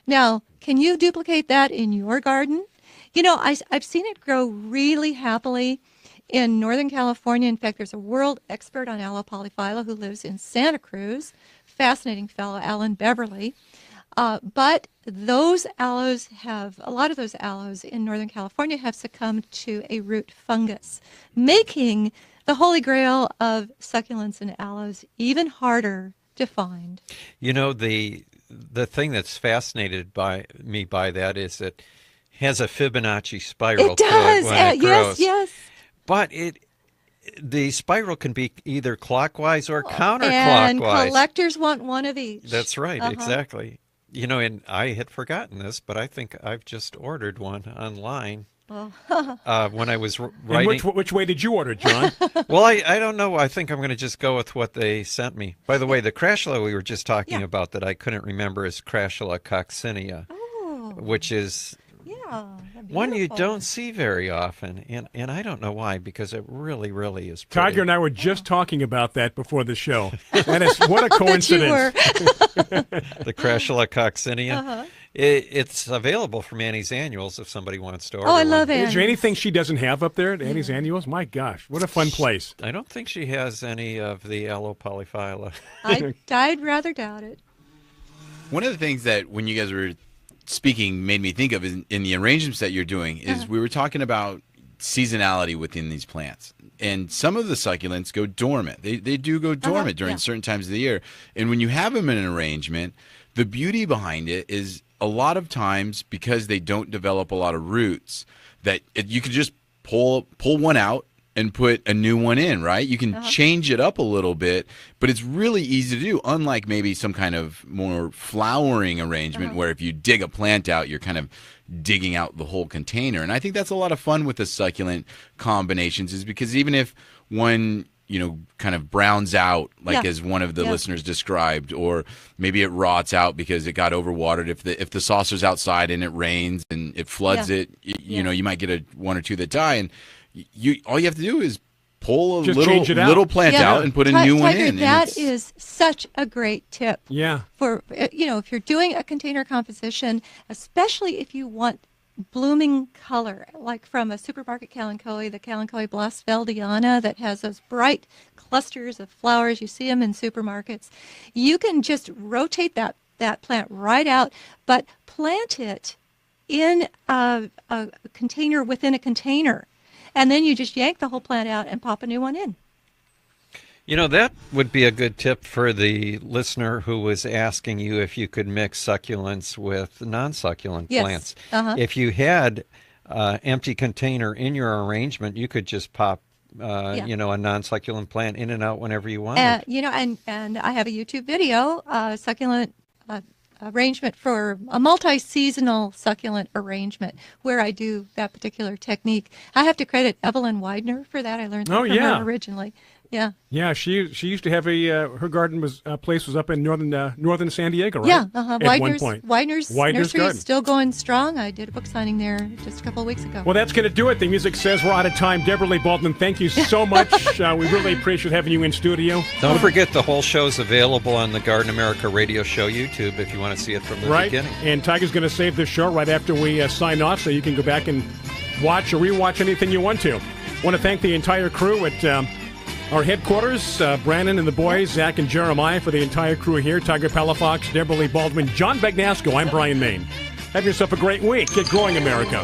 Speaker 12: Now, can you duplicate that in your garden? You know, I've seen it grow really happily in Northern California. In fact, there's a world expert on Aloe polyphylla who lives in Santa Cruz. Fascinating fellow, Alan Beverly. But a lot of those aloes in Northern California have succumbed to a root fungus, making the holy grail of succulents and aloes even harder to find.
Speaker 2: You know, the thing that's fascinated by me by that is it has a Fibonacci spiral.
Speaker 12: It does.
Speaker 2: To it when it grows.
Speaker 12: Yes.
Speaker 2: But the spiral can be either clockwise or counterclockwise.
Speaker 12: And collectors want one of each.
Speaker 2: That's right, exactly. You know, and I had forgotten this, but I think I've just ordered one online. when I was writing.
Speaker 13: And which way did you order, John?
Speaker 2: Well, I don't know. I think I'm going to just go with what they sent me. By the way, the crashula we were just talking about that I couldn't remember is Crashula coccinea, which is one you don't see very often, and I don't know why, because it really, really is pretty.
Speaker 13: Tiger and I were just talking about that before the show. That is, what a coincidence.
Speaker 2: The Crashula coccinea. It's available from Annie's Annuals if somebody wants to order.
Speaker 12: Oh, I love Annie's.
Speaker 13: Is there anything she doesn't have up there at Annie's Annuals? My gosh, what a fun place.
Speaker 2: I don't think she has any of the aloe polyphylla.
Speaker 12: I'd rather doubt it.
Speaker 14: One of the things that when you guys were speaking made me think of in the arrangements that you're doing is we were talking about seasonality within these plants. And some of the succulents go dormant. They do go dormant during certain times of the year. And when you have them in an arrangement, the beauty behind it is a lot of times, because they don't develop a lot of roots, that you can just pull one out and put a new one in, right? You can change it up a little bit, but it's really easy to do, unlike maybe some kind of more flowering arrangement where if you dig a plant out, you're kind of digging out the whole container. And I think that's a lot of fun with the succulent combinations, is because even if one kind of browns out, like as one of the listeners described, or maybe it rots out because it got overwatered. If the saucer's outside and it rains and it floods it, you might get one or two that die. And all you have to do is pull a little plant out and put a new one in.
Speaker 12: That is such a great tip.
Speaker 13: Yeah.
Speaker 12: For if you're doing a container composition, especially if you want blooming color, like from a supermarket kalanchoe, the kalanchoe blasfeldiana that has those bright clusters of flowers. You see them in supermarkets. You can just rotate that plant right out, but plant it in a container within a container. And then you just yank the whole plant out and pop a new one in.
Speaker 2: That would be a good tip for the listener who was asking you if you could mix succulents with non-succulent plants. If you had an empty container in your arrangement, you could just pop, a non-succulent plant in and out whenever you want.
Speaker 12: And I have a YouTube video, succulent arrangement for a multi-seasonal succulent arrangement, where I do that particular technique. I have to credit Evelyn Widener for that. I learned that from her originally. Yeah.
Speaker 13: Yeah, she used to have her garden place was up in northern San Diego, right?
Speaker 12: Yeah,
Speaker 13: At one point.
Speaker 12: Widener's Nursery
Speaker 13: garden
Speaker 12: is still going strong. I did a book signing there just a couple of weeks ago.
Speaker 13: Well, that's going to do it. The music says we're out of time. Deborah Lee Baldwin, thank you so much. We really appreciate having you in studio.
Speaker 2: Don't forget the whole show's available on the Garden America Radio Show YouTube if you want to see it from the beginning.
Speaker 13: And Tiger's going to save this show right after we sign off, so you can go back and watch or rewatch anything you want to. I want to thank the entire crew at our headquarters, Brandon and the boys, Zach and Jeremiah, for the entire crew here, Tiger Palafox, Deborah Lee Baldwin, John Bagnasco. I'm Bryan Main. Have yourself a great week. Get growing, America.